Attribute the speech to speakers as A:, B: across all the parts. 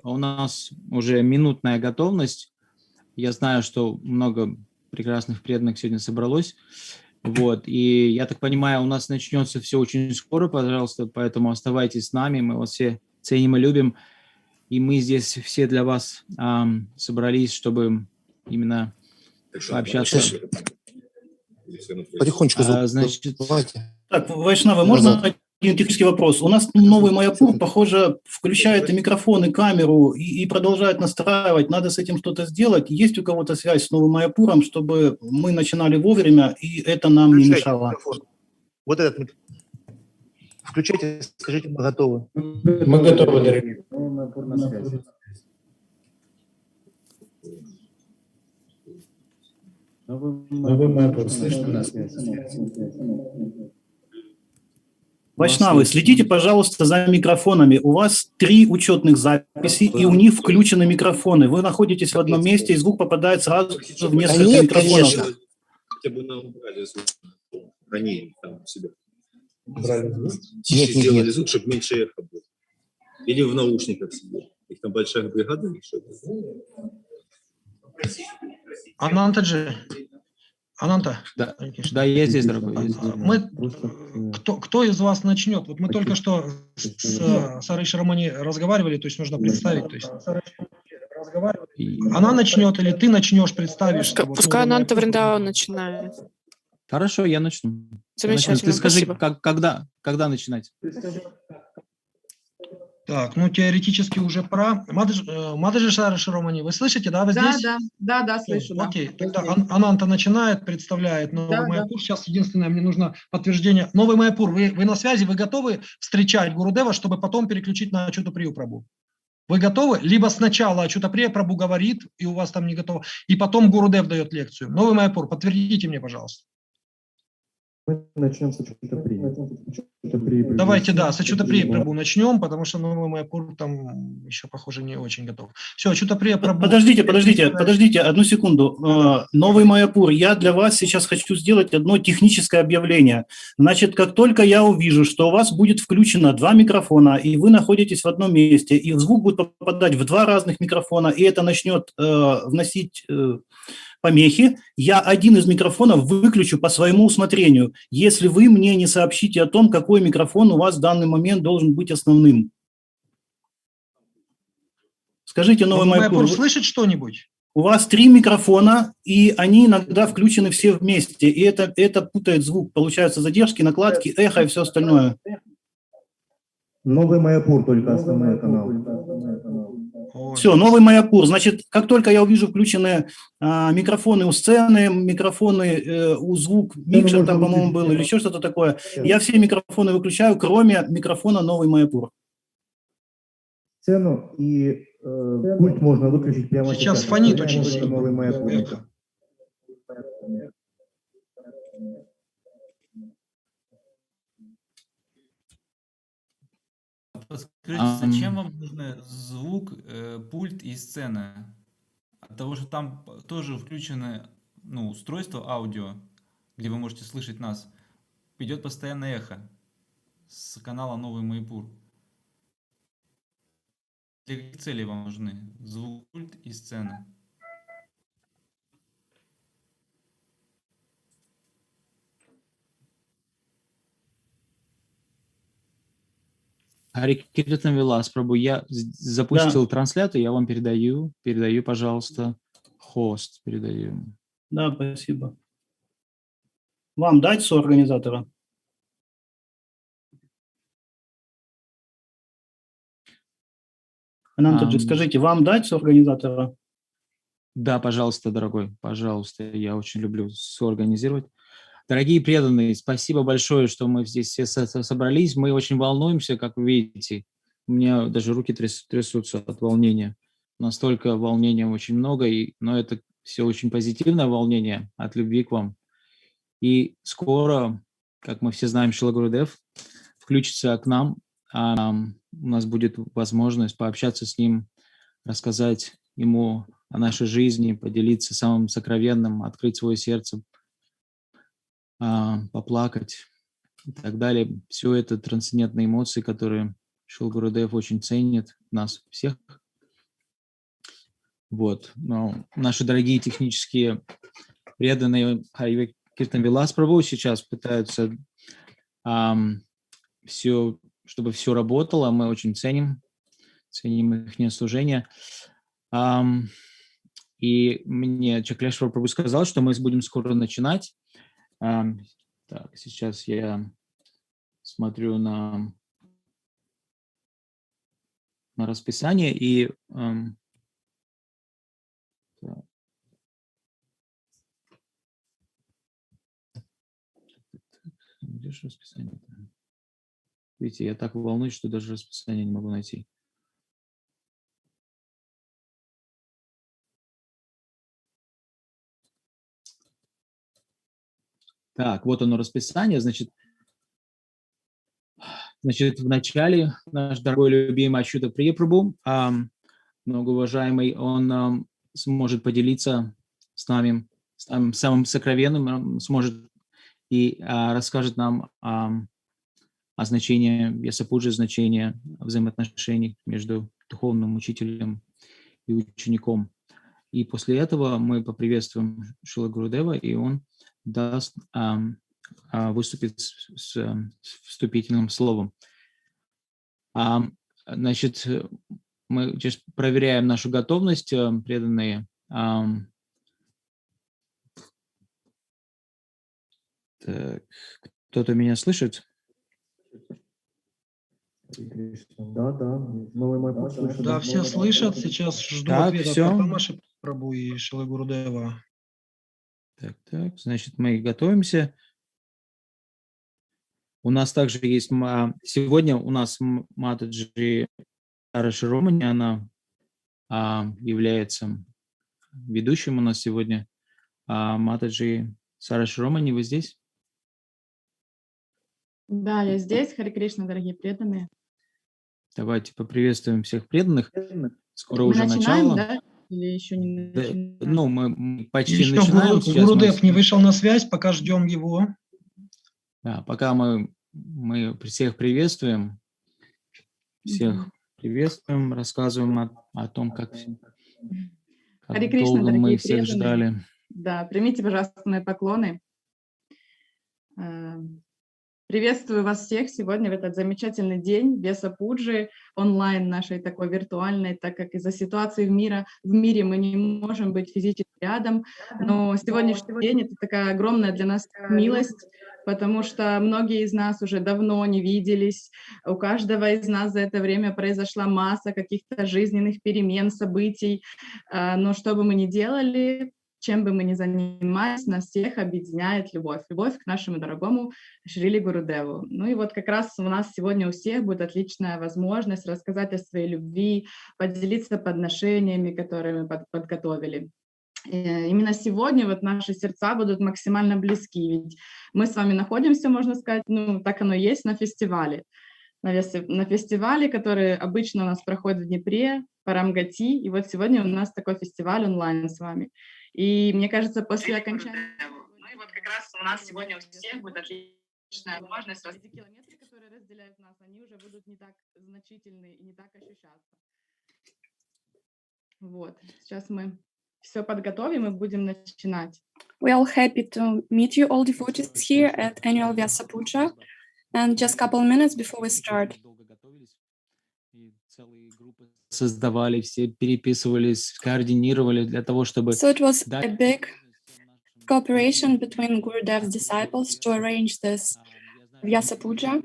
A: у нас уже минутная готовность. Я знаю, что много прекрасных преданных сегодня собралось. Вот, и я так понимаю, у нас начнется все очень скоро, пожалуйста, поэтому оставайтесь с нами, мы вас все ценим и любим, и мы здесь все для вас собрались, чтобы именно пообщаться.
B: Потихонечку
A: Значит,
C: так, Вайшнавы, можно один технический вопрос? У нас новый Майяпур, похоже, включает и микрофон, и камеру, и продолжает настраивать. Надо с этим что-то сделать. Есть у кого-то связь с новым Майяпуром, чтобы мы начинали вовремя, и это нам не мешало?
B: Микрофон. Вот этот микрофон. Включайте, скажите, мы готовы.
D: Мы готовы, дорогие. Новый Майяпур, слышно нас?
C: Вайшнавы, следите, пожалуйста, за микрофонами. У вас 3 учетных записи, и у них включены микрофоны. Вы находитесь в одном месте, и звук попадает сразу в несколько микрофонов.
B: Конечно.
E: Хотя бы нам убрали звук. Они там себя.
B: Нет.
E: Сделали звук, чтобы меньше эхо было. Или в наушниках себе. Их там большая бригада или что-то.
F: Ананта.
A: Да, я здесь, дорогой. Я здесь.
F: Кто из вас начнет? Вот мы только что с Сарой Шарамани разговаривали, то есть нужно представить. То есть она начнет или ты начнешь, представишь?
G: Пускай Ананта Вриндаван начинает.
A: Хорошо, я начну.
G: Замечательно,
A: Ты скажи,
G: спасибо.
A: когда начинать?
F: Так, ну теоретически уже пора. Мададжи Сара Шарамани, вы слышите, да? Вы здесь?
H: Да, слышу.
F: Окей, тогда Ананта начинает, представляет новый Майяпур. Сейчас единственное, мне нужно подтверждение. Новый Майяпур, вы на связи, вы готовы встречать Гурудева, чтобы потом переключить на Ачута Прию Прабху? Вы готовы? Либо сначала Ачута Прия Прабху говорит, и у вас там не готово, и потом Гурудев дает лекцию. Новый Майяпур, подтвердите мне, пожалуйста.
D: Мы начнем с Ачута Прии.
F: Давайте, да, с Ачута Прия Прабху начнем, потому что новый Майяпур там еще, похоже, не очень готов. Все, Ачута Прия Прабху.
C: Подождите, одну секунду. Новый Майяпур, я для вас сейчас хочу сделать одно техническое объявление. Значит, как только я увижу, что у вас будет включено 2 микрофона, и вы находитесь в одном месте, и звук будет попадать в 2 разных микрофона, и это начнет вносить помехи, я один из микрофонов выключу по своему усмотрению, если вы мне не сообщите о том, какой микрофон у вас в данный момент должен быть основным. Скажите, новый Майяпур,
F: слышит что-нибудь?
C: У вас 3 микрофона, и они иногда включены все вместе, и это путает звук. Получаются задержки, накладки, эхо и все остальное.
D: Новый Майяпур, только основной канал.
C: Все, новый Майяпур. Значит, как только я увижу включенные микрофоны у сцены, микрофоны у звук, микшер там, по-моему, был, или еще что-то такое, я все микрофоны выключаю, кроме микрофона новый Майяпур.
D: Сцену и пульт можно выключить прямо сейчас.
F: Сейчас фонит очень сильно.
D: Новый Майяпур.
I: Подскажите, зачем вам нужны звук, пульт и сцена? От того, что там тоже включены устройство аудио, где вы можете слышать нас, идет постоянное эхо с канала Новый Майяпур. Для каких целей вам нужны звук, пульт и сцена?
A: Хари Киртан Вилас Прабху, я запустил трансляцию, я вам передаю, пожалуйста, хост передаю.
C: Да, спасибо. Вам дать соорганизатора? Анантаджи, скажите, вам дать соорганизатора?
A: Да, пожалуйста, дорогой, пожалуйста, я очень люблю соорганизировать. Дорогие преданные, спасибо большое, что мы здесь все собрались. Мы очень волнуемся, как вы видите. У меня даже руки трясутся от волнения. Настолько волнения очень много, но это все очень позитивное волнение от любви к вам. И скоро, как мы все знаем, Шрила Гурудев включится к нам. У нас будет возможность пообщаться с ним, рассказать ему о нашей жизни, поделиться самым сокровенным, открыть свое сердце, поплакать и так далее. Все это трансцендентные эмоции, которые Шрила Гурудев очень ценит нас всех. Вот. Но наши дорогие технические преданные Хари Киртан Вилас Прабху сейчас пытаются все, чтобы все работало. Мы очень ценим их служение. И мне Чаклешвар Прабху сказал, что мы будем скоро начинать. Так, сейчас я смотрю на расписание и где же расписание? Видите, я так волнуюсь, что даже расписание не могу найти. Так, вот оно расписание. Значит, в начале наш дорогой любимый Ачюта Прия Прабху, многоуважаемый, он сможет поделиться с нами самым сокровенным, сможет и расскажет нам о значении Vyasa Puja, значении взаимоотношений между духовным учителем и учеником. И после этого мы поприветствуем Шрила Гурудева, и он даст, выступит с вступительным словом. Значит, мы сейчас проверяем нашу готовность, преданные. Так, кто-то меня слышит?
D: Да, новый майпур слышит.
F: Да, все слышат. Сейчас жду
A: Так,
F: ответа
A: всё.
F: от Пратамаши Прабху и Шрилы Гурудева.
A: Так, значит, мы готовимся. У нас также есть, сегодня у нас Матаджи Сара Широмани, она является ведущим у нас сегодня. Матаджи Сара Широмани, вы здесь?
H: Да, я здесь. Харе Кришна, дорогие преданные.
A: Давайте поприветствуем всех преданных. Скоро
H: Мы
A: уже
H: начинаем,
A: начало.
H: да? Или еще не
A: Да,
H: начинаем?
A: ну, мы почти
F: Еще
A: начинаем. Сейчас
F: Гурудев не вышел на связь, пока ждем его.
A: Да, пока мы всех приветствуем, рассказываем о том, как
H: Харе Кришна,
A: долго мы
H: дорогие
A: всех
H: преданные.
A: ждали.
H: Да, примите, пожалуйста, мои поклоны. Приветствую вас всех сегодня в этот замечательный день Vyasa Puja, онлайн нашей такой виртуальной, так как из-за ситуации в мире мы не можем быть физически рядом, но сегодняшний день это такая огромная для нас милость, потому что многие из нас уже давно не виделись, у каждого из нас за это время произошла масса каких-то жизненных перемен, событий, но что бы мы ни делали, чем бы мы ни занимались, нас всех объединяет любовь к нашему дорогому Шриле Гурудеву. Ну и вот как раз у нас сегодня у всех будет отличная возможность рассказать о своей любви, поделиться подношениями, которые мы подготовили. Именно сегодня вот наши сердца будут максимально близки, ведь мы с вами находимся, можно сказать, ну так оно и есть, на фестивале. На фестивале, который обычно у нас проходит в Днепре, Парамгати, и вот сегодня у нас такой фестиваль онлайн с вами. И мне кажется, после окончания... Ну и вот как раз у нас сегодня у всех будет отличная возможность. Эти километры, которые разделяют нас, они уже будут не так значительны и не так ощущаться. Вот, сейчас мы все подготовим и будем начинать.
G: We are happy to meet you all devotees here at annual Vyasa Puja. And just a couple minutes before we start.
A: Создавали, все переписывались, координировали для того, чтобы...
G: So it was a big cooperation between Gurudev's disciples to arrange this Vyasa Puja.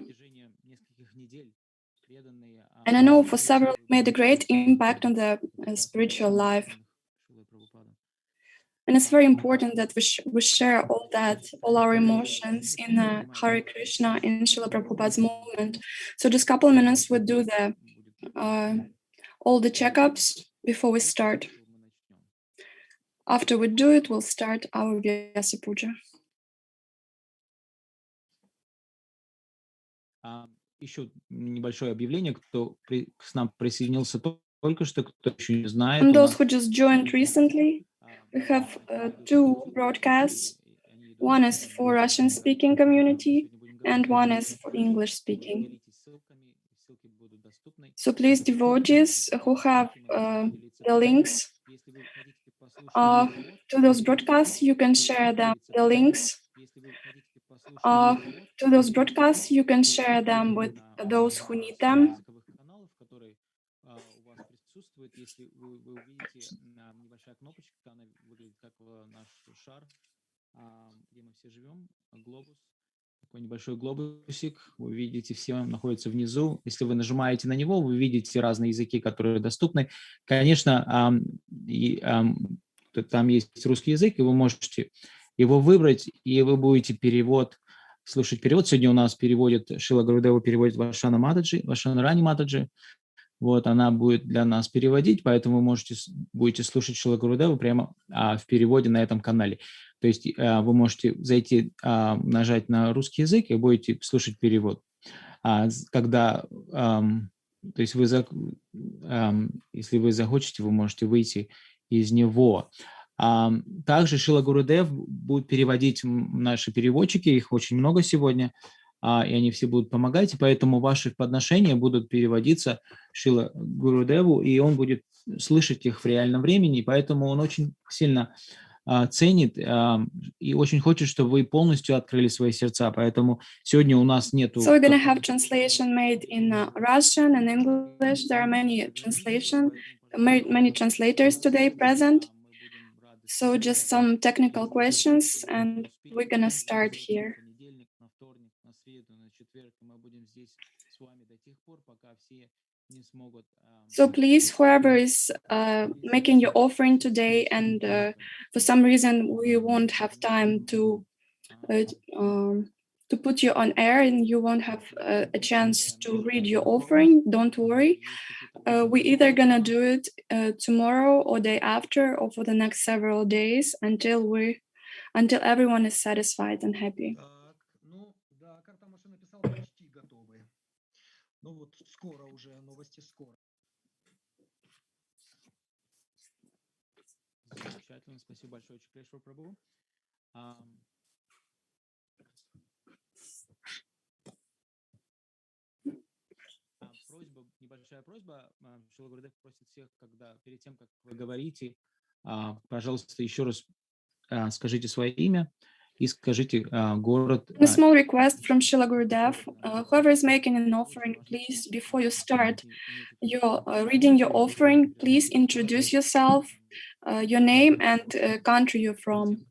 G: And I know for several made a great impact on the spiritual life. And it's very important that we share all that, all our emotions in Hare Krishna, in Srila Prabhupada's movement. So just a couple of minutes we'll do all the checkups before we start. After we do it, we'll start our Vyasa Puja.
A: Еще небольшое объявление, кто к нам присоединился только что, кто еще не знает.
G: And those who just joined recently, we have two broadcasts. One is for Russian-speaking community, and one is for English-speaking. So please, devotees who have the links, To those broadcasts, you can share them, the links. To those broadcasts, you can share them with those who need them.
A: Если вы увидите небольшая кнопочка, она выглядит как наш шар, где мы все живем, глобус, такой небольшой глобусик, вы видите, все находятся внизу. Если вы нажимаете на него, вы видите разные языки, которые доступны. Конечно, там есть русский язык, и вы можете его выбрать, и вы будете слушать перевод. Сегодня у нас переводит, Шила Гурудева переводит Вашана Рани Матаджи. Вот, она будет для нас переводить, поэтому вы будете слушать Шила Гурудеву прямо в переводе на этом канале. То есть вы можете зайти, нажать на русский язык и будете слушать перевод. То есть если вы захотите, вы можете выйти из него. Также Шила Гурудев будет переводить наши переводчики, их очень много сегодня, и они все будут помогать, и поэтому ваши подношения будут переводиться Шила Гурудеву, и он будет слышать их в реальном времени, поэтому он очень сильно ценит и очень хочет, чтобы вы полностью открыли свои сердца, поэтому сегодня у нас нету...
G: So we're going to have translation made in Russian and English. There are many translators today present. So just some technical questions, and we're going to start here. So please, whoever is making your offering today, and for some reason we won't have time to put you on air, and you won't have a chance to read your offering, don't worry. We're either gonna do it tomorrow or day after, or for the next several days until everyone is satisfied and happy.
A: Замечательно, спасибо большое, Чаклешвар Прабху. Небольшая просьба. Шила Гурудев просит всех, перед тем, как вы говорите, пожалуйста, еще раз скажите свое имя и скажите город.
G: A small request from Shila Gurudev. Whoever is making an offering, please, before you start your reading your offering, please introduce yourself, your name and country you're from.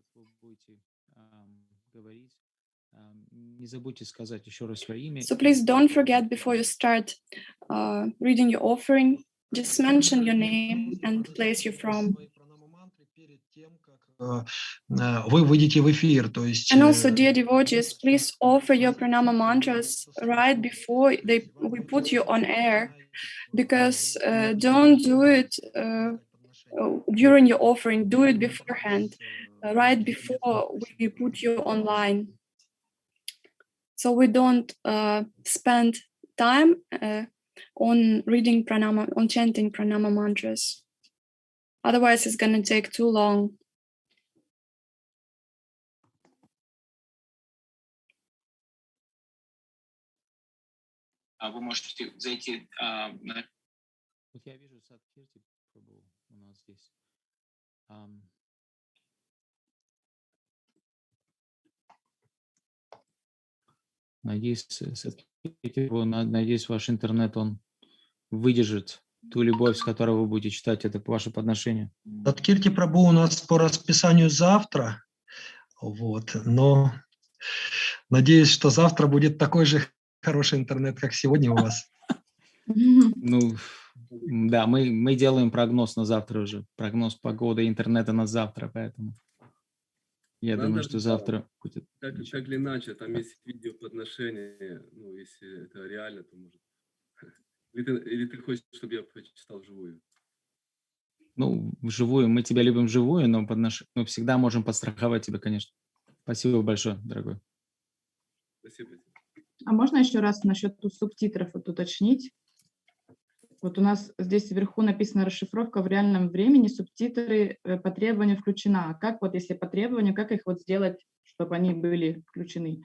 G: So please don't forget before you start reading your offering, just mention your name and place you're from.
F: Вы выйдете в эфир, то есть.
G: And also, dear devotees, please offer your pranama mantras right before we put you on air, because don't do it during your offering. Do it beforehand, right before we put you online, so we don't spend time on reading pranama, on chanting pranama mantras. Otherwise, it's going to take too long.
A: Вы можете зайти вот я вижу Садхирти Прабху у нас здесь. Надеюсь, ваш интернет, он выдержит ту любовь, с которой вы будете читать это ваше подношение.
F: Садхирти Прабху у нас по расписанию завтра, вот, но надеюсь, что завтра будет такой же хороший интернет, как сегодня у вас.
A: Ну, да, мы делаем прогноз на завтра уже, прогноз погоды интернета на завтра, поэтому я думаю, что завтра будет.
J: Так или иначе, там есть видео-подношение, ну, если это реально, то может. Или ты хочешь, чтобы я прочитал вживую?
A: Ну, вживую, мы тебя любим вживую, но всегда можем подстраховать тебя, конечно. Спасибо большое, дорогой.
J: Спасибо.
H: А можно еще раз насчет субтитров вот уточнить? Вот у нас здесь вверху написано расшифровка в реальном времени, субтитры по требованию включена. А как вот если по требованию, как их вот сделать, чтобы они были включены?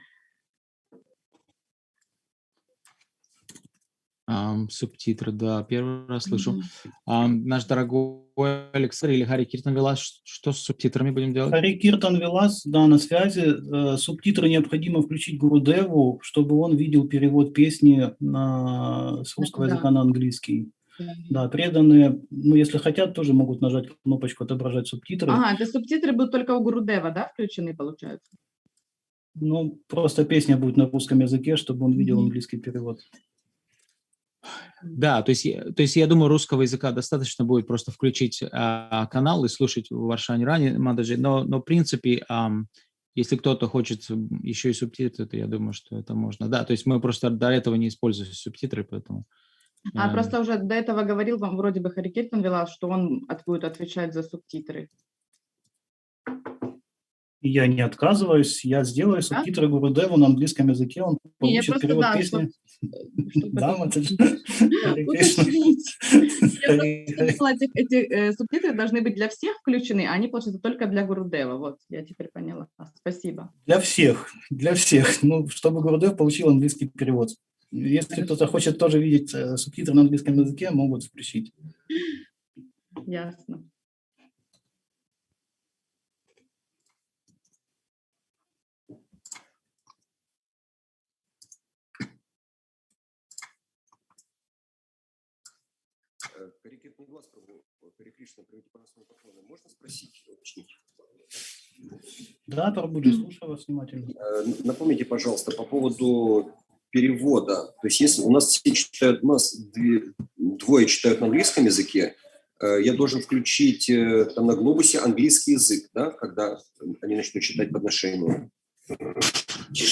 A: Субтитры, да, первый раз слышу. Наш дорогой Александр или Хари Киртан Вилас, что с субтитрами будем делать?
C: Хари Киртан Вилас, да, на связи. Субтитры необходимо включить Гурудеву, чтобы он видел перевод песни с русского языка на английский. Да, преданные, ну, если хотят, тоже могут нажать кнопочку «Отображать субтитры».
H: Ага, это субтитры будут только у Гурудева, да, включены, получается?
C: Ну, просто песня будет на русском языке, чтобы он видел английский перевод.
A: Да, то есть я думаю, русского языка достаточно будет просто включить канал и слушать Варшани Рани Мадажи, но в принципе, если кто-то хочет еще и субтитры, то я думаю, что это можно. Да, то есть мы просто до этого не используем субтитры, поэтому...
H: Просто уже до этого говорил вам вроде бы Хари Киртан Вилас, что он будет отвечать за субтитры.
C: Я не отказываюсь, я сделаю субтитры Гурудеву на английском языке, он получит перевод песни. Да,
H: эти субтитры должны быть для всех включены, а они, получается, только для Гурудева. Вот, я теперь поняла. Спасибо.
C: Для всех. Ну, чтобы Гурудев получил английский перевод. Если кто-то хочет тоже видеть субтитры на английском языке, могут включить.
H: Ясно.
K: Можно спросить?
C: Да, Прабхуджи, слушаю вас внимательно.
K: Напомните, пожалуйста, по поводу перевода. То есть если у нас все читают, у нас двое читают на английском языке, я должен включить там на глобусе английский язык, да, когда они начнут читать подношение?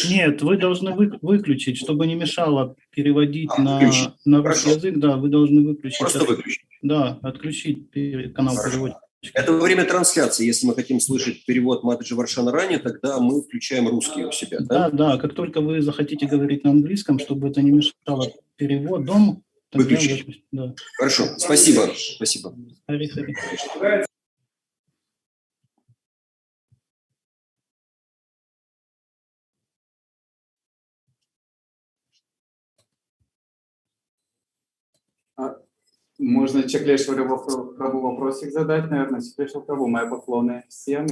C: Нет, вы должны выключить, чтобы не мешало переводить на русский язык. Да, вы должны выключить.
K: Просто выключить?
C: Да, отключить канал переводчика.
K: Это во время трансляции. Если мы хотим слышать перевод Матаджи Варшана Рани, тогда мы включаем русский у себя. Да,
C: да. Как только вы захотите говорить на английском, чтобы это не мешало переводом,
K: выключить.
C: Да.
K: Хорошо, спасибо. Спасибо.
C: Хари.
L: Можно Чаклешвару Прабу вопросик задать, наверное. Чаклешвар Прабу, мои поклоны всем.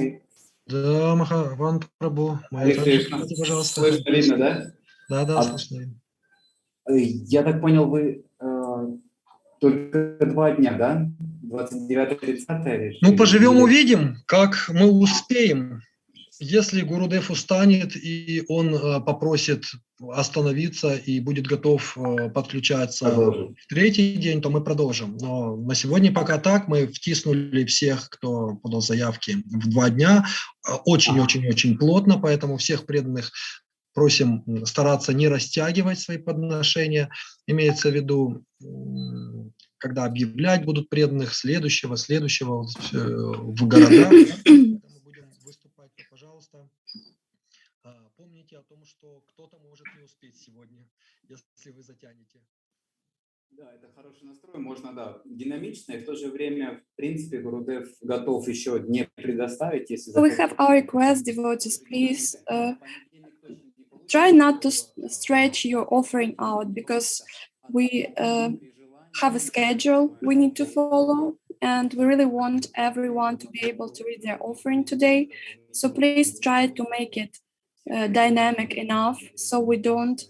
F: Да, Махаван Прабу.
L: Пожалуйста. Слышно, видно, да?
F: Да, слышно.
L: Я так понял, вы только 2 дня, да? 29-30?
F: Ну, поживем, увидим, как мы успеем. Если Гурудев устанет и он попросит остановиться и будет готов подключаться в 3-й день, то мы продолжим. Но на сегодня пока так. Мы втиснули всех, кто подал заявки, в 2 дня. Очень-очень-очень плотно, поэтому всех преданных просим стараться не растягивать свои подношения. Имеется в виду, когда объявлять будут преданных следующего в городах. Пожалуйста, помните о том, что кто-то может не успеть сегодня, если вы затянете.
L: Да, это хороший настрой, можно, да, динамично, и в то же время, в принципе, Гурудев готов еще не предоставить, если...
G: We have our request, devotees, please try not to stretch your offering out, because we have a schedule we need to follow. And we really want everyone to be able to read their offering today. So please try to make it dynamic enough so we don't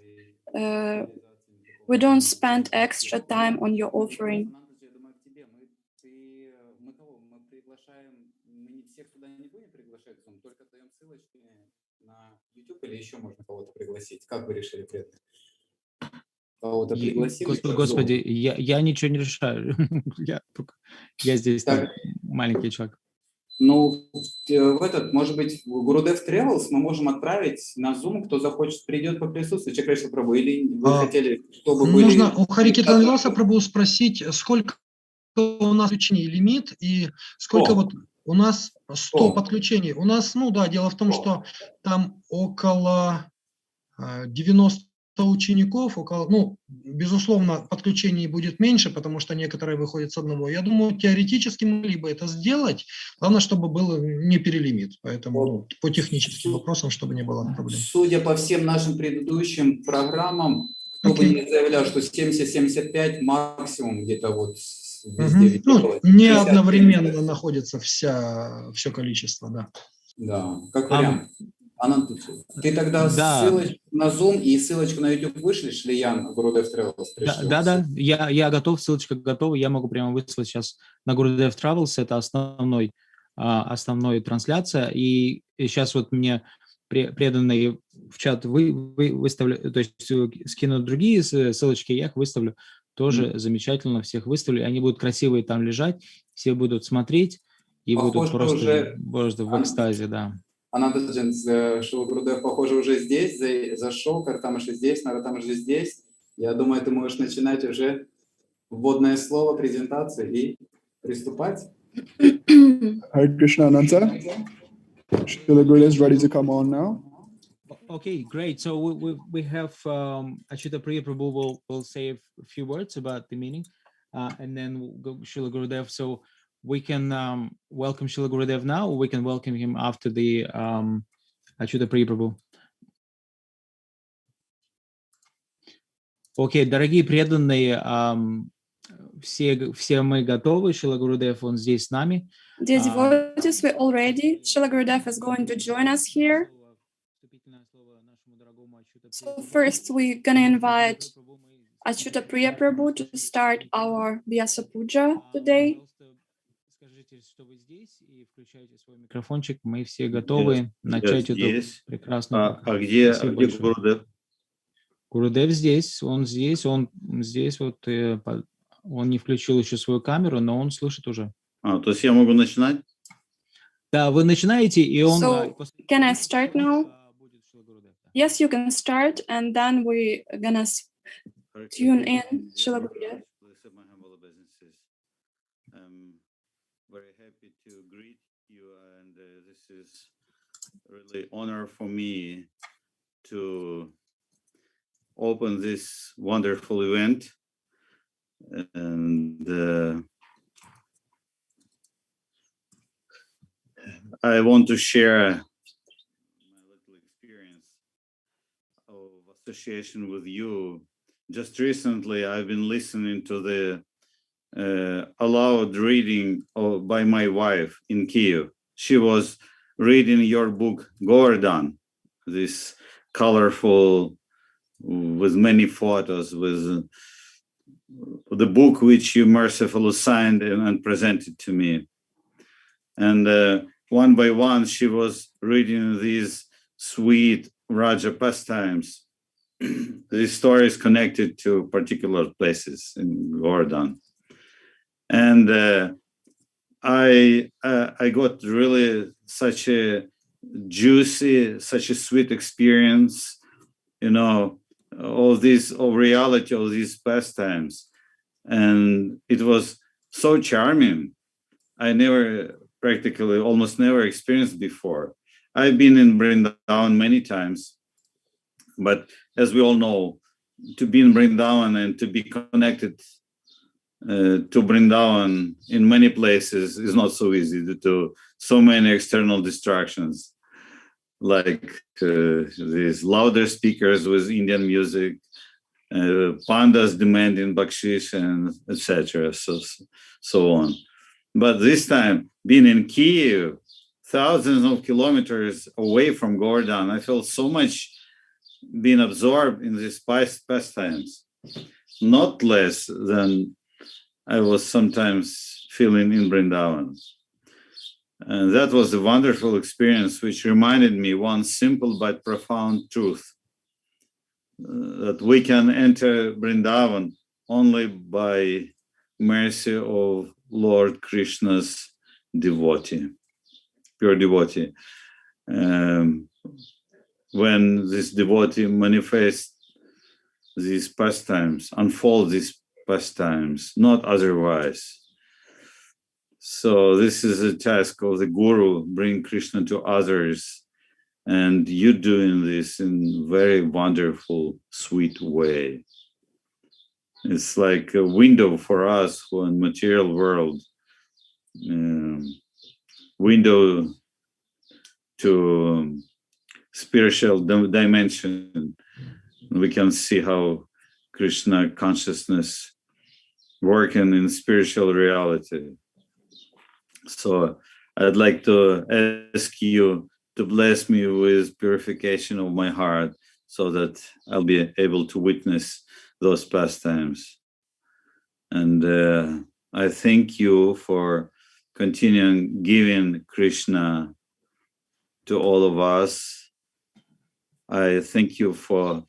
G: spend extra time on your offering.
A: Господи, я ничего не решаю. Я здесь маленький человек.
L: Ну, может быть, Гурудев Travels мы можем отправить на Zoom, кто захочет, придет поприсутствовать, Чаклешвар Прабу, или вы хотели, чтобы были...
F: Нужно у Хари Киртан Виласа Прабу спросить, сколько у нас подключений лимит, и сколько вот у нас 100 подключений. У нас, дело в том, что там около 90 учеников, безусловно, подключений будет меньше, потому что некоторые выходят с одного. Я думаю, теоретически мы могли бы это сделать, главное, чтобы был не перелимит, поэтому по техническим вопросам, чтобы не было проблем.
L: Судя по всем нашим предыдущим программам, бы не заявлял, что 70-75 максимум где-то вот везде.
F: Ну, не одновременно находится все количество, да.
L: Да, как вариант. Анан, ты тогда
A: Да.
L: ссылочку на Zoom и ссылочку на YouTube вышлешь, Ян Гурудев Travels пришлет?
A: Да, я готов, ссылочка готова, я могу прямо выслать сейчас на Гурудев Travels, это основной трансляция, и сейчас вот мне преданные в чат выставлю, то есть скинут другие ссылочки, я их выставлю, тоже замечательно, всех выставлю, они будут красивые там лежать, все будут смотреть и будут просто в экстазе, да.
L: Анантаджин, Шила Гурудев, похоже, уже здесь, зашел, Картамыш здесь, Наратамыш здесь. Я думаю, ты можешь начинать уже вводное слово, презентацию и приступать.
M: Hare Krishna, Ananta. Shila Gurudev is ready to come on now.
A: Okay, great. So we have Achyuta Priya Prabhu will say a few words about the meaning, and then we'll go Srila Gurudev. So we can welcome Srila Gurudev now, or we can welcome him after the Achyuta Priya Prabhu. Окей, дорогие преданные, все мы готовы. Шрила Гурудев, он здесь с нами.
G: Dear devotees, we're all ready. Srila Gurudev is going to join us here. So first, we're going to invite Achyuta Priya Prabhu to start our Vyasa Puja today.
A: Скажите, что вы здесь, и включайте свой микрофончик. Мы все готовы начать эту прекрасную...
N: А где Гурудев?
A: Гурудев здесь, он здесь, он не включил еще свою камеру, но он слышит уже.
N: То есть я могу начинать?
A: Да, вы начинаете, и он...
G: So, can I start now? Yes, you can start, and then we're gonna tune in Srila Gurudev.
N: I'm very happy to greet you, and this is really honor for me to open this wonderful event, and I want to share my little experience of association with you. Just recently, I've been listening to the aloud reading by my wife in Kiev. She was reading your book, Gordon, this colorful, with many photos, with the book which you mercifully signed and presented to me. And one by one, she was reading these sweet Raja pastimes, these stories connected to particular places in Gordon. And I got really such a juicy, such a sweet experience, all reality of these pastimes. And it was so charming. I almost never experienced before. I've been in Vrindavan many times, but as we all know, to be in Vrindavan and to be connected to Vrindavan in many places is not so easy due to so many external distractions, like these louder speakers with Indian music, pandas demanding bakshish, and etc. So on. But this time, being in Kiev, thousands of kilometers away from Gordon, I felt so much being absorbed in these pastimes, not less than I was sometimes feeling in Vrindavan. And that was a wonderful experience, which reminded me one simple but profound truth, that we can enter Vrindavan only by mercy of Lord Krishna's devotee, pure devotee. When this devotee manifests these pastimes, unfolds these pastimes, not otherwise. So this is a task of the Guru, bring Krishna to others, and you doing this in very wonderful, sweet way. It's like a window for us who in material world, window to spiritual dimension. We can see how Krishna consciousness working in spiritual reality. So I'd like to ask you to bless me with purification of my heart so that I'll be able to witness those pastimes. And I thank you for continuing giving Krishna to all of us. I thank you for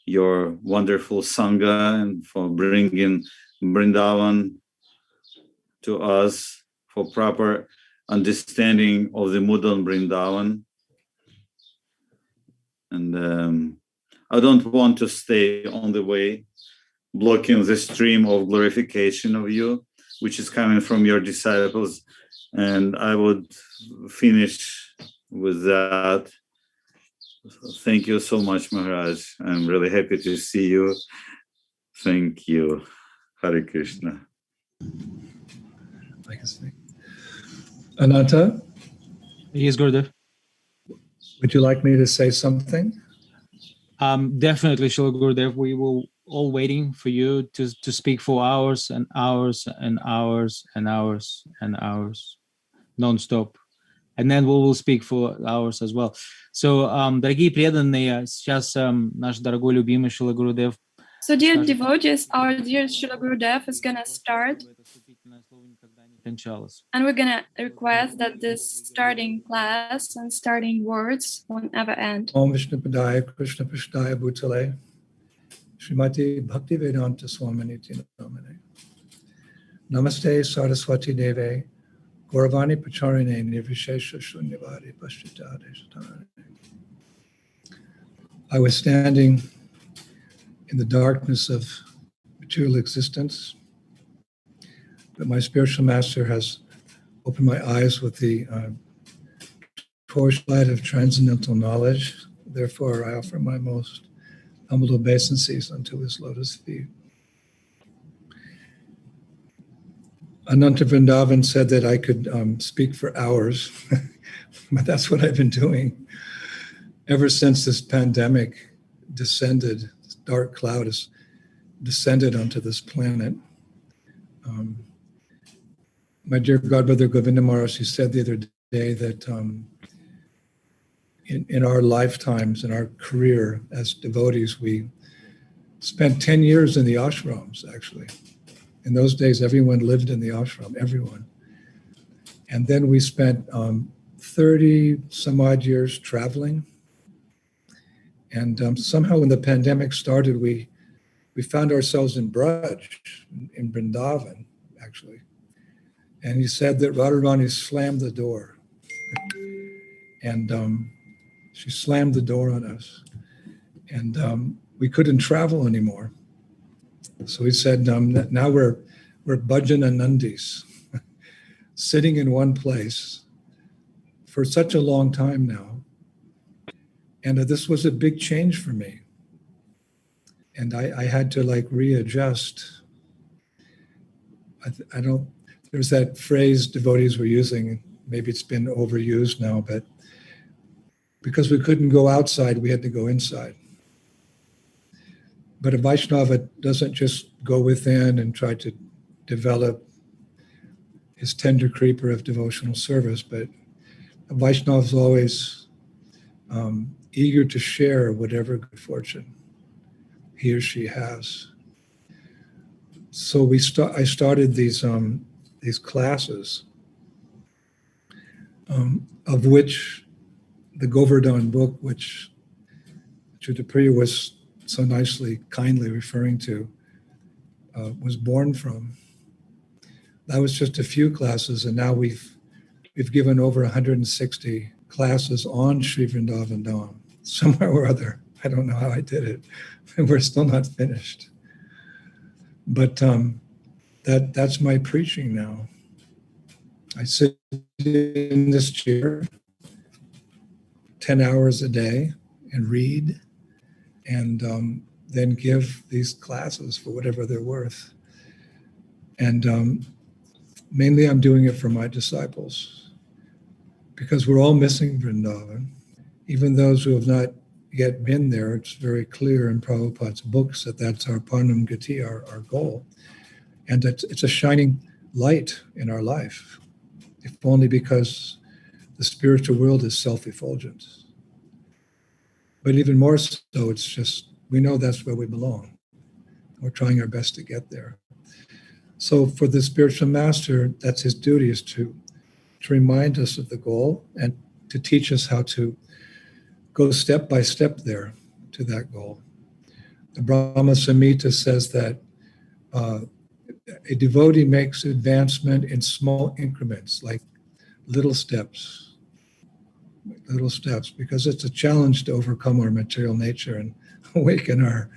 N: your wonderful Sangha and for bringing Vrindavan to us, for proper understanding of the Mudan Vrindavan. And I don't want to stay on the way, blocking the stream of glorification of you, which is coming from your disciples. And I would finish with that. Thank you so much, Maharaj. I'm really happy to see you. Thank you. Hare Krishna.
O: Ananta?
A: Yes, Gurudev.
O: Would you like me to say something?
A: Definitely, Srila Gurudev. We will all waiting for you to speak for hours and hours and hours and hours and hours, non-stop. And then we will speak for hours as well. So, дорогие преданные, сейчас наш дорогой любимый Шрила Гурудев.
G: So, dear devotees, our dear Srila Gurudev is going to start. And we're going to request that this starting class and starting words won't ever end.
O: Om Vishnu Padaya Krishna Pashtaya Bhutale Srimati Bhaktivedanta Swaminiti Namane Namaste Saraswati Deve Gauravani Pacharine Nirvishesha Shunyavadi Pashtitade Satane. I was standing in the darkness of material existence, but my spiritual master has opened my eyes with the torchlight of transcendental knowledge. Therefore, I offer my most humble obeisances unto his lotus feet. Ananta Vrindavan said that I could speak for hours, but that's what I've been doing ever since this pandemic descended. This dark cloud has descended onto this planet. My dear godbrother Govinda Maharaj, he said the other day that in our lifetimes, in our career as devotees, we spent 10 years in the ashrams, actually. In those days, everyone lived in the ashram, everyone. And then we spent 30 some odd years traveling. And somehow when the pandemic started, we found ourselves in Braj, in Vrindavan, actually. And he said that Radharani slammed the door. And she slammed the door on us. And we couldn't travel anymore. So he said, now we're Bhajananandis, sitting in one place for such a long time now. And this was a big change for me. And I had to readjust. There's that phrase devotees were using, maybe it's been overused now, but because we couldn't go outside, we had to go inside. But a Vaishnava doesn't just go within and try to develop his tender creeper of devotional service, but a Vaishnava is always eager to share whatever good fortune he or she has. So I started these classes, of which the Govardhan book, which Chudapriya was so nicely, kindly referring to, was born from. That was just a few classes, and now we've given over 160 classes on Sri Vrindavan Dham, somewhere or other. I don't know how I did it, and we're still not finished. But that's my preaching now. I sit in this chair 10 hours a day and read, and then give these classes for whatever they're worth. And mainly I'm doing it for my disciples, because we're all missing Vrindavan. Even those who have not yet been there. It's very clear in Prabhupada's books that that's our Parnam Gati, our goal. And it's a shining light in our life, if only because the spiritual world is self-effulgent. But even more so, it's just, we know that's where we belong. We're trying our best to get there. So for the spiritual master, that's his duty, is to remind us of the goal and to teach us how to go step by step there to that goal. The Brahma Samhita says that a devotee makes advancement in small increments, like little steps, because it's a challenge to overcome our material nature and awaken our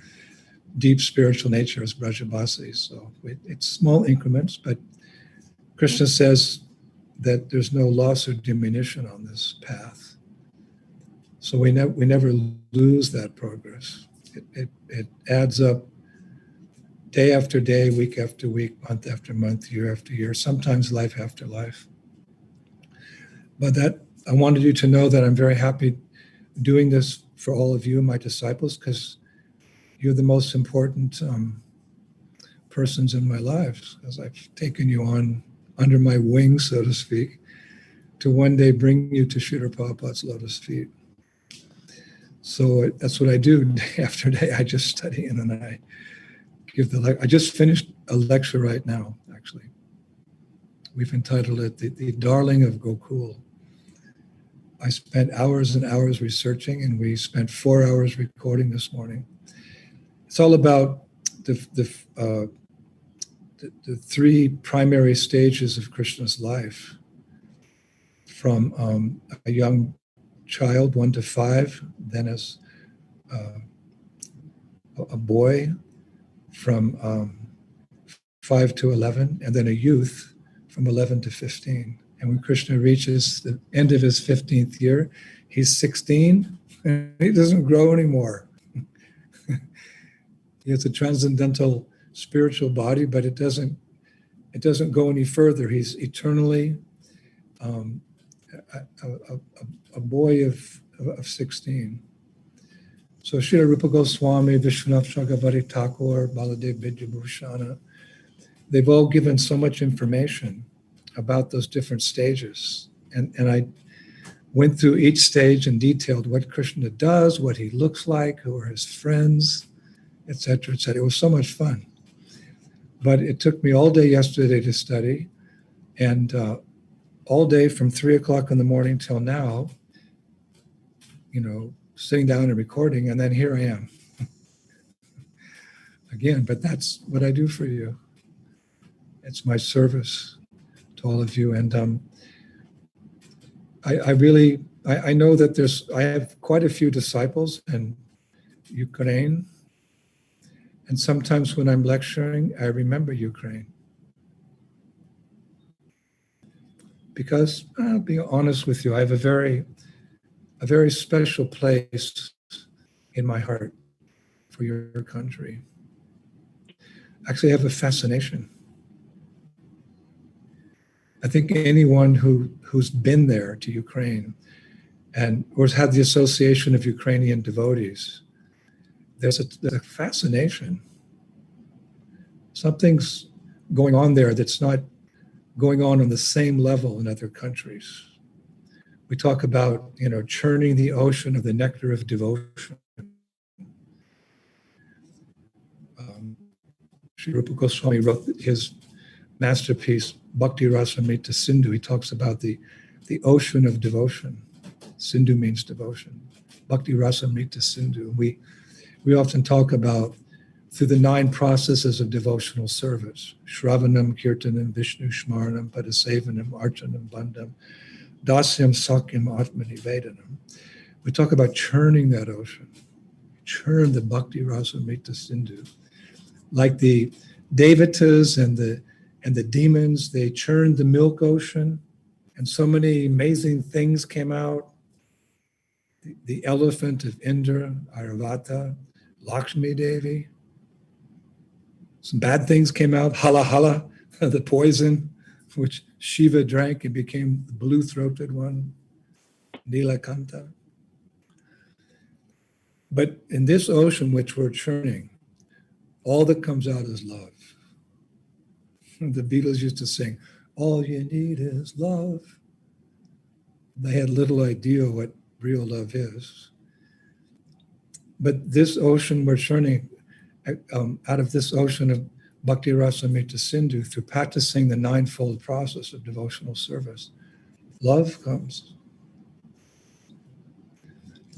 O: deep spiritual nature as Brajabasis. So it's small increments, but Krishna says that there's no loss or diminution on this path. So we never lose that progress. It adds up day after day, week after week, month after month, year after year, sometimes life after life. But that I wanted you to know that I'm very happy doing this for all of you, my disciples, because you're the most important persons in my life, as I've taken you on under my wing, so to speak, to one day bring you to Srila Prabhupada's lotus feet. So that's what I do day after day. I just study and then I give I just finished a lecture right now, actually. We've entitled it The Darling of Gokul. I spent hours and hours researching, and we spent 4 hours recording this morning. It's all about the three primary stages of Krishna's life, from a young child, 1 to 5, then as a boy from 5 to 11, and then a youth from 11 to 15. And when Krishna reaches the end of his 15th year, he's 16, and he doesn't grow anymore. He has a transcendental spiritual body, but it doesn't go any further. He's eternally a boy of 16. So Srila Rupa Goswami, Vishwanath Chakravarti Thakur, Baladev Vidyabhushana, they've all given so much information about those different stages. And I went through each stage and detailed what Krishna does, what he looks like, who are his friends, etc., etc. It was so much fun. But it took me all day yesterday to study, and all day from 3 o'clock in the morning till now, sitting down and recording, and then here I am. Again, but that's what I do for you. It's my service to all of you. And I know that I have quite a few disciples in Ukraine. And sometimes when I'm lecturing, I remember Ukraine. Because, I'll be honest with you, I have a very special place in my heart for your country. Actually, I have a fascination. I think anyone who's been there to Ukraine or has had the association of Ukrainian devotees, there's a fascination. Something's going on there that's not going on the same level in other countries. We talk about, churning the ocean of the nectar of devotion. Sri Rupa Goswami wrote his masterpiece, Bhakti Rasamrita Sindhu. He talks about the ocean of devotion. Sindhu means devotion. Bhakti Rasamrita Sindhu. We often talk about through the 9 processes of devotional service: Shravanam, Kirtanam, Vishnu Shmaranam, Padasevanam, Archanam, Bandham, Dasyam, Sakyam, Atmanivedanam. We talk about churning that ocean. Churn the Bhakti Rasamrita Sindhu. Like the Devatas and the demons, they churned the milk ocean, and so many amazing things came out. The elephant of Indra, Airavata, Lakshmi Devi. Some bad things came out. Hala hala, the poison, which Shiva drank and became the blue-throated one, Nilakanta. But in this ocean which we're churning, all that comes out is love. The Beatles used to sing, all you need is love. They had little idea what real love is. But this ocean we're churning, out of this ocean of Bhakti Rasamrita Sindhu, through practicing the ninefold process of devotional service, love comes.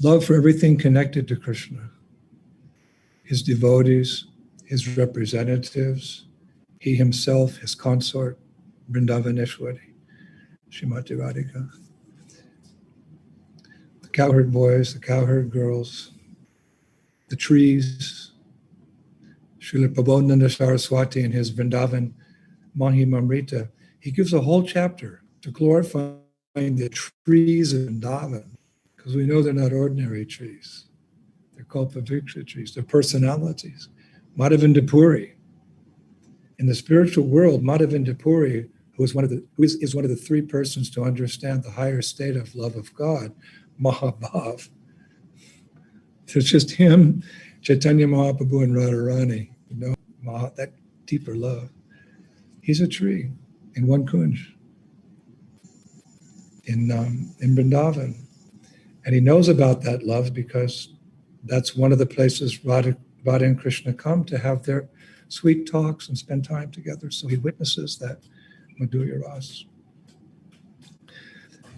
O: Love for everything connected to Krishna, his devotees, his representatives, he himself, his consort, Vrindavaneshwari, Srimati Radhika, the cowherd boys, the cowherd girls, the trees, Srila Prabodhananda Saraswati in his Vrindavan Mahimamrita, he gives a whole chapter to glorifying the trees of Vrindavan, because we know they're not ordinary trees. They're called Pavitra trees, they're personalities. Madhavendra Puri. In the spiritual world, Madhavendra Puri, who is one of the three persons to understand the higher state of love of God, Mahabhav. There's just him, Chaitanya Mahaprabhu and Radharani, that deeper love. He's a tree in one kunj, in Vrindavan. And he knows about that love because that's one of the places Radha and Krishna come to have their sweet talks and spend time together. So he witnesses that Madhurya Ras.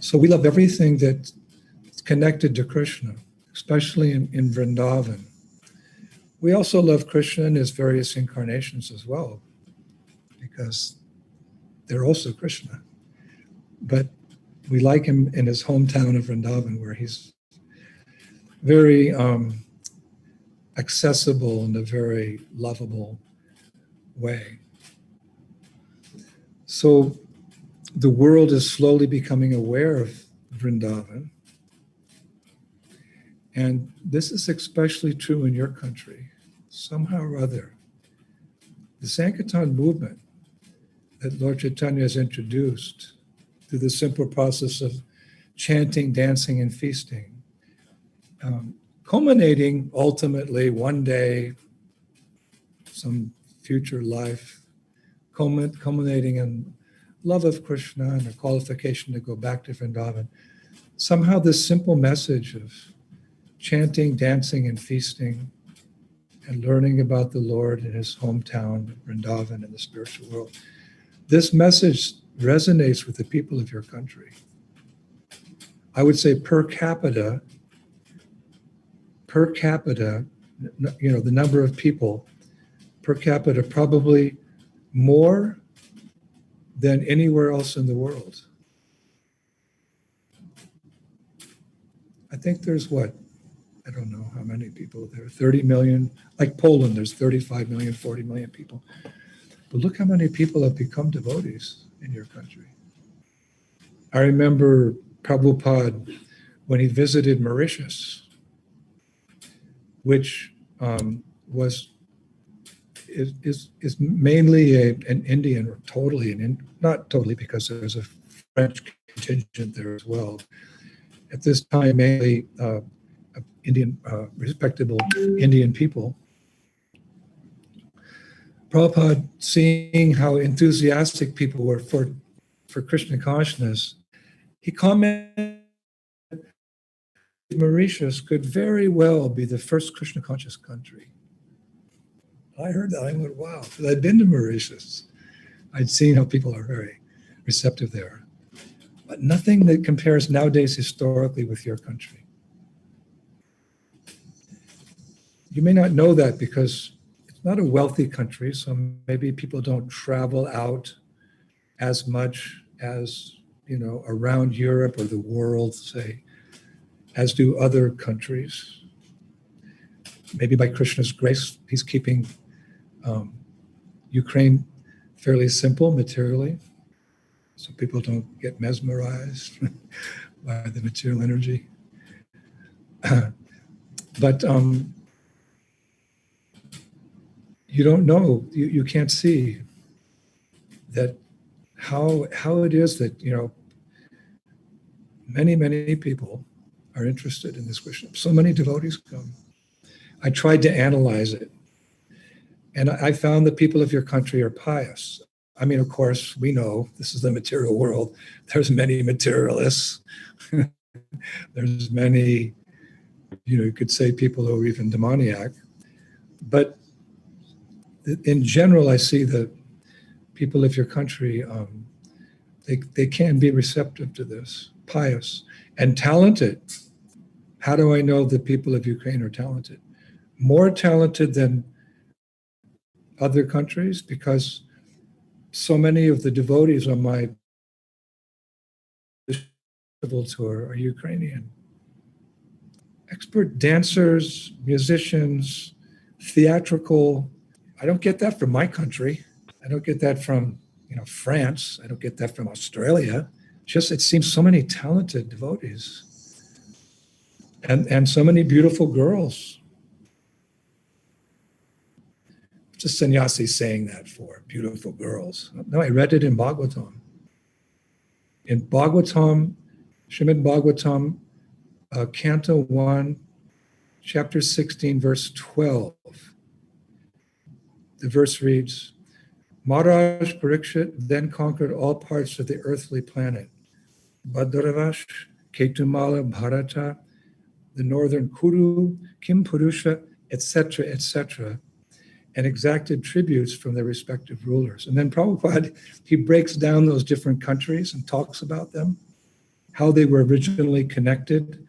O: So we love everything that's connected to Krishna, especially in Vrindavan. We also love Krishna in his various incarnations as well, because they're also Krishna. But we like him in his hometown of Vrindavan, where he's very accessible in a very lovable way. So the world is slowly becoming aware of Vrindavan. And this is especially true in your country. Somehow or other, the Sankirtan movement that Lord Chaitanya has introduced through the simple process of chanting, dancing, and feasting, culminating ultimately one day, some future life, culminating in love of Krishna and a qualification to go back to Vrindavan. Somehow this simple message of chanting, dancing, and feasting, and learning about the Lord in his hometown, Vrindavan, in the spiritual world, this message resonates with the people of your country. I would say per capita, the number of people per capita, probably more than anywhere else in the world. I think there's I don't know how many people there, 30 million, like Poland, there's 35 million, 40 million people. But look how many people have become devotees in your country. I remember Prabhupada when he visited Mauritius, which is mainly an Indian, or not totally, because there's a French contingent there as well. At this time, mainly respectable Indian people. Prabhupada, seeing how enthusiastic people were for Krishna consciousness, he commented Mauritius could very well be the first Krishna conscious country. I heard that, I went, wow, because I'd been to Mauritius. I'd seen how people are very receptive there. But nothing that compares nowadays historically with your country. You may not know that because it's not a wealthy country, so maybe people don't travel out as much as, around Europe or the world, say, as do other countries. Maybe by Krishna's grace, he's keeping Ukraine fairly simple materially, so people don't get mesmerized by the material energy. But you don't know, you can't see that how it is that, many people are interested in this Krishna. So many devotees come. I tried to analyze it. And I found the people of your country are pious. I mean, of course, we know this is the material world. There's many materialists. There's many, you could say people who are even demoniac. But in general, I see that people of your country, they can be receptive to this, pious and talented. How do I know that people of Ukraine are talented? More talented than other countries, because so many of the devotees on my festival tour are Ukrainian. Expert dancers, musicians, theatrical. I don't get that from my country. I don't get that from France. I don't get that from Australia. Just it seems so many talented devotees and so many beautiful girls. What's a sannyasi saying that for? Beautiful girls. No, I read it in Bhagavatam. In Bhagavatam, Srimad Bhagavatam, Canto 1, chapter 16, verse 12. The verse reads, Maharaj Parikshit then conquered all parts of the earthly planet. Bhadravash, Ketumala, Bharata, the northern Kuru, Kimpurusha, etc., etc., and exacted tributes from their respective rulers. And then Prabhupada, he breaks down those different countries and talks about them, how they were originally connected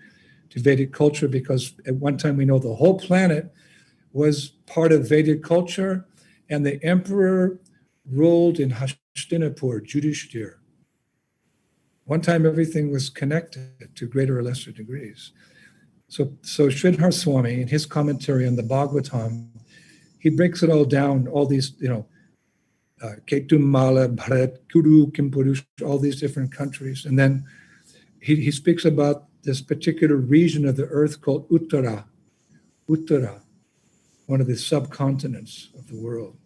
O: to Vedic culture, because at one time we know the whole planet was part of Vedic culture, and the emperor ruled in Hastinapur, Yudhishthir. One time everything was connected to greater or lesser degrees. So Sridhar Swami, in his commentary on the Bhagavatam, he breaks it all down, all these, Ketumala, Bharat, Kuru, Kimpurush, all these different countries. And then he speaks about this particular region of the earth called Uttara, one of the subcontinents of the world.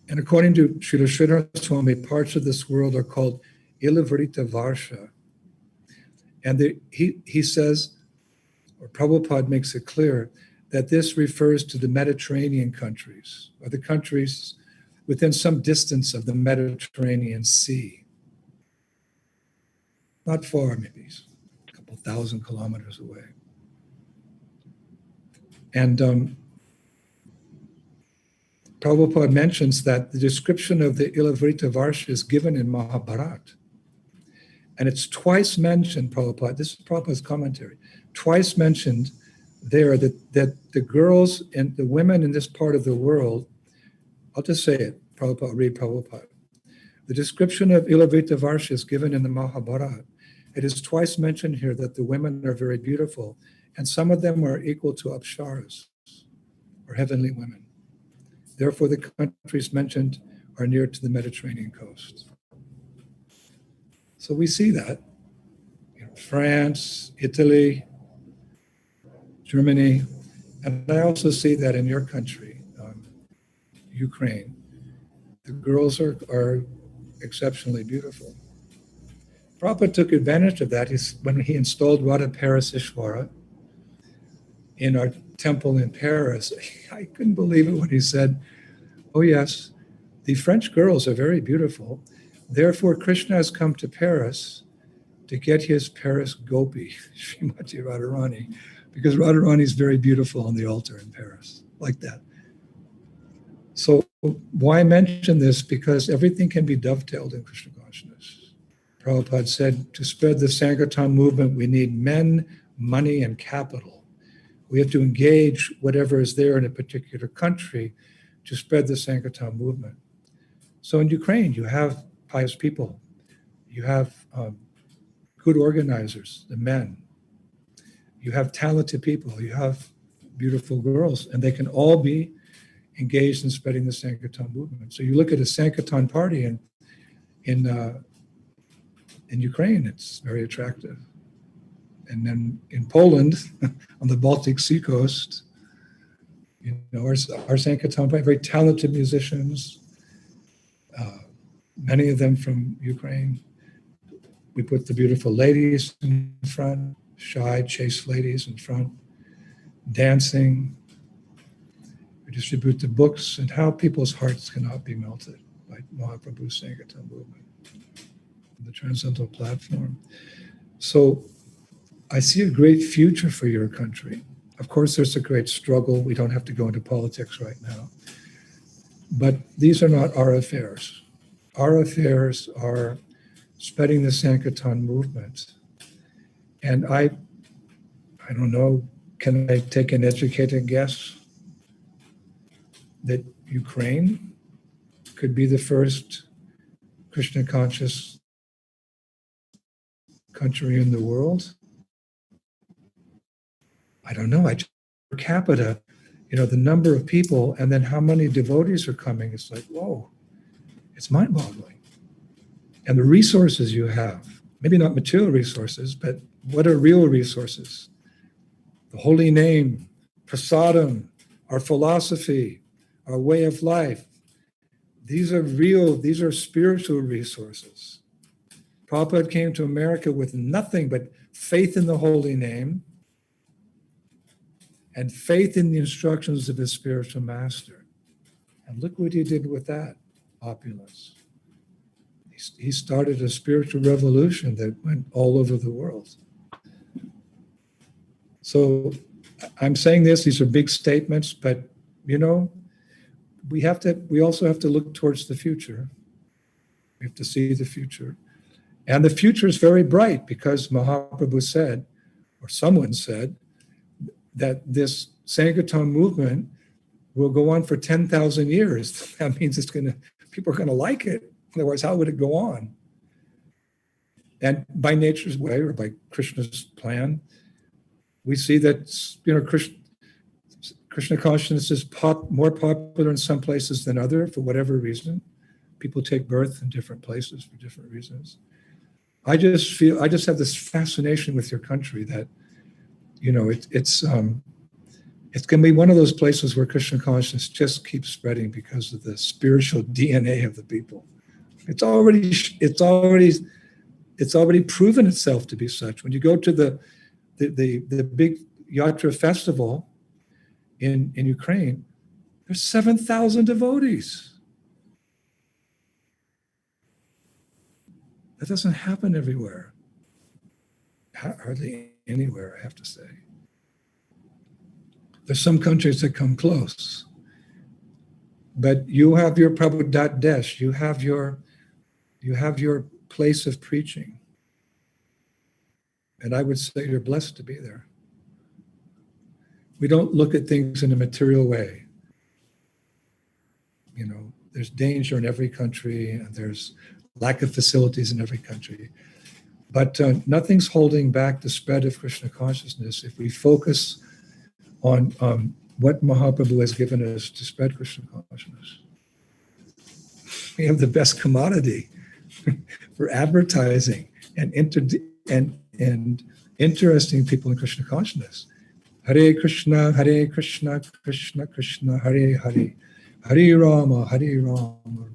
O: And according to Srila Sridhar Swami, parts of this world are called Ilavrita Varsha. And he says, or Prabhupada makes it clear, that this refers to the Mediterranean countries, or the countries within some distance of the Mediterranean Sea. Not far, maybe a couple thousand kilometers away. And Prabhupada mentions that the description of the Ilavrita Varsha is given in Mahabharata. And it's twice mentioned, Prabhupada, this is Prabhupada's commentary, twice mentioned there that the girls and the women in this part of the world, I'll just say it, Prabhupada, read Prabhupada. The description of Ilavrita Varsha is given in the Mahabharata. It is twice mentioned here that the women are very beautiful, and some of them are equal to apsaras, or heavenly women. Therefore, the countries mentioned are near to the Mediterranean coast. So we see that. France, Italy, Germany, and I also see that in your country, Ukraine. The girls are exceptionally beautiful. Prabhupada took advantage of that when he installed Radha Parasishvara in our temple in Paris. I couldn't believe it when he said, oh yes, the French girls are very beautiful. Therefore, Krishna has come to Paris to get his Paris gopi, Srimati Radharani, because Radharani is very beautiful on the altar in Paris, like that. So why mention this? Because everything can be dovetailed in Krishna consciousness. Prabhupada said, to spread the Sankirtan movement, we need men, money, and capital. We have to engage whatever is there in a particular country to spread the Sankirtan movement. So in Ukraine, you have pious people. You have good organizers, the men. You have talented people. You have beautiful girls, and they can all be engaged in spreading the Sankirtan movement. So you look at a Sankirtan party in Ukraine, it's very attractive. And then in Poland, on the Baltic Sea coast, our Sankirtan party, very talented musicians, many of them from Ukraine. We put the beautiful ladies in front, shy, chaste ladies in front. dancing. We distribute the books and how people's hearts cannot be melted by Mahaprabhu's Sankirtan movement, the transcendental platform. So I see a great future for your country. Of course, there's a great struggle. We don't have to go into politics right now. But these are not our affairs. Our affairs are spreading the Sankirtan movement. And I don't know, can I take an educated guess that Ukraine could be the first Krishna conscious country in the world? I don't know. Per capita, the number of people and then how many devotees are coming, it's like, whoa, it's mind-boggling. And the resources you have, maybe not material resources, but what are real resources? The holy name, prasadam, our philosophy, our way of life. These are real, these are spiritual resources. Prabhupada came to America with nothing but faith in the holy name and faith in the instructions of his spiritual master. And look what he did with that opulence. He started a spiritual revolution that went all over the world. So I'm saying this, these are big statements, but we also have to look towards the future. We have to see the future. And the future is very bright because Mahaprabhu said, or someone said, that this Sankirtan movement will go on for 10,000 years. That means people are going to like it. Otherwise, how would it go on? And by nature's way, or by Krishna's plan, we see that Krishna consciousness is more popular in some places than other for whatever reason. People take birth in different places for different reasons. I just have this fascination with your country that, it's going to be one of those places where Krishna consciousness just keeps spreading because of the spiritual DNA of the people. It's already proven itself to be such. When you go to the big Yatra festival in Ukraine, there's 7,000 devotees. That doesn't happen everywhere. Hardly anywhere, I have to say. There's some countries that come close. But you have your Prabhudat Desh, you have your place of preaching. And I would say you're blessed to be there. We don't look at things in a material way. There's danger in every country, and there's lack of facilities in every country. But nothing's holding back the spread of Krishna consciousness if we focus on what Mahaprabhu has given us to spread Krishna consciousness. We have the best commodity for advertising and interesting people in Krishna consciousness. Hare Krishna, Krishna Krishna, Hare Hare, Hare Rama, Rama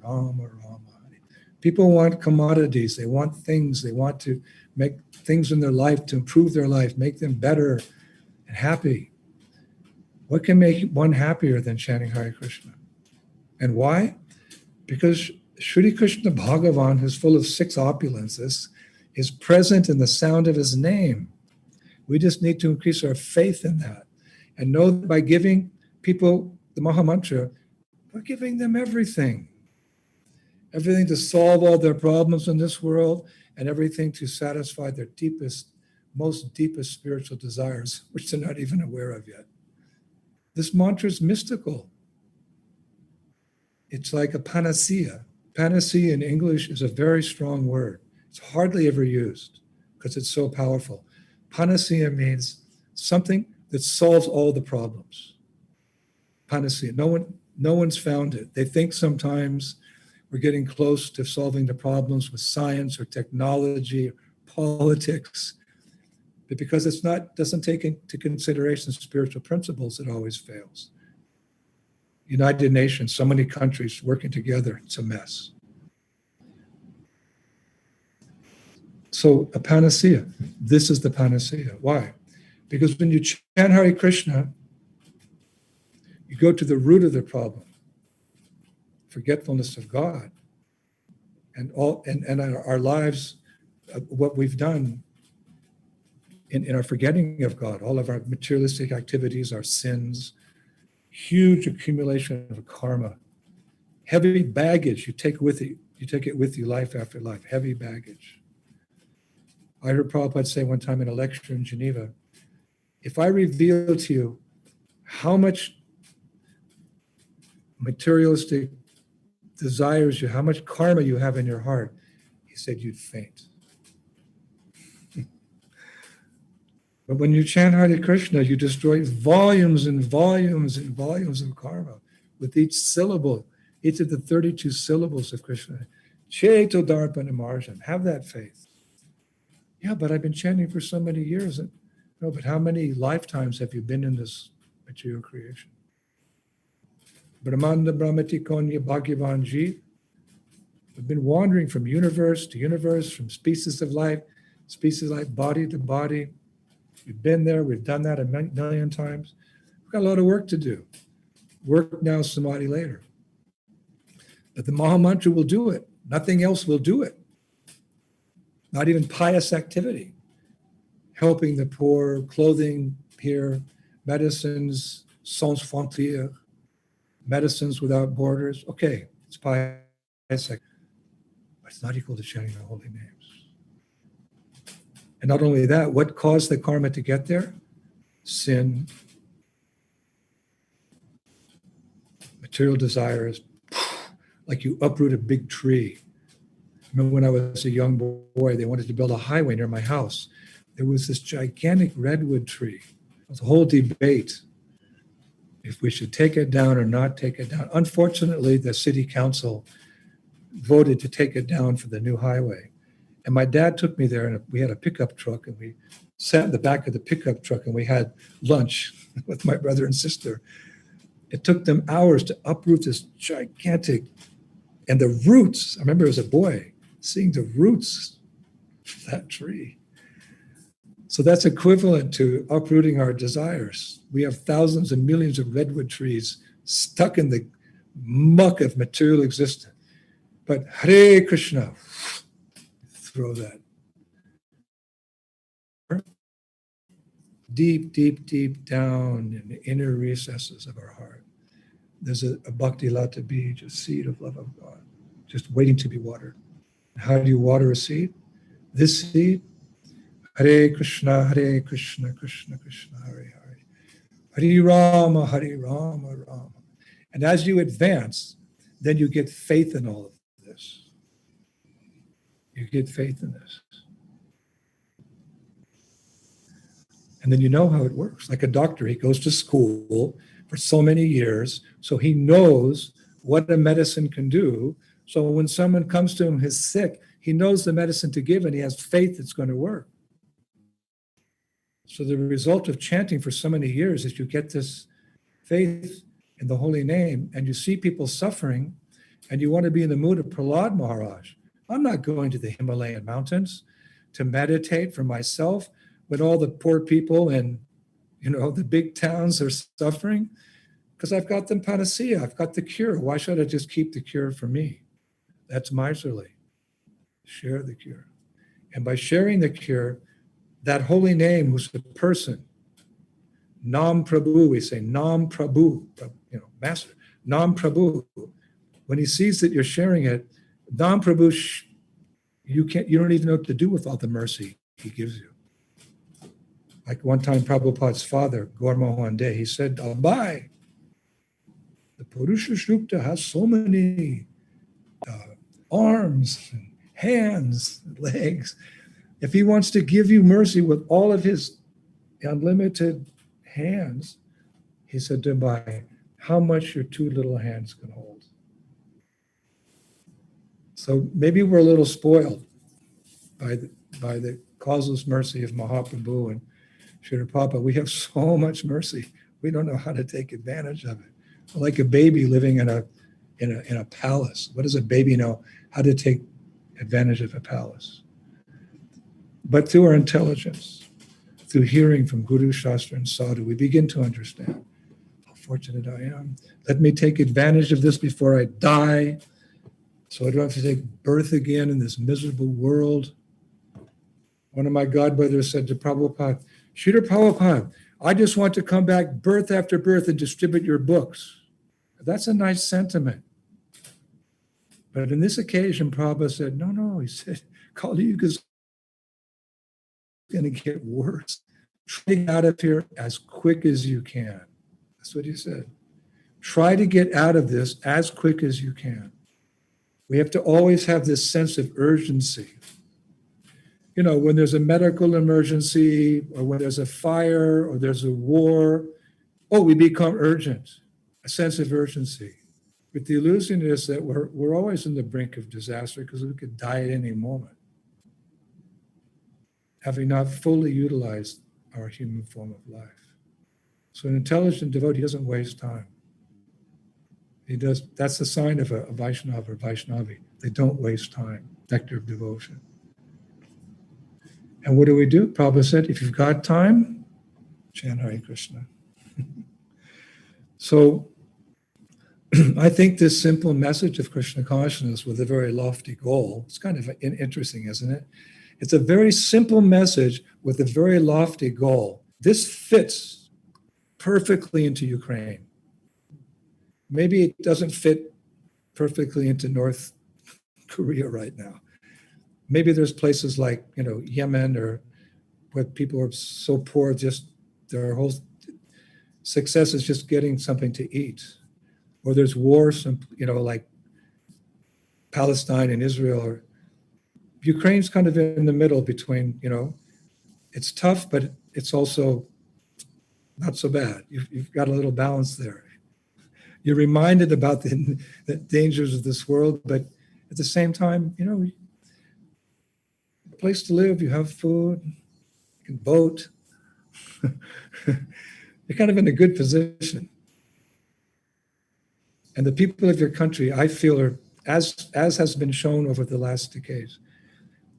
O: Rama. People want commodities. They want things. They want to make things in their life to improve their life, make them better and happy. What can make one happier than chanting Hare Krishna? And why? Because Shri Krishna Bhagavan, who's full of 6 opulences, is present in the sound of his name. We just need to increase our faith in that and know that by giving people the Maha Mantra, we're giving them everything. Everything to solve all their problems in this world and everything to satisfy their most deepest spiritual desires, which they're not even aware of yet. This mantra is mystical. It's like a panacea. Panacea in English is a very strong word. It's hardly ever used because it's so powerful. Panacea means something that solves all the problems. Panacea. No one's found it. They think sometimes we're getting close to solving the problems with science or technology or politics. But because doesn't take into consideration spiritual principles, it always fails. United Nations, so many countries working together, it's a mess. So a panacea, this is the panacea. Why? Because when you chant Hare Krishna, You go to the root of the problem, forgetfulness of God, and our lives, what we've done in our forgetting of God, all of our materialistic activities, our sins, huge accumulation of karma, heavy baggage you take with you. You take it with you life after life, heavy baggage. I heard Prabhupada say one time in a lecture in Geneva, if I reveal to you how much materialistic desires you, how much karma you have in your heart, he said you'd faint. But when you chant Hare Krishna, you destroy volumes and volumes and volumes of karma with each syllable, each of the 32 syllables of Krishna. Cheto Darpana Marjam. Have that faith. Yeah, but I've been chanting for so many years. No, but how many lifetimes have you been in this material creation? Brahmanda Brahmati Konya Bhagyavanji. We've been wandering from universe to universe, from species of life, body to body. We've been there, we've done that a million times. We've got a lot of work to do. Work now, samadhi later. But the Maha Mantra will do it. Nothing else will do it. Not even pious activity. Helping the poor, clothing here, medicines, sans frontières, medicines without borders. Okay, it's pious activity. But it's not equal to chanting the holy names. And not only that, what caused the karma to get there? Sin, material desires, like you uproot a big tree. Remember when I was a young boy, they wanted to build a highway near my house. There was this gigantic redwood tree. It was a whole debate if we should take it down or not take it down. Unfortunately, the city council voted to take it down for the new highway. And my dad took me there, and we had a pickup truck, and we sat in the back of the pickup truck, and we had lunch with my brother and sister. It took them hours to uproot this gigantic, and the roots, I remember as a boy, seeing the roots of that tree. So that's equivalent to uprooting our desires. We have thousands and millions of redwood trees stuck in the muck of material existence. But Hare Krishna, throw that. Deep, deep, deep down in the inner recesses of our heart, there's a bhakti lata beej, a seed of love of God, just waiting to be watered. How do you water a seed? This seed, Hare Krishna, Krishna Krishna, Hare Hare. Hare Rama, Rama. And as you advance, then you get faith in all of this. You get faith in this. And then you know how it works. Like a doctor, he goes to school for so many years, so he knows what a medicine can do. So when someone comes to him who's sick, he knows the medicine to give and he has faith it's going to work. So the result of chanting for so many years is you get this faith in the holy name, and you see people suffering, and you want to be in the mood of Prahlad Maharaj. I'm not going to the Himalayan mountains to meditate for myself when all the poor people in, the big towns are suffering, because I've got the panacea, I've got the cure. Why should I just keep the cure for me? That's miserly. Share the cure. And by sharing the cure, that holy name who's the person, Nam Prabhu, we say Nam Prabhu, Master, Nam Prabhu. When he sees that you're sharing it, Nam Prabhu, you don't even know what to do with all the mercy he gives you. Like one time Prabhupada's father, Gaur Mohan De, he said, Abai, the Purusha Shrupta has so many arms, and hands, and legs. If he wants to give you mercy with all of his unlimited hands, he said to Abai, how much your two little hands can hold. So maybe we're a little spoiled by the causeless mercy of Mahaprabhu and Srila Prabhupada. We have so much mercy. We don't know how to take advantage of it. We're like a baby living in a palace. What does a baby know? How to take advantage of a palace? But through our intelligence, through hearing from Guru, Shastra, and Sadhu, we begin to understand how fortunate I am. Let me take advantage of this before I die, so I don't have to take birth again in this miserable world. One of my godbrothers said to Prabhupada, Srila Prabhupada, I just want to come back birth after birth and distribute your books. That's a nice sentiment. But in this occasion, Prabhupada said, no, he said, Kali Yuga is going to get worse. Try to get out of here as quick as you can. That's what he said. Try to get out of this as quick as you can. We have to always have this sense of urgency. You know, when there's a medical emergency or when there's a fire or there's a war, we become urgent, a sense of urgency. But the illusion is that we're always on the brink of disaster because we could die at any moment, having not fully utilized our human form of life. So an intelligent devotee doesn't waste time. He does. That's the sign of a Vaishnava or Vaishnavi. They don't waste time, nectar of devotion. And what do? Prabhupada said, if you've got time, chant Hare Krishna. So I think this simple message of Krishna consciousness with a very lofty goal, it's kind of interesting, isn't it? It's a very simple message with a very lofty goal. This fits perfectly into Ukraine. Maybe it doesn't fit perfectly into North Korea right now. Maybe there's places like, Yemen or where people are so poor, just their whole success is just getting something to eat. Or there's wars, like Palestine and Israel. Or Ukraine's kind of in the middle between, it's tough, but it's also not so bad. You've got a little balance there. You're reminded about the dangers of this world, but at the same time, a place to live, you have food, you can vote. You're kind of in a good position. And the people of your country, I feel, are, as has been shown over the last decades,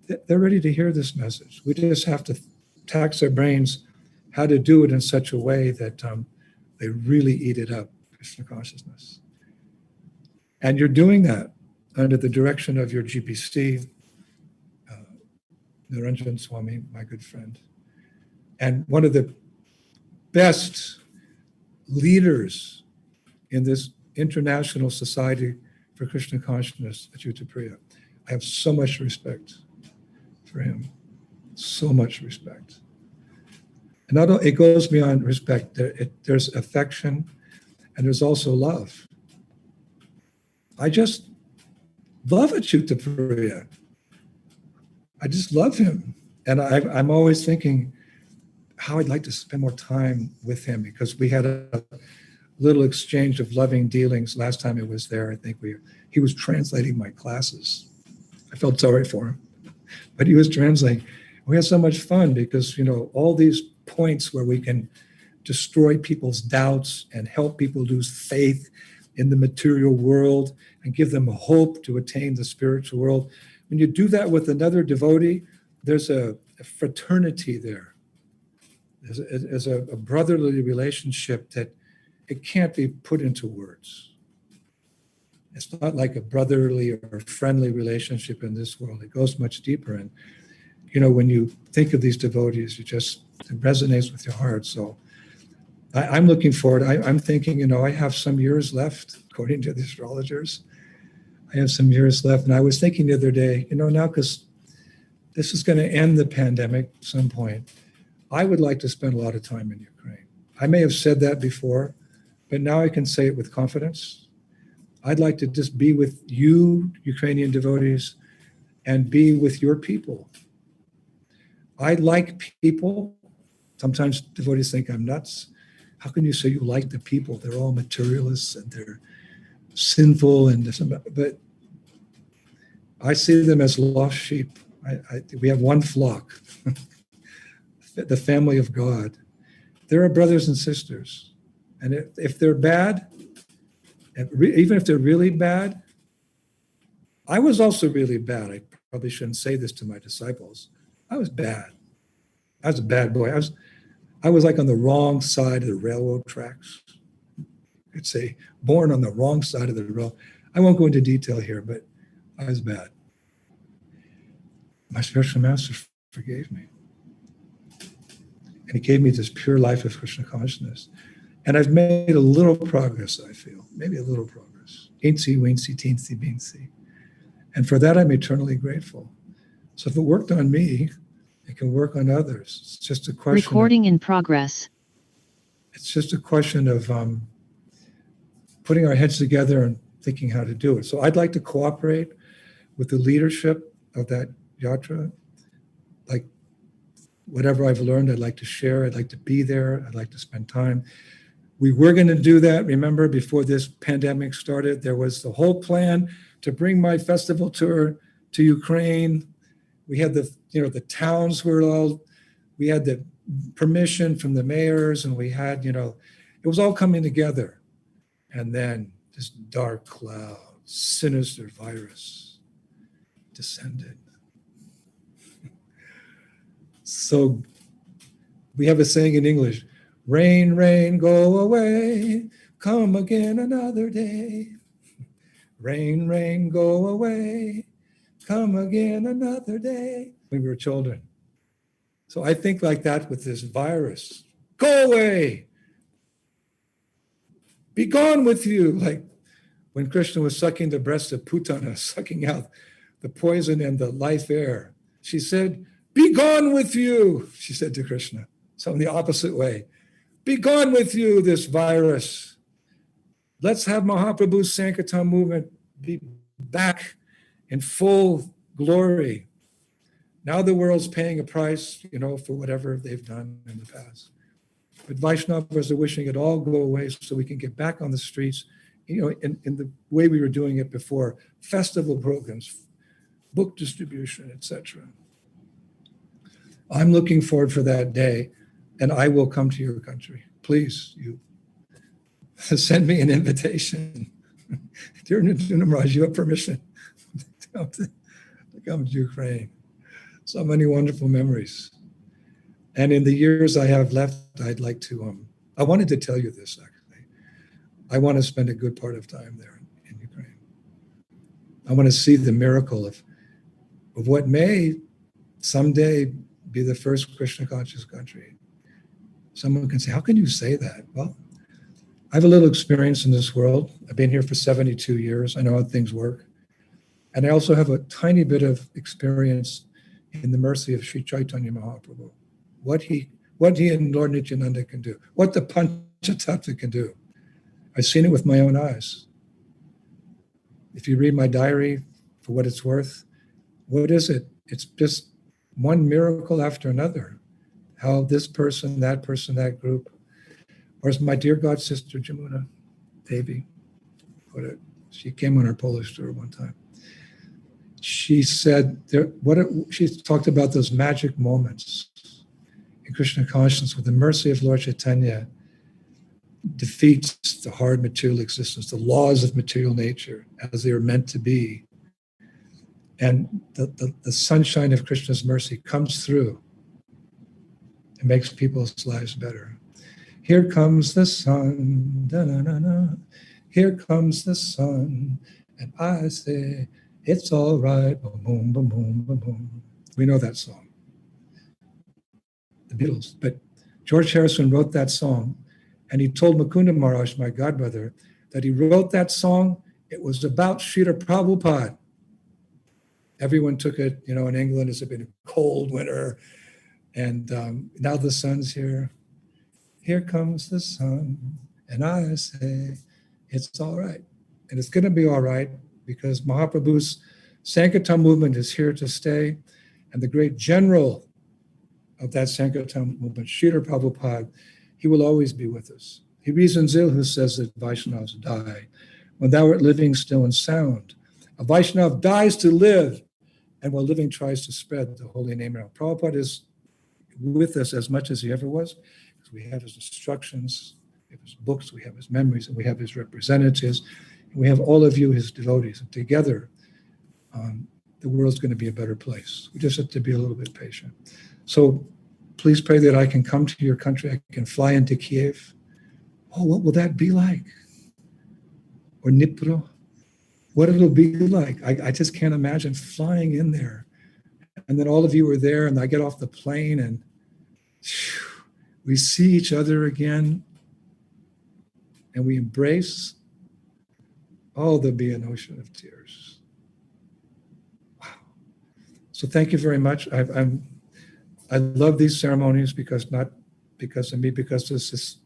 O: they're ready to hear this message. We just have to tax our brains how to do it in such a way that they really eat it up, Krishna consciousness. And you're doing that under the direction of your GPC, Niranjan Swami, my good friend. And one of the best leaders in this International Society for Krishna Consciousness at Uttarpriya. I have so much respect for him, so much respect. And it goes beyond respect. There's affection and there's also love. I just love Achyutapriya. I just love him. And I'm always thinking how I'd like to spend more time with him, because we had a little exchange of loving dealings last time I was there. I think he was translating my classes. I felt sorry for him, but he was translating. We had so much fun because, all these points where we can destroy people's doubts and help people lose faith in the material world and give them hope to attain the spiritual world. When you do that with another devotee, there's a fraternity there. There's a brotherly relationship that it can't be put into words. It's not like a brotherly or friendly relationship in this world. It goes much deeper. And, when you think of these devotees, it resonates with your heart. So I'm looking forward. I'm thinking, I have some years left, according to the astrologers. I have some years left. And I was thinking the other day, now because this is going to end the pandemic at some point, I would like to spend a lot of time in Ukraine. I may have said that before, but now I can say it with confidence. I'd like to just be with you, Ukrainian devotees, and be with your people. I like people. Sometimes devotees think I'm nuts. How can you say you like the people? They're all materialists and they're sinful and this and that. But I see them as lost sheep. We have one flock, the family of God. They're our brothers and sisters. And if they're bad, even if they're really bad, I was also really bad. I probably shouldn't say this to my disciples. I was bad. I was a bad boy. I was like on the wrong side of the railroad tracks. could say, born on the wrong side of the road. I won't go into detail here, but I was bad. My spiritual master forgave me. And he gave me this pure life of Krishna consciousness. And I've made a little progress, I feel, maybe a little progress. Eensy, weensy, teensy, beansy. And for that, I'm eternally grateful. So if it worked on me, it can work on others. It's just a question.
P: Recording in progress.
O: It's just a question of putting our heads together and thinking how to do it. So I'd like to cooperate with the leadership of that yatra. Like whatever I've learned, I'd like to share. I'd like to be there. I'd like to spend time. We were going to do that. Remember, before this pandemic started, there was the whole plan to bring my festival tour to Ukraine. We had the towns were all, we had the permission from the mayors, and we had, it was all coming together. And then this dark cloud, sinister virus descended. So we have a saying in English, rain, rain, go away, come again another day. Rain, rain, go away, come again another day. When we were children. So I think like that with this virus. Go away. Be gone with you. Like when Krishna was sucking the breast of Putana, sucking out the poison and the life air. She said, be gone with you, she said to Krishna. So in the opposite way. Be gone with you, this virus. Let's have Mahaprabhu's Sankirtan movement be back in full glory. Now the world's paying a price, for whatever they've done in the past. But Vaishnavas are wishing it all go away so we can get back on the streets, in the way we were doing it before. Festival programs, book distribution, etc. I'm looking forward for that day, and I will come to your country. Please, you send me an invitation. Dear Nimraj, you have permission to come to Ukraine. So many wonderful memories. And in the years I have left, I'd like to, I wanted to tell you this actually. I want to spend a good part of time there in Ukraine. I want to see the miracle of what may someday be the first Krishna conscious country. Someone can say, how can you say that? Well, I have a little experience in this world. I've been here for 72 years. I know how things work. And I also have a tiny bit of experience in the mercy of Sri Chaitanya Mahaprabhu. What he and Lord Nityananda can do. What the Panchatattva can do. I've seen it with my own eyes. If you read my diary, for what it's worth, what is it? It's just one miracle after another. How this person, that group. Or as my dear God sister Jamuna Devi put it, she came on her Polish tour one time. She said, she talked about those magic moments in Krishna consciousness where the mercy of Lord Chaitanya defeats the hard material existence, the laws of material nature as they are meant to be. And the sunshine of Krishna's mercy comes through and makes people's lives better. Here comes the sun, da-na-na-na. Here comes the sun, and I say, it's all right, boom, boom, boom, boom, boom. We know that song, the Beatles. But George Harrison wrote that song, and he told Mukunda Maharaj, my godbrother, that he wrote that song, it was about Srila Prabhupada. Everyone took it, in England, it's been a cold winter, and now the sun's here. Here comes the sun, and I say, it's all right. And it's going to be all right because Mahaprabhu's Sankirtan movement is here to stay. And the great general of that Sankirtan movement, Srila Prabhupada, he will always be with us. He reasons ill who says that Vaishnavas die. When thou art living still and sound, a Vaishnav dies to live, and while living tries to spread the holy name around. Prabhupada is with us as much as he ever was. We have his instructions, we have his books, we have his memories, and we have his representatives, and we have all of you, his devotees. And together, the world's going to be a better place. We just have to be a little bit patient. So please pray that I can come to your country. I can fly into Kiev. Oh, what will that be like? or Nipro, what it'll be like. I just can't imagine flying in there. And then all of you are there, and I get off the plane, and we see each other again, and we embrace. Oh, there'll be an ocean of tears. Wow. So thank you very much. I love these ceremonies not because of me, because there's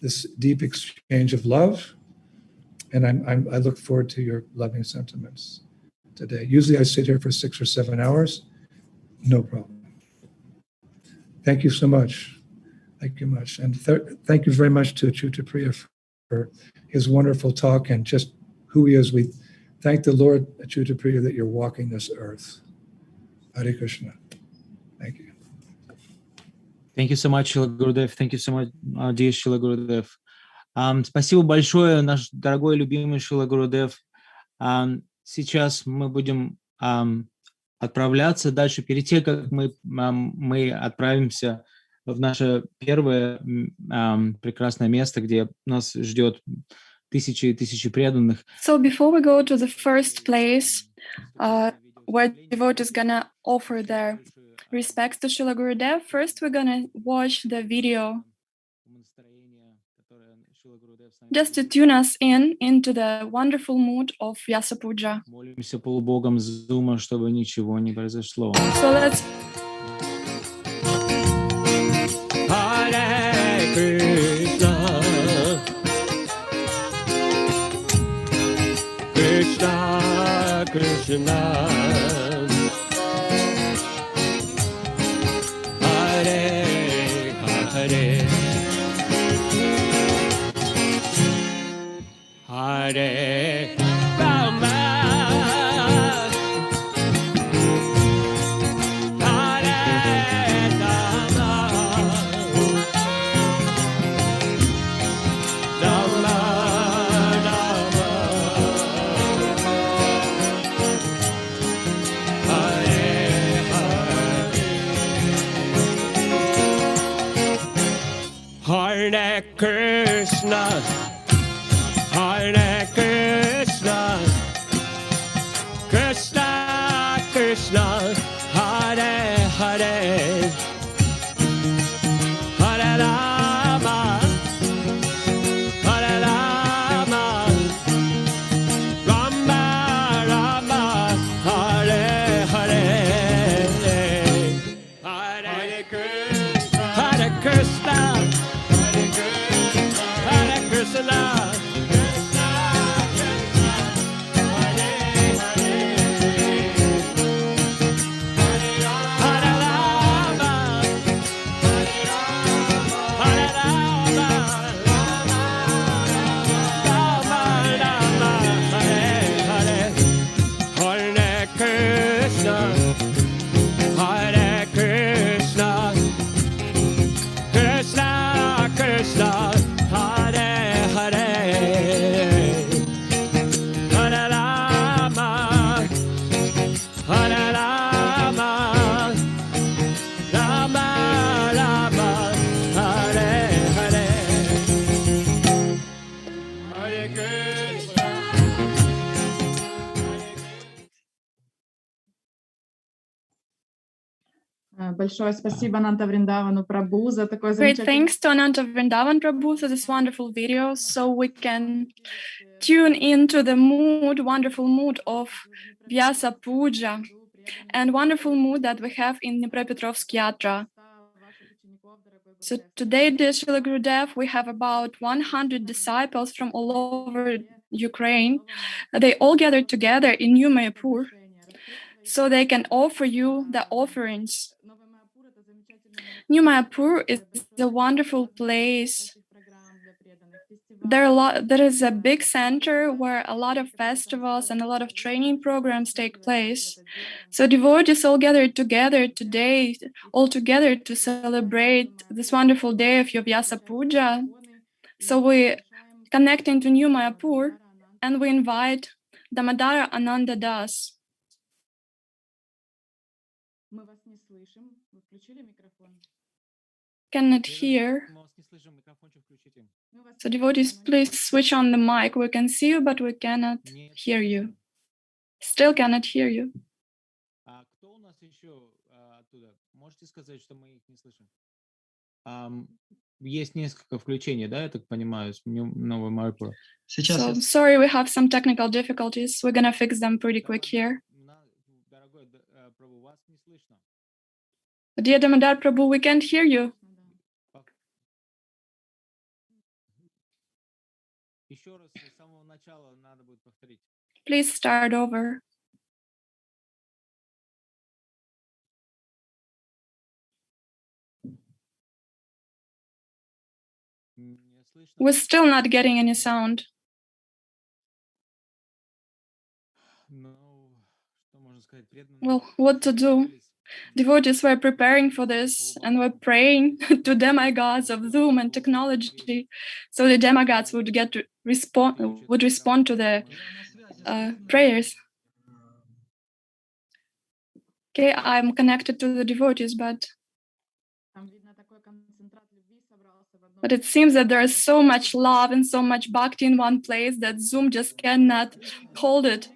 O: this deep exchange of love. And I look forward to your loving sentiments today. Usually I sit here for 6 or 7 hours. No problem. Thank you so much. Thank you much. And thank you very much to Achyuta Priya for his wonderful talk and just who he is. We thank the Lord, Achyuta Priya, that you're walking this earth. Hare Krishna. Thank you.
A: Thank you so much, Shila Gurudev. Thank you so much, dear Shila Gurudev. Спасибо большое, наш дорогой любимый Шила Гурудев. Сейчас мы будем отправляться дальше. Перед тем, как мы отправимся в наше первое прекрасное место, где нас ждет тысячи и тысячи преданных.
G: So before we go to the first place, where devotees gonna offer their respects to Srila Gurudev, first we're gonna watch the video just to tune us into the wonderful mood of Vyasa Puja.
A: Молимся полубогом Зума, чтобы ничего не произошло.
G: So let's...
P: Hare Krishna, Krishna Krishna, Hare Hare, Hare Rama, Hare Rama, Rama Rama, Hare Hare, Hare Krishna, Hare Krishna, Krishna Krishna, Hare Hare, Hare Rama, Hare Rama, Rama Rama, Hare Hare, Hare Krishna, Hare Krishna, Hare Krishna.
H: Большое спасибо Ананта Вриндавану Прабху за такое
G: Great
H: замечательное...
G: thanks to Ananta Vrindavan Prabhu for this wonderful video, so we can tune into the mood, wonderful mood of Vyasa Puja, and wonderful mood that we have in Dnipropetrovsk Yatra. So today, dear Srila Gurudev, we have about 100 disciples from all over Ukraine. They all gathered together in New Mayapur, so they can offer you the offerings. New Mayapur is a wonderful place. There is a big center where a lot of festivals and a lot of training programs take place. So devotees all gathered together today, all together to celebrate this wonderful day of your Vyasa Puja. So we connect into New Mayapur and we invite Damodara Ananda Das.
H: Мы вас не слышим. Вы включили микрофон?
G: cannot hear. So devotees, please switch on the mic. We can see you, but we cannot hear you. Still cannot hear you.
A: Кто у нас еще оттуда? Можете сказать, что мы их не слышим? Есть несколько включений, да, я так понимаю, с новой Майпура.
G: So, sorry, we have some technical difficulties. We're gonna fix them pretty quick here.
A: Дорогой Прабhu, вас не слышно.
G: Dear Damodar Prabhu, we can't hear you.
A: Еще раз с самого начала надо будет повторить.
G: Please start over. We're still not getting any sound. Well, what to do? Devotees were preparing for this and were praying to demigods of Zoom and technology, so the demigods would get to respond to their prayers. Okay, I'm connected to the devotees, but it seems that there is so much love and so much bhakti in one place that Zoom just cannot hold it.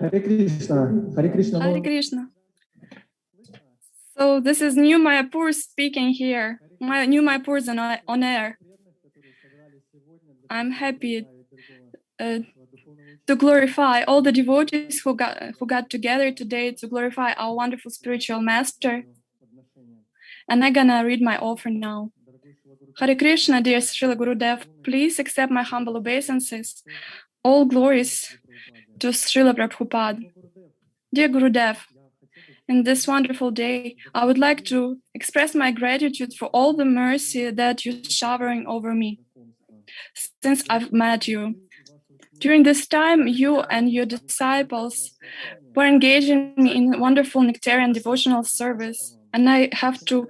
D: Hare Krishna. Hare Krishna.
G: Hare Krishna. So this is New Mayapur speaking here. New Mayapur is on air. I'm happy to glorify all the devotees who got together today to glorify our wonderful spiritual master. And I'm gonna read my offering now. Hare Krishna, dear Srila Gurudev, please accept my humble obeisances. All glories to Srila Prabhupada. Dear Gurudev, in this wonderful day, I would like to express my gratitude for all the mercy that you're showering over me since I've met you. During this time, you and your disciples were engaging me in wonderful nectarian devotional service, and I have to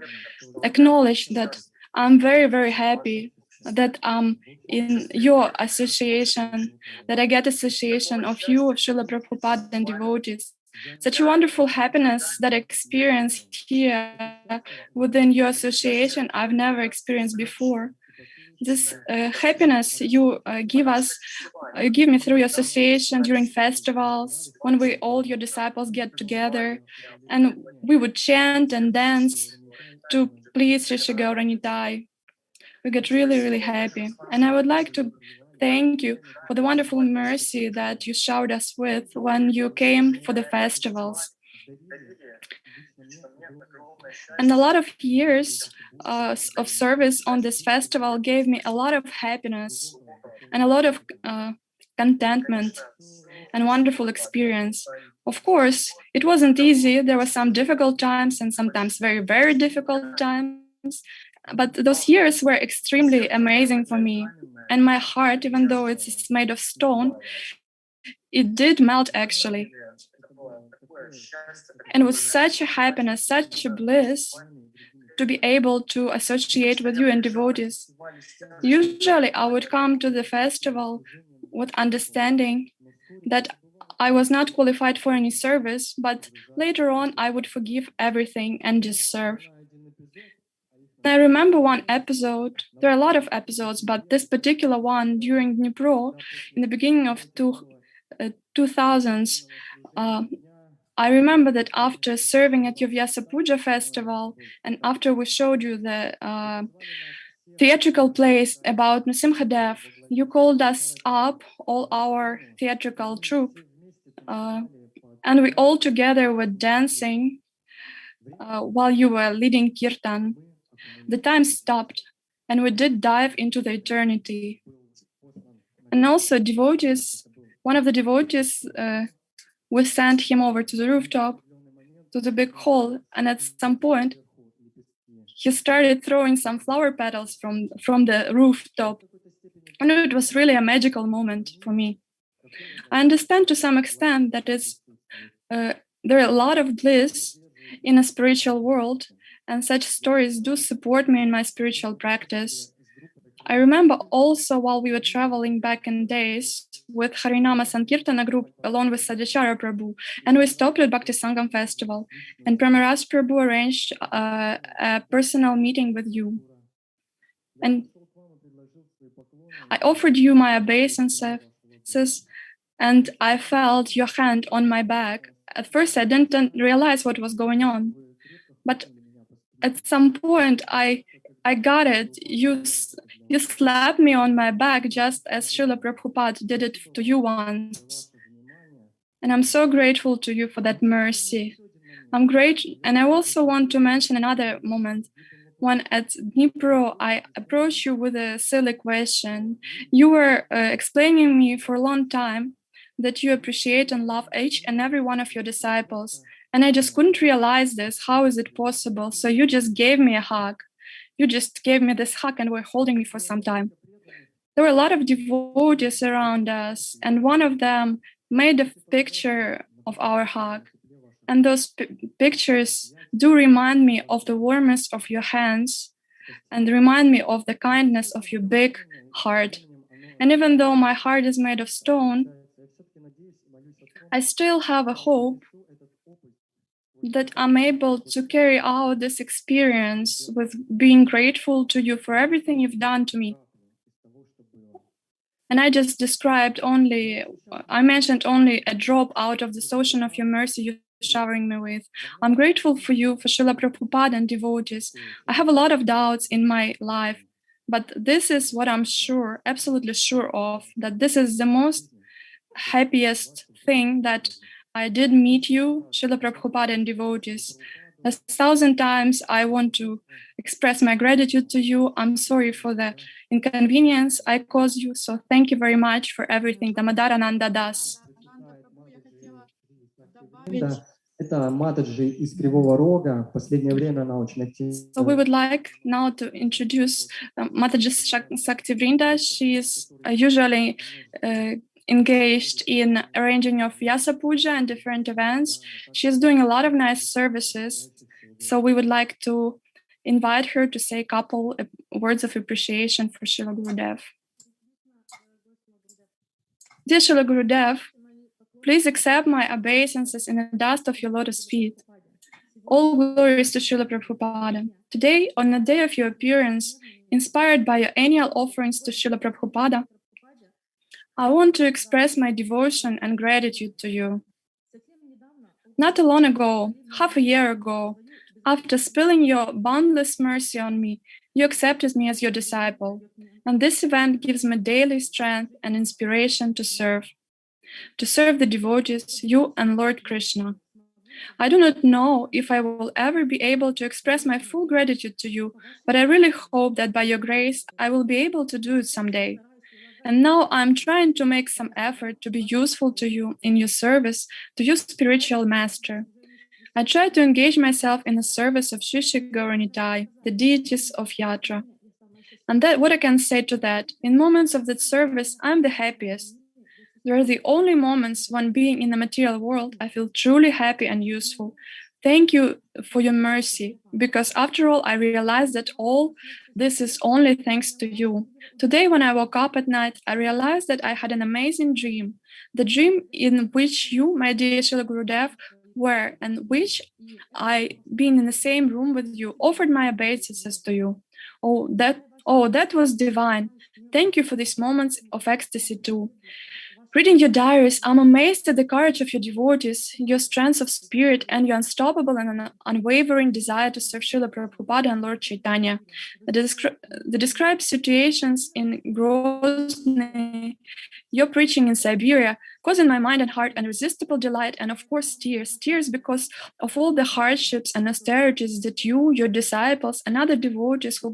G: acknowledge that I'm very, very happy that I'm in your association, that I get association of you, of Srila Prabhupada and devotees. Such a wonderful happiness that I experienced here within your association I've never experienced before. This happiness you give me through your association during festivals, when we all your disciples get together, and we would chant and dance to please Sri Gauranitai. We get really, really happy. And I would like to thank you for the wonderful mercy that you showered us with when you came for the festivals. And a lot of years of service on this festival gave me a lot of happiness and a lot of contentment and wonderful experience. Of course, it wasn't easy. There were some difficult times and sometimes very, very difficult times. But those years were extremely amazing for me. And my heart, even though it's made of stone, it did melt actually. And it was such a happiness, such a bliss to be able to associate with you and devotees. Usually I would come to the festival with understanding that I was not qualified for any service, but later on I would forgive everything and just serve. I remember one episode, there are a lot of episodes, but this particular one during Dnipro, in the beginning of 2000s, I remember that after serving at your Vyasa Puja festival, and after we showed you the theatrical plays about Nrsimhadev, you called us up, all our theatrical troupe, and we all together were dancing while you were leading Kirtan. The time stopped, and we did dive into the eternity. And also devotees, one of the devotees, we sent him over to the rooftop, to the big hall, and at some point, he started throwing some flower petals from the rooftop. And it was really a magical moment for me. I understand to some extent that there are a lot of bliss in a spiritual world, and such stories do support me in my spiritual practice. I remember also while we were traveling back in days with Harinama Sankirtana group along with Sadhachara Prabhu, and we stopped at Bhakti Sangam festival, and Pramaras Prabhu arranged a personal meeting with you. And I offered you my obeisances, and I felt your hand on my back. At first, I didn't realize what was going on, but at some point, I got it. You slapped me on my back just as Srila Prabhupada did it to you once. And I'm so grateful to you for that mercy. I'm great. And I also want to mention another moment. When at Dnipro, I approached you with a silly question. You were explaining me for a long time that you appreciate and love each and every one of your disciples. And I just couldn't realize this. How is it possible? So you just gave me a hug. You just gave me this hug and were holding me for some time. There were a lot of devotees around us, and one of them made a picture of our hug. And those pictures do remind me of the warmth of your hands and remind me of the kindness of your big heart. And even though my heart is made of stone, I still have a hope that I'm able to carry out this experience with being grateful to you for everything you've done to me. And I mentioned only a drop out of this ocean of your mercy you're showering me with. I'm grateful for you, for Srila Prabhupada and devotees. I have a lot of doubts in my life, but this is what I'm sure, absolutely sure of, that this is the most happiest thing that I did meet you, Srila Prabhupada and devotees. 1,000 times I want to express my gratitude to you. I'm sorry for the inconvenience I caused you, so thank you very much for everything. Damodar Ananda Das.
D: Это Матаджи из Кривого Рога. В последнее время она очень активна.
G: So we would like now to introduce Mataji Saktivrinda. She is usually engaged in arranging of Vyasa Puja and different events. She is doing a lot of nice services. So we would like to invite her to say a couple of words of appreciation for Srila Gurudev. Dear Srila Gurudev, please accept my obeisances in the dust of your lotus feet. All glories to Srila Prabhupada. Today, on the day of your appearance, inspired by your annual offerings to Srila Prabhupada, I want to express my devotion and gratitude to you. Not too long ago, half a year ago, after spilling your boundless mercy on me, you accepted me as your disciple, and this event gives me daily strength and inspiration to serve the devotees, you and Lord Krishna. I do not know if I will ever be able to express my full gratitude to you, but I really hope that by your grace, I will be able to do it someday. And now I'm trying to make some effort to be useful to you in your service, to your spiritual master. I try to engage myself in the service of Shri Gauranitai, the deities of Yatra. And that what I can say to that, in moments of that service, I'm the happiest. They are the only moments when being in the material world, I feel truly happy and useful. Thank you for your mercy, because after all, I realized that all this is only thanks to you. Today, when I woke up at night, I realized that I had an amazing dream. The dream in which you, my dear Srila Gurudev, were, and which I, being in the same room with you, offered my obeisances to you. Oh, that was divine. Thank you for these moments of ecstasy too. Reading your diaries, I'm amazed at the courage of your devotees, your strength of spirit, and your unstoppable and unwavering desire to serve Srila Prabhupada and Lord Chaitanya. The described situations in Grozny, your preaching in Siberia, cause in my mind and heart an irresistible delight and, of course, tears because of all the hardships and austerities that you, your disciples, and other devotees who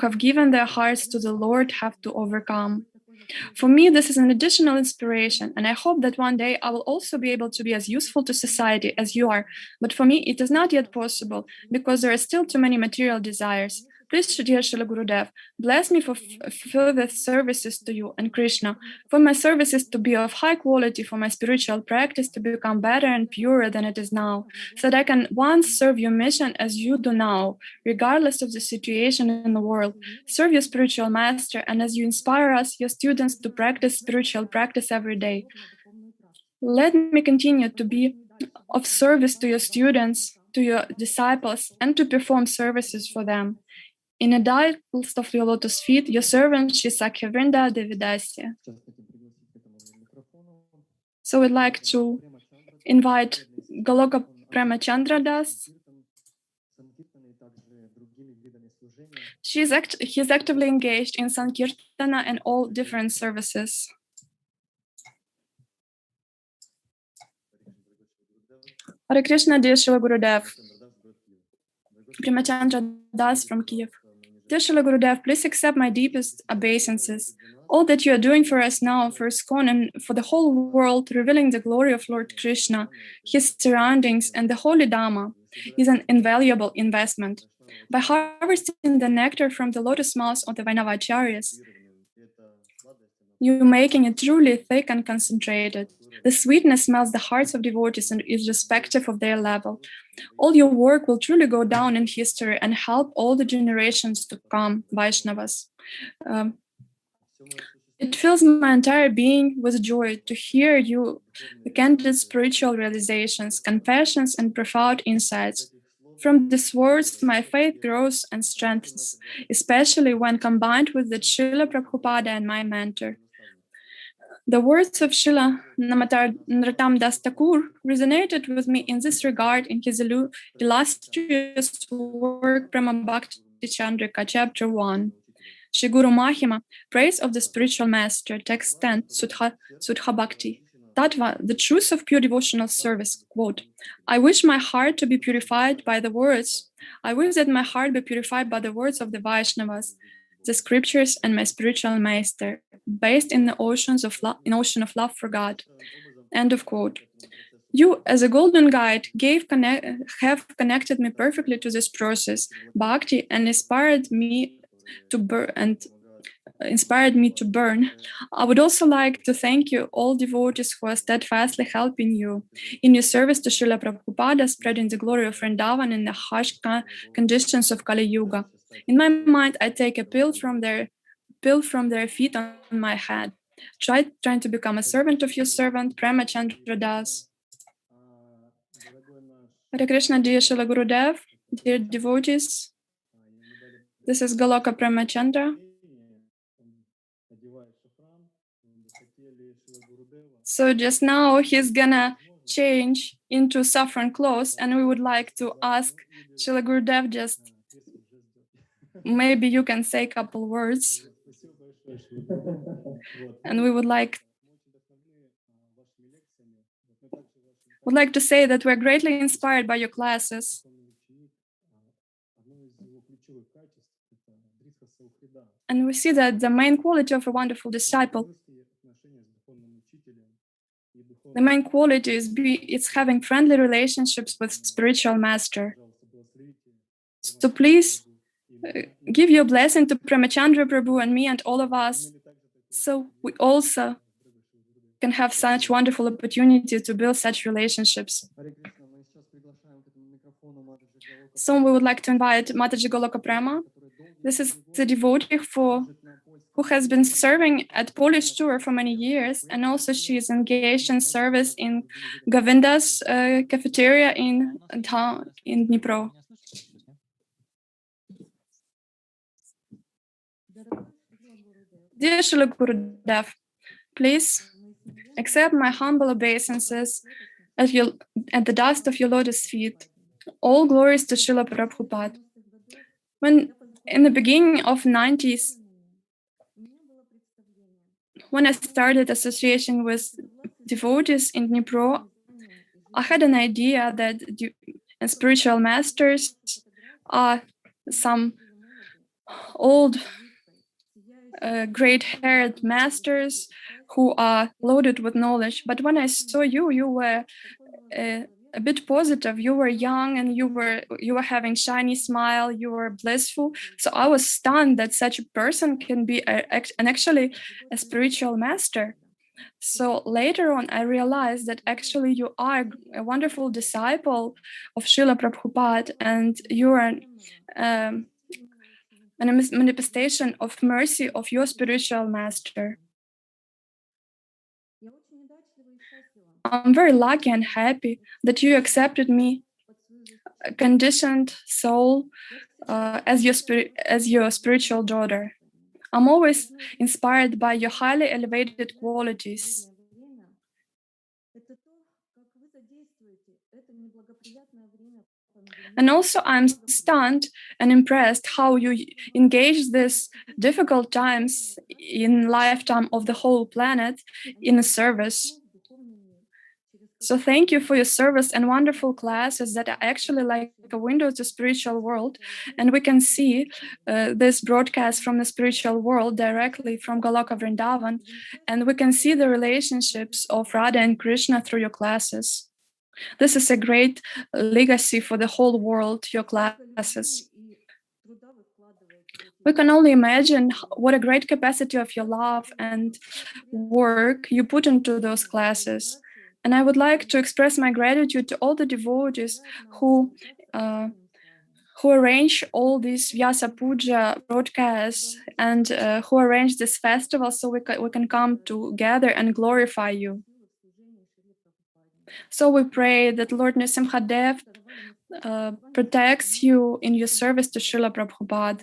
G: have given their hearts to the Lord have to overcome. For me, this is an additional inspiration, and I hope that one day I will also be able to be as useful to society as you are. But for me, it is not yet possible because there are still too many material desires. Please, dear Srila Gurudev, bless me for further services to you and Krishna, for my services to be of high quality, for my spiritual practice to become better and purer than it is now, so that I can once serve your mission as you do now, regardless of the situation in the world. Serve your spiritual master, and as you inspire us, your students, to practice spiritual practice every day. Let me continue to be of service to your students, to your disciples, and to perform services for them. In the dust of your lotus feet, your servant Shisakya Vrinda Devidasya. So we'd like to invite Goloka Premachandra Das. He's actively engaged in Sankirtana and all different services. Hare Krishna, dear Srila Gurudev. Premachandra Das from Kiev. Dear Srila Gurudev, please accept my deepest obeisances. All that you are doing for us now, for ISKCON and for the whole world, revealing the glory of Lord Krishna, his surroundings, and the holy Dhamma, is an invaluable investment. By harvesting the nectar from the lotus mouths of the Vainavacharyas, you're making it truly thick and concentrated. The sweetness melts the hearts of devotees and is irrespective of their level. All your work will truly go down in history and help all the generations to come, Vaishnavas. It fills my entire being with joy to hear you, the candid spiritual realizations, confessions, and profound insights. From these words, my faith grows and strengthens, especially when combined with the Srila Prabhupada and my mentor. The words of Srila Narottam Das Thakur resonated with me in this regard in his illustrious work Prema Bhakti Chandrika, Chapter 1. Shri Guru Mahima, Praise of the Spiritual Master, Text 10, Sudha Bhakti. Tattva, the truth of pure devotional service. Quote, I wish my heart to be purified by the words. I wish that my heart be purified by the words of the Vaishnavas, the scriptures, and my spiritual master, based in the ocean of love for God. End of quote. You, as a golden guide, have connected me perfectly to this process, bhakti, and inspired me to burn. I would also like to thank you, all devotees who are steadfastly helping you in your service to Srila Prabhupada, spreading the glory of Vrindavan in the harsh conditions of Kali Yuga. In my mind, I take a pill from their feet on my head, trying to become a servant of your servant, Premachandra Das. Hare Krishna, dear Srila Gurudev, dear devotees. This is Goloka Premachandra. So just now he's gonna change into saffron clothes, and we would like to ask Srila Gurudev, just maybe you can say a couple words. And we would like to say that we're greatly inspired by your classes. And we see that the main quality of a wonderful disciple, the main quality is it's having friendly relationships with spiritual master. So please give your blessing to Premachandra Prabhu and me and all of us, so we also can have such wonderful opportunity to build such relationships. So we would like to invite Mataji Goloka Prema. This is the devotee who has been serving at Polish tour for many years, and also she is engaged in service in Govinda's cafeteria in Dnipro. Dear Srila Gurudev, please accept my humble obeisances at the dust of your lotus feet. All glories to Srila Prabhupada. When in the beginning of 90s, when I started association with devotees in Dnipro, I had an idea that spiritual masters are some old gray-haired masters who are loaded with knowledge. But when I saw you, you were a a bit positive. You were young and you were having shiny smile. You were blissful. So I was stunned that such a person can be actually a spiritual master. So later on, I realized that actually you are a wonderful disciple of Srila Prabhupada, and you are a manifestation of mercy of your spiritual master. I'm very lucky and happy that you accepted me, a conditioned soul, as your spiritual daughter. I'm always inspired by your highly elevated qualities. And also, I'm stunned and impressed how you engage these difficult times in lifetime of the whole planet in a service. So thank you for your service and wonderful classes that are actually like a window to spiritual world. And we can see this broadcast from the spiritual world directly from Goloka Vrindavan. And we can see the relationships of Radha and Krishna through your classes. This is a great legacy for the whole world, your classes. We can only imagine what a great capacity of your love and work you put into those classes. And I would like to express my gratitude to all the devotees who arrange all these Vyasa Puja broadcasts and who arrange this festival so we can come together and glorify you. So we pray that Lord Nrsimhadev protects you in your service to Srila Prabhupada.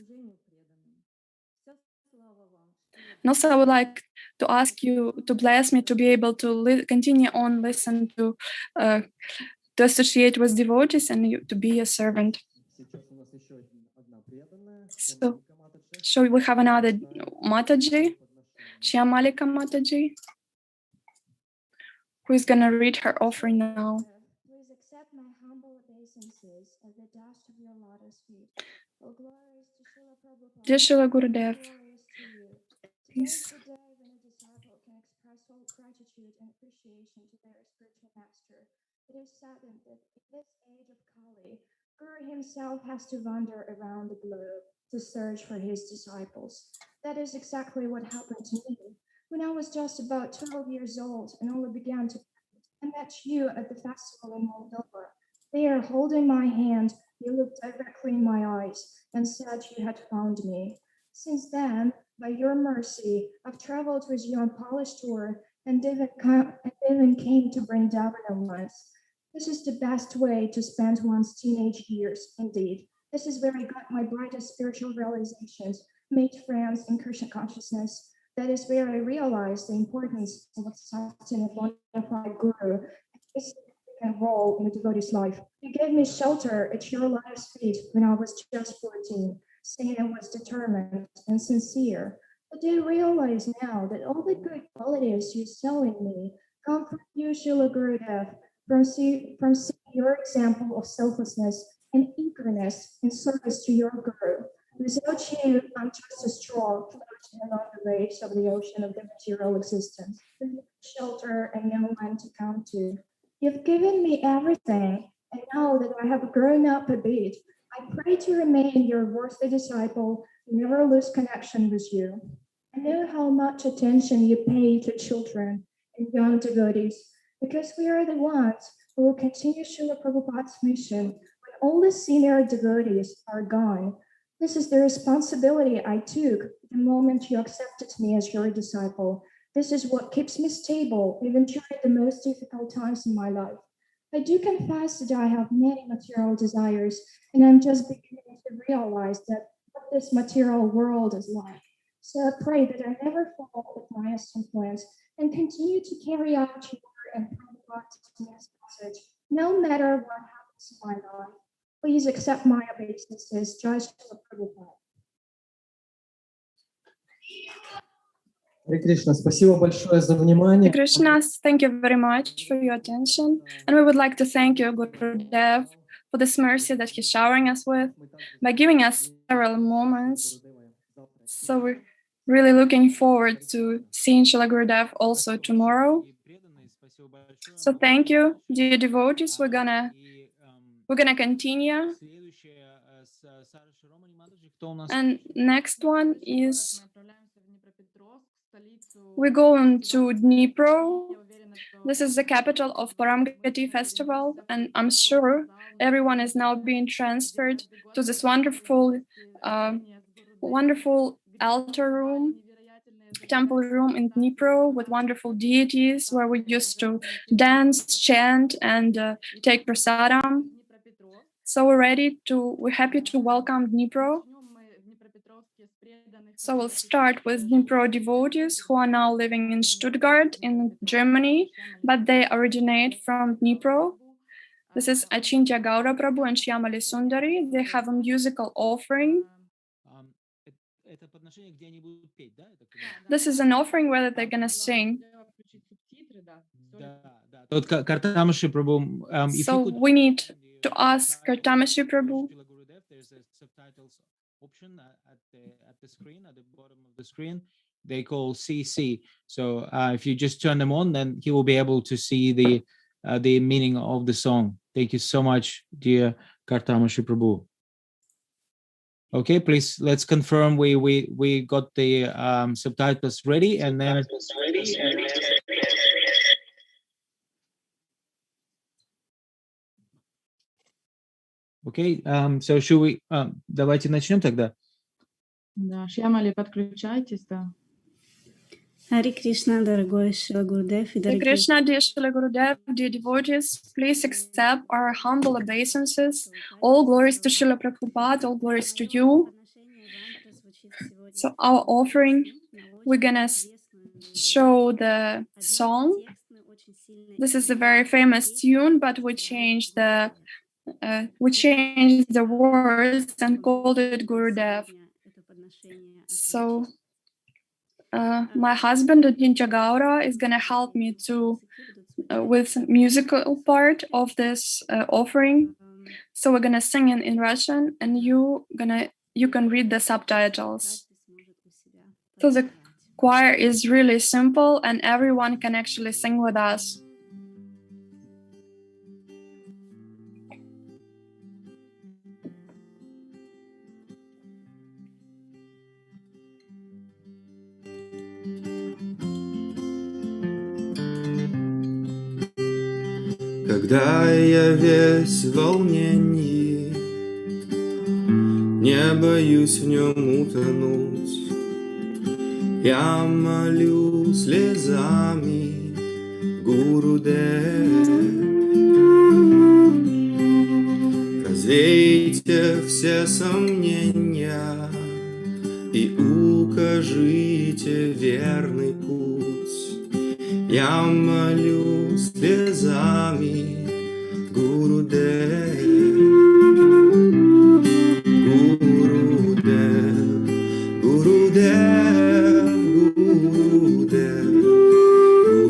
G: And also I would like to ask you to bless me to be able to continue on listen to associate with devotees and to be a servant. So we have another Mataji, Shyamalika Mataji, who is going to read her offering now.
Q: Please accept my humble obeisances as the dust of your lotus feet. All glories to Srila Prabhupada.
G: Dear Srila Gurudev,
Q: please. Today is the day when a disciple can express all gratitude and appreciation to their spiritual master. It is saddened that in this age of Kali, Guru himself has to wander around the globe to search for his disciples. That is exactly what happened to me. When I was just about 12 years old and only began to I met you at the festival in Moldova. There, holding my hand, you looked directly in my eyes and said you had found me. Since then, by your mercy, I've traveled with you on Polish tour and even came to Vrindavan once. This is the best way to spend one's teenage years, indeed. This is where I got my brightest spiritual realizations, made friends in Krishna consciousness. That is where I realized the importance of accepting a bona fide guru and his significant role in a devotee's life. You gave me shelter at your lotus feet when I was just 14, saying I was determined and sincere. But do you realize now that all the good qualities you saw in me come from you, Srila Gurudev, from seeing your example of selflessness and eagerness in service to your guru. Without you, I'm just a straw floating along the waves of the ocean of the material existence, with no shelter and no land to come to. You've given me everything, and now that I have grown up a bit, I pray to remain your worthy disciple and never lose connection with you. I know how much attention you pay to children and young devotees, because we are the ones who will continue Srila Prabhupada's mission when all the senior devotees are gone. This is the responsibility I took the moment you accepted me as your disciple. This is what keeps me stable, even during the most difficult times in my life. I do confess that I have many material desires, and I'm just beginning to realize that what this material world is like. So I pray that I never fall with my influence and continue to carry out your and Prabhupada's message, no matter what happens in my life. Please accept my obeisances, Jai Srila Prabhupada.
D: Hare Krishna, спасибо большое за внимание.
G: Krishna, thank you very much for your attention. And we would like to thank you, Gurudev, for this mercy that he's showering us with by giving us several moments. So we're really looking forward to seeing Srila Gurudev also tomorrow. So thank you, dear devotees. We're gonna continue. And next one is we're going to Dnipro. This is the capital of Paramgati festival, and I'm sure everyone is now being transferred to this wonderful altar room, temple room in Dnipro with wonderful deities where we used to dance, chant, and take prasadam. So we're happy to welcome Dnipro. So we'll start with Dnipro devotees who are now living in Stuttgart in Germany, but they originate from Dnipro. This is Achintya Gaura Prabhu and Shyamali Sundari. They have a musical offering. This is an offering where they're going to sing. So we need to ask Kartamashi Prabhu.
A: There's a subtitles option at the screen, at the bottom of the screen. They call CC. So if you just turn them on, then he will be able to see the meaning of the song. Thank you so much, dear Kartamashi Prabhu. Okay, please let's confirm we got the subtitles ready, and then. Okay, so should we? Давайте начнем тогда.
H: Да, Шьямали, подключайтесь, да.
R: Hare Krishna, дорогой Шрила Гурудев.
G: Hare Krishna, dear Srila Gurudev, dear devotees, please accept our humble obeisances. All glories to Srila Prabhupada, all glories to you. So our offering, we're gonna show the song. This is a very famous tune, but we changed the words and called it Gurudev. So my husband Achintya Gaura is gonna help me with musical part of this offering. So we're gonna sing in Russian, and you can read the subtitles. So the choir is really simple, and everyone can actually sing with us.
S: Когда я весь в волнении, не боюсь в нем утонуть, я молю слезами Гурудев. Развейте все сомнения и укажите верный путь. Я молю слезами Гурудев, Гурудев, Гурудев, Гурудев,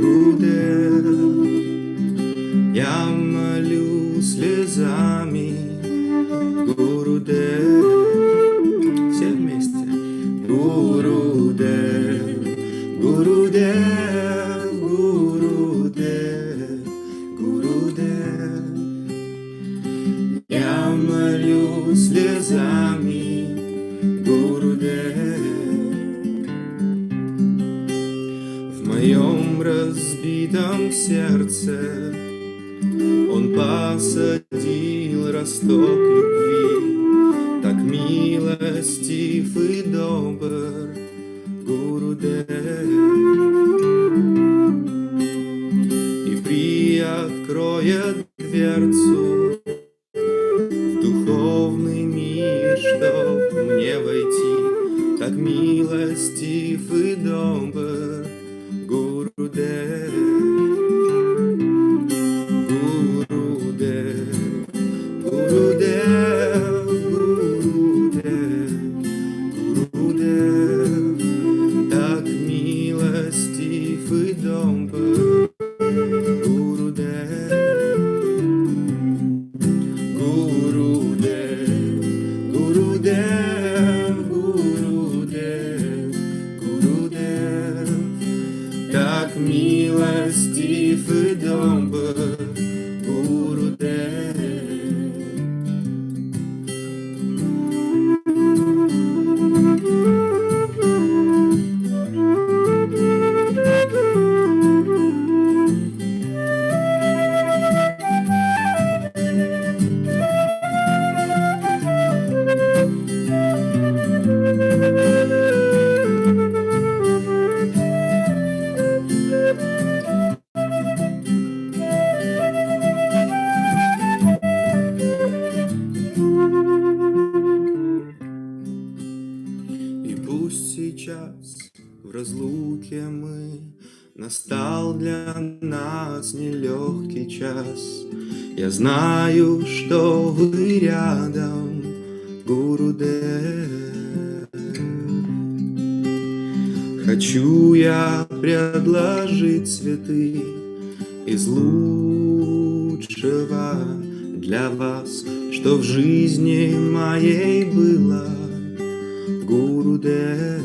S: Гурудев. Я молю слезами Гурудев. Все вместе. Гурудев, Гурудев. Слезами Гурудев. В моем разбитом сердце он посадил росток любви, так милостив и добр Гурудев. И приоткроет дверцу духовный мир, чтоб мне войти, так милостив и добр Гурудев, Гурудев, Гурудев, Гурудев, Гурудев, так милостив и добр Гурудев. так милостив и добр, Гурудев. И пусть сейчас в разлуке мы, настал для нас нелегкий час. Я знаю, что вы рядом, Гурудев. Хочу я предложить цветы из лучшего для вас, что в жизни моей было, Гурудев.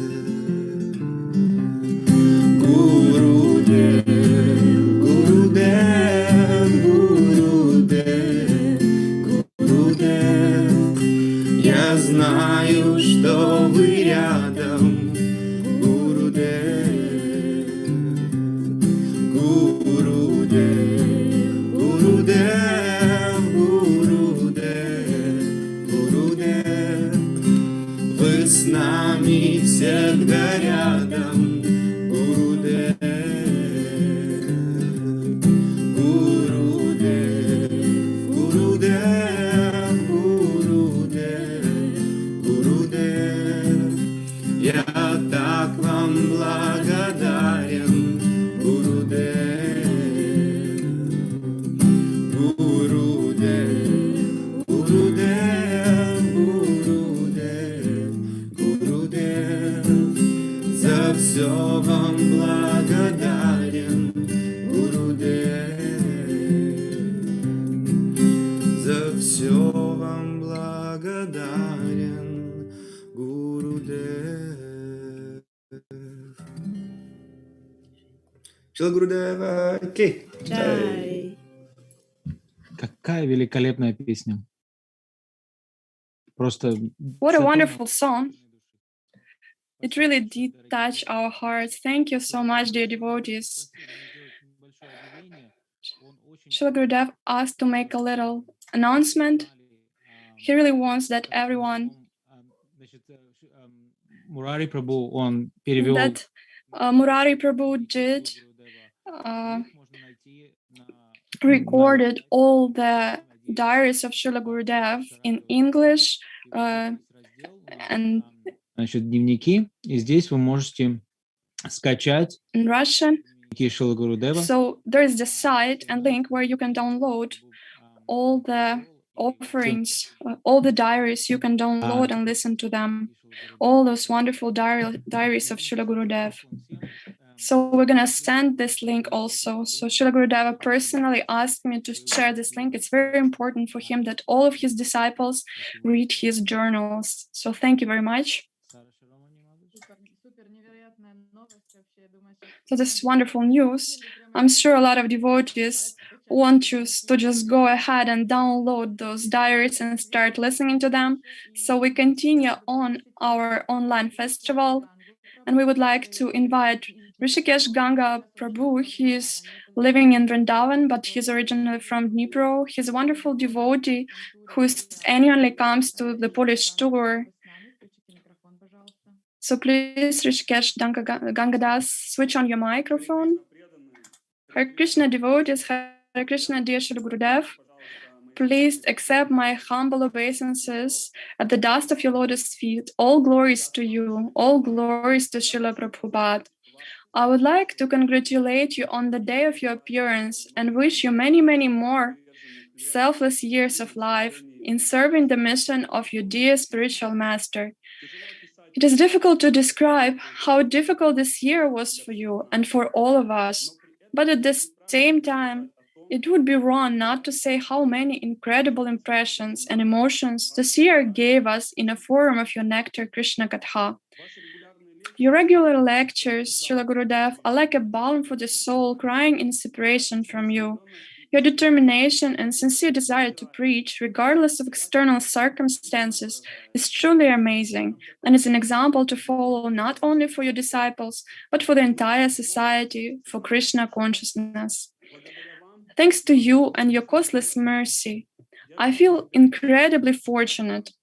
S: Гурудев, Гурудев, Гурудев, Гурудев. Я знаю, что вы рядом, Гурудев. Гурудев, Гурудев, Гурудев, Гурудев. Вы с нами всегда рядом, Гурудев. Гурудев, Гурудев, Гурудев, Гурудев. Я так вам благодарен, Гурудев. Гурудев, Гурудев, Гурудев, Гурудев. За все вам благодарен, Гурудев. За все вам благодарен, Гурудев. Шила Гурудева, окей.
R: Джай.
A: Какая великолепная песня. Просто...
G: What a wonderful song. It really did touch our hearts. Thank you so much, dear devotees. Srila Gurudev asked to make a little announcement. He really wants that everyone...
A: Мурари Прабhu, он перевел...
G: That Murari Prabhu did recorded all the diaries of Srila Gurudev in English and
A: Значит, дневники, и здесь вы можете скачать
G: in Russian.
A: дневники Шрилы Гурудева.
G: So there is the site and link where you can download all the offerings, all the diaries. You can download and listen to them. All those wonderful diaries of Srila Gurudev. So we're going to send this link also. So Srila Gurudeva personally asked me to share this link. It's very important for him that all of his disciples read his journals. So thank you very much. So this is wonderful news. I'm sure a lot of devotees want you to just go ahead and download those diaries and start listening to them. So we continue on our online festival, and we would like to invite Rishikesh Ganga Prabhu. He is living in Vrindavan, but he's originally from Dnipro. He's a wonderful devotee who annually comes to the Polish tour. So please, Rishikesh Gangadas, switch on your microphone. Hare Krishna devotees, Hare Krishna, dear Srila Gurudev. Please accept my humble obeisances at the dust of your lotus feet. All glories to you, all glories to Srila Prabhupada. I would like to congratulate you on the day of your appearance and wish you many, many more selfless years of life in serving the mission of your dear spiritual master. It is difficult to describe how difficult this year was for you and for all of us, but at the same time, it would be wrong not to say how many incredible impressions and emotions this year gave us in the form of your Nectar Krishna Katha. Your regular lectures, Srila Gurudev, are like a balm for the soul crying in separation from you. Your determination and sincere desire to preach, regardless of external circumstances, is truly amazing and is an example to follow not only for your disciples, but for the entire society, for Krishna consciousness. Thanks to you and your causeless mercy, I feel incredibly fortunate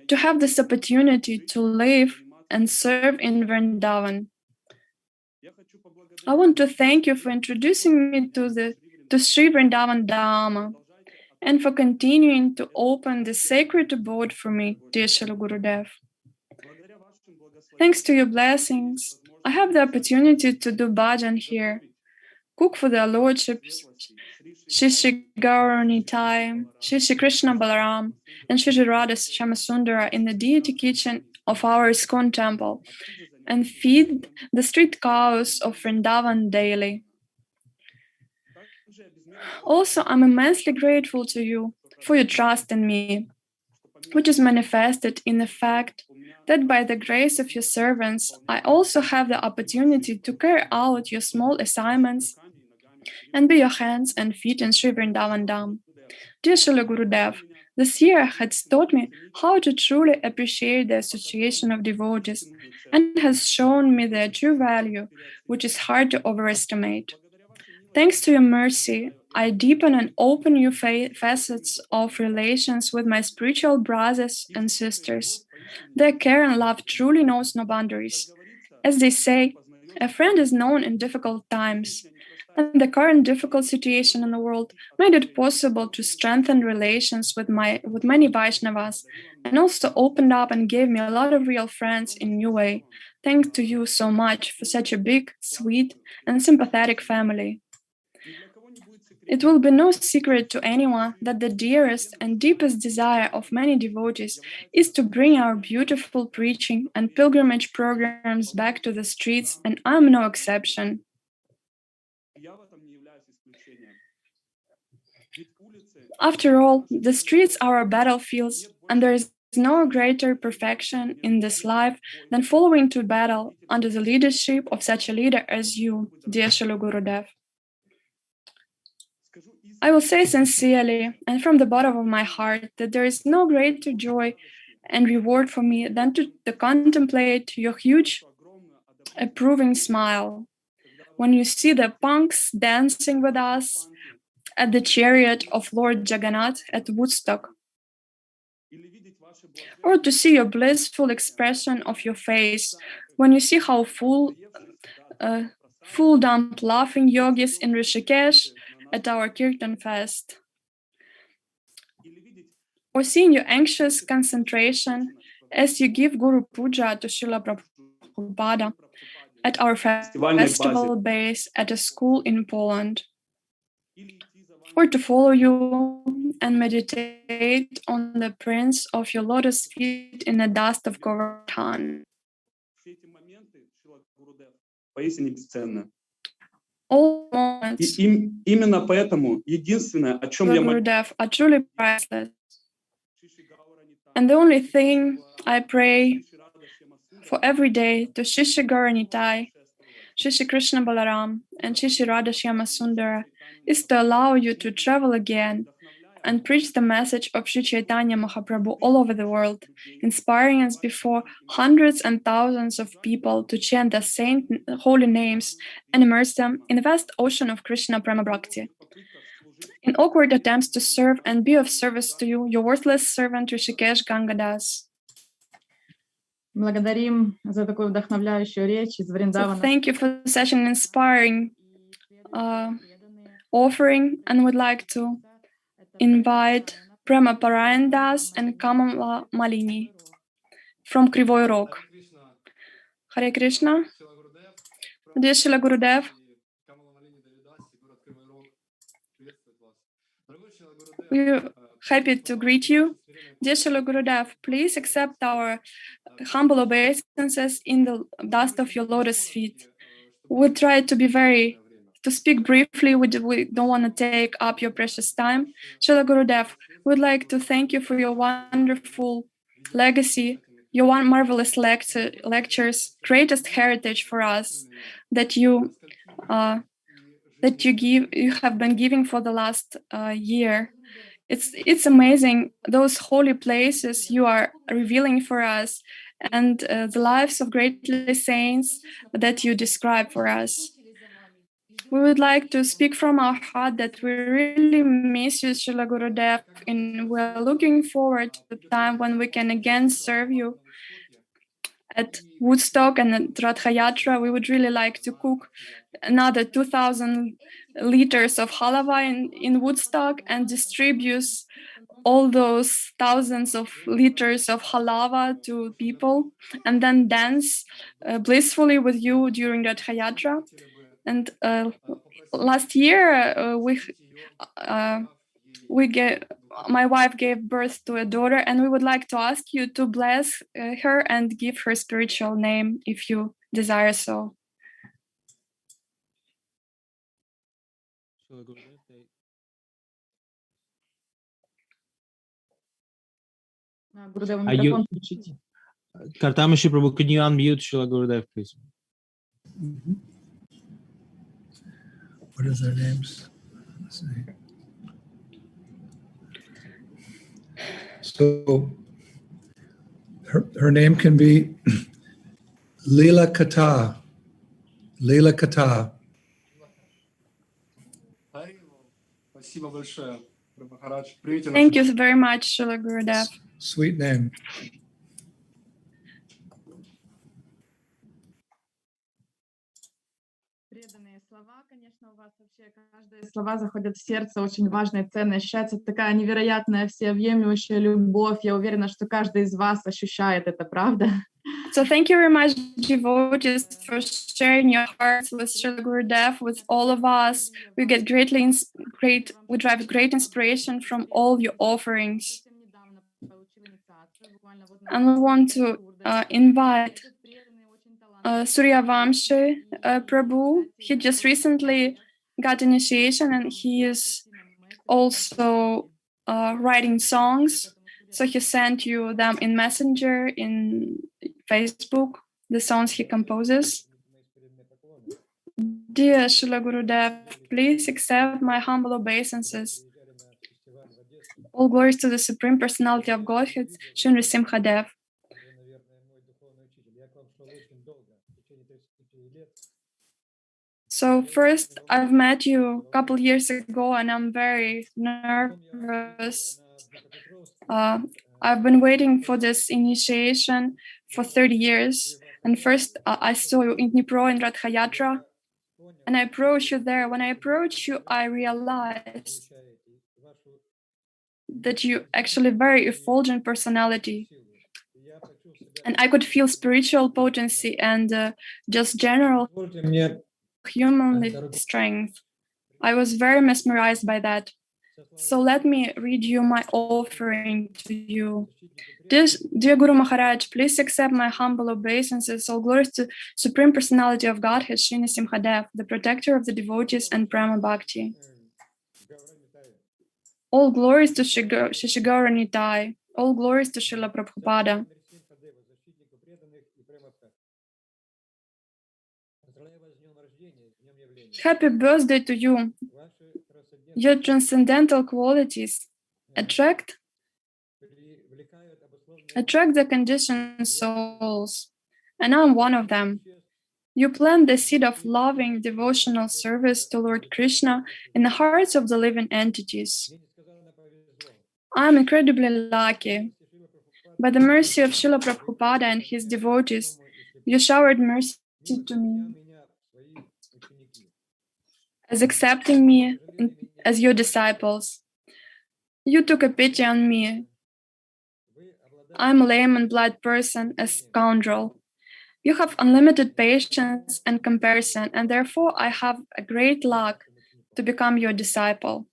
G: to have this opportunity to live and serve in Vrindavan. I want to thank you for introducing me to Sri Vrindavan Dhamma and for continuing to open the sacred abode for me, dear Srila Gurudev. Thanks to your blessings, I have the opportunity to do bhajan here, cook for their lordships, Shri Gauranitai, Shri Krishna Balaram, and Shri Radha Shyamasundara in the deity kitchen of our ISKCON temple, and feed the street cows of Vrindavan daily. Also, I'm immensely grateful to you for your trust in me, which is manifested in the fact that by the grace of your servants, I also have the opportunity to carry out your small assignments and be your hands and feet in Sri Vrindavan Dham. Dear Srila Gurudev, this year has taught me how to truly appreciate the association of devotees and has shown me their true value, which is hard to overestimate. Thanks to your mercy, I deepen and open new facets of relations with my spiritual brothers and sisters. Their care and love truly knows no boundaries. As they say, a friend is known in difficult times, and the current difficult situation in the world made it possible to strengthen relations with many Vaishnavas, and also opened up and gave me a lot of real friends in a new way. Thanks to you so much for such a big, sweet, and sympathetic family. It will be no secret to anyone that the dearest and deepest desire of many devotees is to bring our beautiful preaching and pilgrimage programs back to the streets, and I'm no exception. After all, the streets are our battlefields, and there is no greater perfection in this life than following to battle under the leadership of such a leader as you, dear Srila Gurudev. I will say sincerely and from the bottom of my heart that there is no greater joy and reward for me than to contemplate your huge, approving smile when you see the punks dancing with us at the chariot of Lord Jagannath at Woodstock, or to see your blissful expression of your face when you see how full dump laughing yogis in Rishikesh at our Kirtan Fest, or seeing your anxious concentration as you give Guru Puja to Srila Prabhupada at our festival base at a school in Poland, or to follow you and meditate on the prints of your lotus feet in the dust of Govardhan. All moments,
T: именно поэтому единственное, о чем я молюсь,
G: Gurudev, are truly priceless. And the only thing I pray for every day to Shri Gauranitai, Shri Krishna Balaram, and Shri Radha Shyamasundara is to allow you to travel again and preach the message of Sri Chaitanya Mahaprabhu all over the world, inspiring as before hundreds and thousands of people to chant the saint holy names and immerse them in the vast ocean of Krishna Prema Bhakti. In awkward attempts to serve and be of service to you, your worthless servant Rishikesh Gangadas.
H: Благодарим за такую вдохновляющую речь из Вриндавана.
G: So thank you for such an inspiring offering, and would like to invite Prema Parayan Das and Kamala Malini from Krivoy Rog. Hare Krishna. Dear Srila Gurudev, we're happy to greet you. Dear Srila Gurudev, please accept our humble obeisances in the dust of your lotus feet. We'll try to speak briefly. We don't want to take up your precious time. Srila Gurudev, we'd like to thank you for your wonderful legacy, your marvelous lectures, greatest heritage for us that you have been giving for the last year. It's amazing, those holy places you are revealing for us, and the lives of great saints that you describe for us. We would like to speak from our heart that we really miss you, Srila Gurudev, and we're looking forward to the time when we can again serve you at Woodstock and at Ratha Yatra. We would really like to cook another 2,000 liters of halava in Woodstock and distribute all those thousands of liters of halava to people, and then dance blissfully with you during Ratha Yatra. And last year, my wife gave birth to a daughter, and we would like to ask you to bless her and give her spiritual name if you desire so.
A: Kartamashi Prabhu, can you unmute Srila Gurudev, please?
O: What is their names? Let's see. So her name can be Leela Kata. Leela Kata.
G: Thank you very much, Srila Gurudev.
O: Sweet name.
H: Преданные слова, конечно, у вас вообще каждые слова заходят в сердце, очень важная, ценная, ощущается такая невероятная, всеобъемлющая любовь. Я уверена, что каждый из вас ощущает это, правда?
G: So thank you very much, devotees, for sharing your hearts with Srila Gurudev, with all of us. We get we drive great inspiration from all your offerings. And we want to invite Surya Vamshi Prabhu. He just recently got initiation, and he is also writing songs. So he sent you them in Messenger, in Facebook, the songs he composes. Dear Srila Gurudev, please accept my humble obeisances. All glories to the Supreme Personality of Godhead, Shri Nrsimhadev. So first, I've met you a couple years ago, and I'm very nervous. I've been waiting for this initiation for 30 years. And first, I saw you in Dnipro in Ratha Yatra, and I approached you there. When I approached you, I realized that you actually very effulgent personality. And I could feel spiritual potency and just general human strength. I was very mesmerized by that. So let me read you my offering to you. Dear Guru Maharaj, please accept my humble obeisances. All glories to Supreme Personality of Godhead, Shri Nrsimhadev, the protector of the devotees and Prema Bhakti. All glories to Shishigara Nitai. All glories to Srila Prabhupada. Happy birthday to you. Your transcendental qualities attract the conditioned souls, and I'm one of them. You plant the seed of loving devotional service to Lord Krishna in the hearts of the living entities. I'm incredibly lucky. By the mercy of Srila Prabhupada and his devotees, you showered mercy to me, as accepting me as your disciples. You took a pity on me. I'm a lame and blind person, a scoundrel. You have unlimited patience and comparison, and therefore I have a great luck to become your disciple.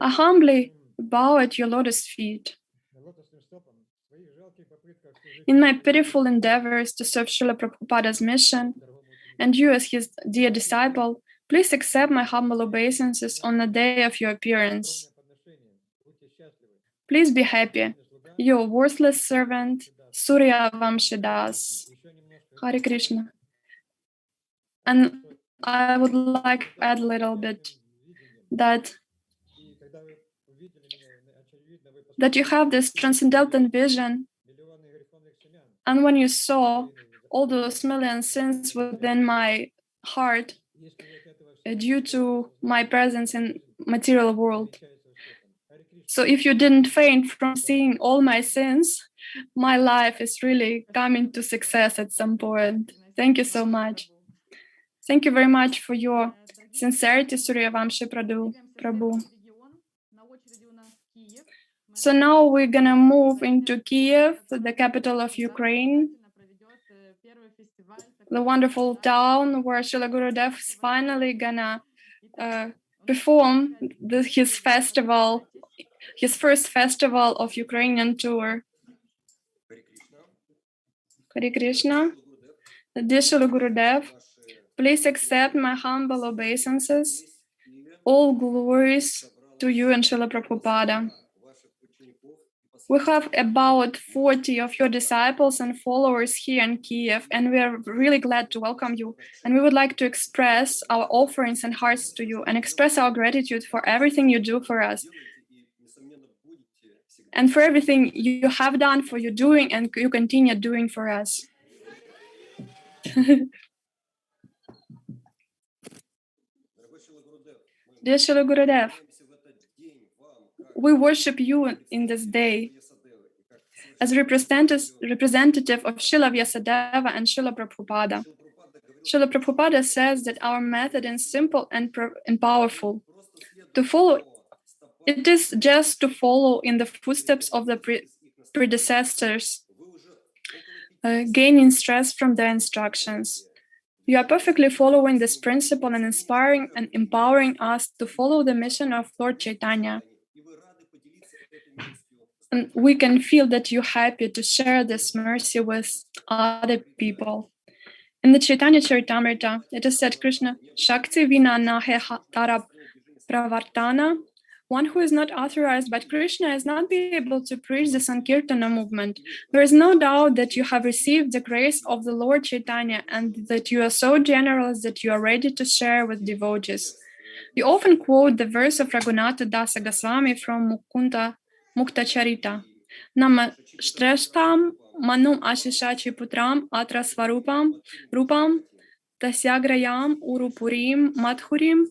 G: I humbly bow at your lotus feet. In my pitiful endeavors to serve Srila Prabhupada's mission, and you as his dear disciple, please accept my humble obeisances on the day of your appearance. Please be happy. your worthless servant, Surya Vamshidas. Hare Krishna. And I would like to add a little bit that you have this transcendental vision, and when you saw all those million sins within my heart due to my presence in material world. So if you didn't faint from seeing all my sins, my life is really coming to success at some point. Thank you so much. Thank you very much for your sincerity, Suryavamshi Prabhu. So now we're gonna move into Kiev, the capital of Ukraine, the wonderful town where Srila Gurudev is finally gonna perform his festival, his first festival of Ukrainian tour. Hare Krishna. Dear Srila Gurudev, please accept my humble obeisances. All glories to you and Srila Prabhupada. We have about 40 of your disciples and followers here in Kiev, and we are really glad to welcome you. And we would like to express our offerings and hearts to you and express our gratitude for everything you do for us and for everything you have done, for you doing, and you continue doing for us. Dear Srila Gurudev, we worship you in this day as representative of Srila Vyasa and Srila Prabhupada. Srila Prabhupada says that our method is simple and powerful. To follow, it is just to follow in the footsteps of the predecessors, gaining stress from their instructions. You are perfectly following this principle and inspiring and empowering us to follow the mission of Lord Chaitanya. And we can feel that you're happy to share this mercy with other people. In the Chaitanya Charitamrita, it is said, Krishna, Shakti Vina Nahe Tara Pravartana. One who is not authorized by Krishna is not be able to preach the Sankirtana movement. There is no doubt that you have received the grace of the Lord Chaitanya and that you are so generous that you are ready to share with devotees. You often quote the verse of Raghunatha Dasa Goswami from Mukta Charita. Nama Shtreshtam Manum Ashishachi Putram Atra Svarupam Rupam Tasyagrayam Urupurim Madhurim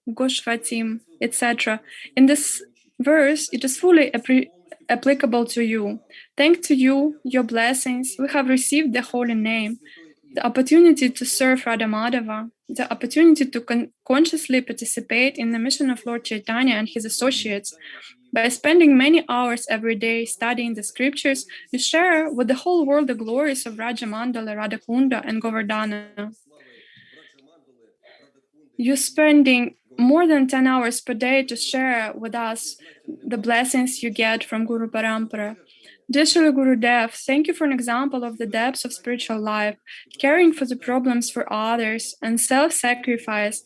G: Goshvatim, etc. In this verse, it is fully applicable to you. Thanks to you, your blessings, we have received the holy name, the opportunity to serve Radha Madhava, the opportunity to consciously participate in the mission of Lord Chaitanya and his associates. By spending many hours every day studying the scriptures, you share with the whole world the glories of Rajamandala, Radhakunda, and Govardhana. You're spending more than 10 hours per day to share with us the blessings you get from Guru Parampara. Dear Srila Gurudev, thank you for an example of the depths of spiritual life, caring for the problems for others, and self-sacrifice,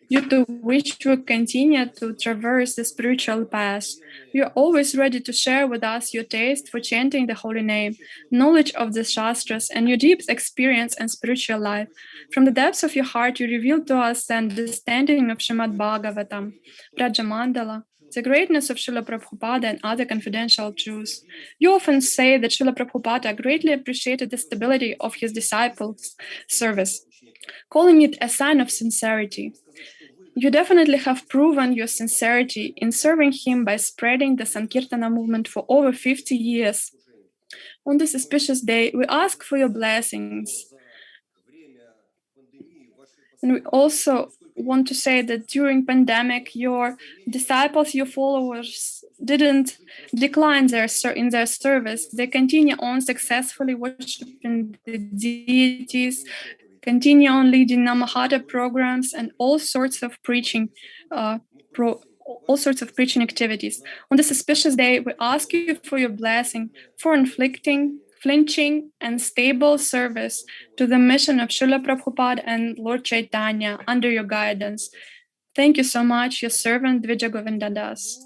G: due to which we continue to traverse the spiritual path. You are always ready to share with us your taste for chanting the holy name, knowledge of the Shastras, and your deep experience in spiritual life. From the depths of your heart, you reveal to us the understanding of Srimad Bhagavatam, Brajamandala, the greatness of Srila Prabhupada and other confidential truths. You often say that Srila Prabhupada greatly appreciated the stability of his disciples' service, calling it a sign of sincerity. You definitely have proven your sincerity in serving him by spreading the Sankirtana movement for over 50 years. On this auspicious day, we ask for your blessings. And we also want to say that during pandemic, your disciples, your followers didn't decline in their service. They continue on successfully worshiping the deities, continue on leading Namahata programs and all sorts of preaching activities. On this auspicious day, we ask you for your blessing for flinching and stable service to the mission of Srila Prabhupada and Lord Chaitanya under your guidance. Thank you so much, your servant Dvija Govinda Das.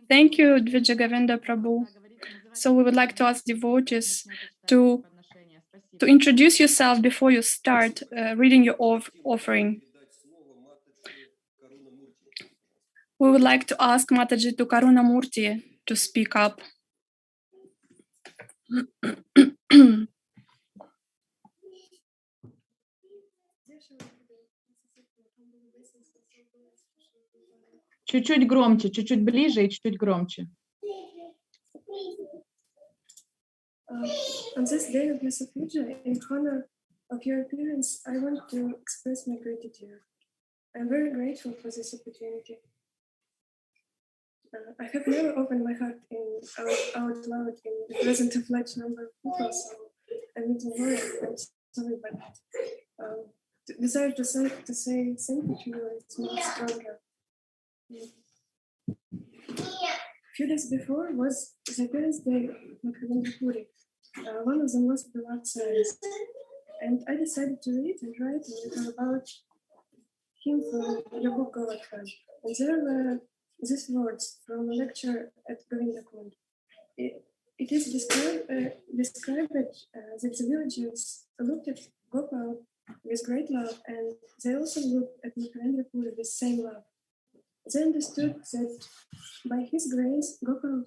G: Thank you, Dvija Govinda Prabhu. So we would like to ask devotees to introduce yourself before you start reading your offering. We would like to ask Mataji to Karuna Murti to speak up.
H: Чуть-чуть громче, чуть-чуть ближе и чуть-чуть громче.
Q: On this day of Vyasa Puja, in honor of your appearance, I want to express my gratitude. I'm very grateful for this opportunity. I have never opened my heart out loud in the presence of large number of people, so I'm little worried. I'm sorry, but the desire to say thank you to you is more stronger. A few days before was the appearance day of Puri, one of the most beloved saints, and I decided to read and write a little about him from the book Govardhan. And there were these words from a lecture at Govindakund. It is described that the villagers looked at Gopal with great love, and they also looked at Maharendra Puri with same love. They understood that by his grace, Gopal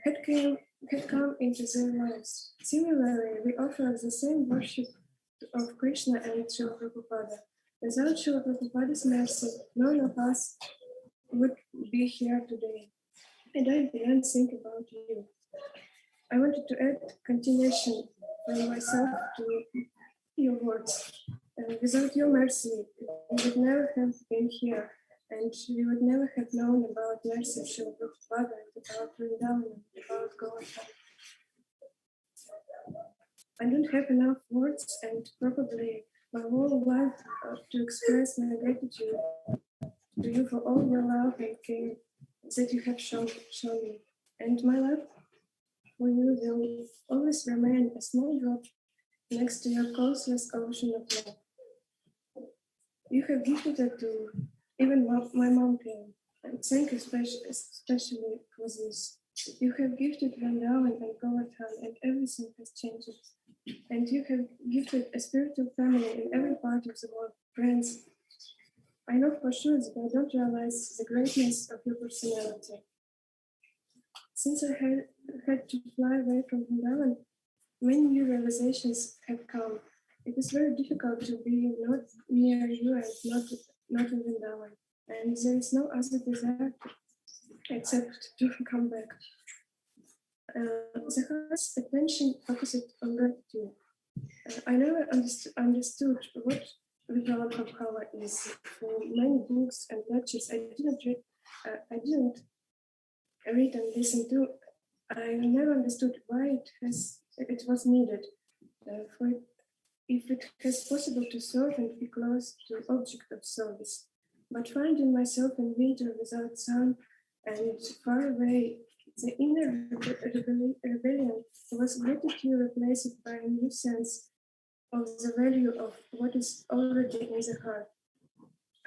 Q: had come into their lives. Similarly, we offer the same worship of Krishna and Srila Prabhupada. Without Srila Prabhupada's mercy, none of us would be here today. And I began to think about you. I wanted to add continuation from myself to your words. Without your mercy, we would never have been here, and we would never have known about mercy of Srila Prabhupada and about Vrindavan and about Govardhan. I don't have enough words and probably my whole life to express my gratitude to you for all your love and care that you have shown me. And my love for you will always remain a small drop next to your causeless ocean of love. You have gifted it to even my mom came, and thank you especially for this. You have gifted Vrindavan and Govardhan, and everything has changed. And you have gifted a spiritual family in every part of the world. Friends, I know for sure that I don't realize the greatness of your personality. Since I had to fly away from Vrindavan, many new realizations have come. It is very difficult to be not near you and not in Vrindavan. And there is no other desire except to come back. The heart's attention focused on gratitude. I never understood what Vipala Prabhava is. For many books and lectures I didn't read and listen to. I never understood why it was needed. If it is possible to serve and be close to the object of service. But finding myself in winter without sun and far away, the inner rebellion was gratitude replaced by a new sense of the value of what is already in the heart.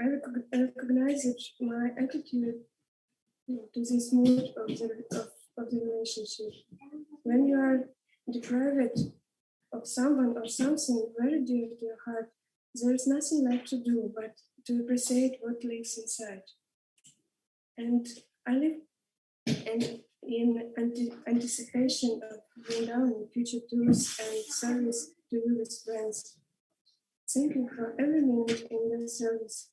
Q: I recognize that my attitude to this mood of the relationship. When you are deprived of someone or something very dear to your heart, there is nothing left to do but to appreciate what lives inside. And I live in anticipation of Vrindavan, future tours and service to you with friends. Thank you for every minute in your service.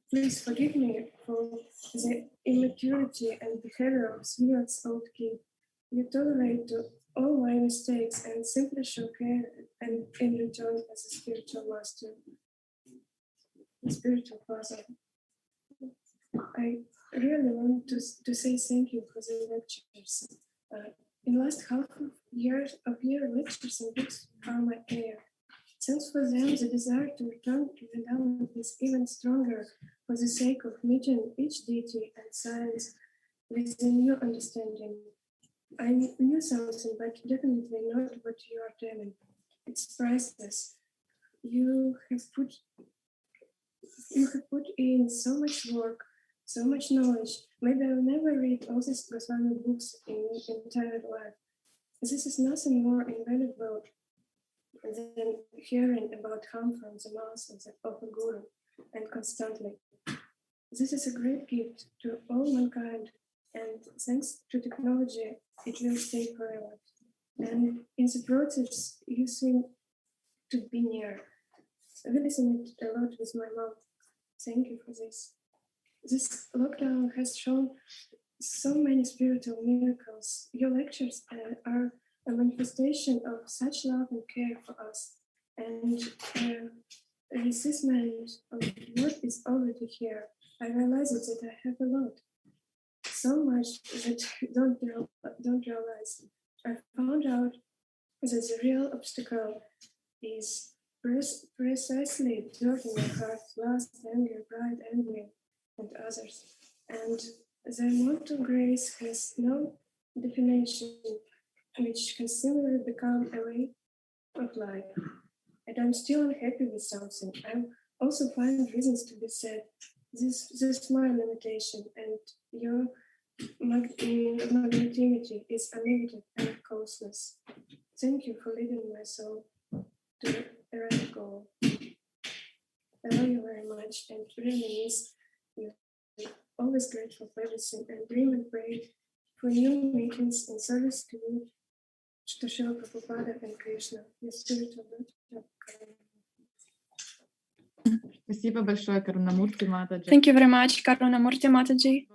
Q: Please forgive me for the immaturity and behavior of Srivat's old kid. You tolerate all my mistakes and simply show care and in return as a spiritual master, a spiritual father. I really want to say thank you for the lectures. In last half of year, lectures and books are my care. Thanks for them, the desire to return to Vrindavan is even stronger for the sake of meeting each deity and science with a new understanding. I knew something, but definitely not what you are telling. It's priceless. You have put in so much work So much knowledge. Maybe I'll never read all these profound books in entire life. This is nothing more invaluable than hearing about harm from the mouth of a guru, and constantly. This is a great gift to all mankind, and thanks to technology, it will stay forever. And in the process, you seem to be near. I listen a lot with my mom. Thank you for this. This lockdown has shown so many spiritual miracles. Your lectures are a manifestation of such love and care for us, and a resistment of what is already here. I realize that I have a lot, so much that I don't realize. I found out that the real obstacle is precisely dirt in my heart, lust, anger, pride, envy, and others. And the want to grace has no definition, which can simply become a way of life. And I'm still unhappy with something. I also find reasons to be sad. This is my limitation, and your magnanimity is unlimited and causeless. Thank you for leading my soul to the right goal. I love you very much and really miss you. Always grateful for everything, and dream and pray for new meetings in service to you, to Srila Prabhupada and Krishna, your spiritual daughter.
H: Спасибо большое, Карунамурти Матаджи.
G: Thank you very much, Karunamurti Mataji.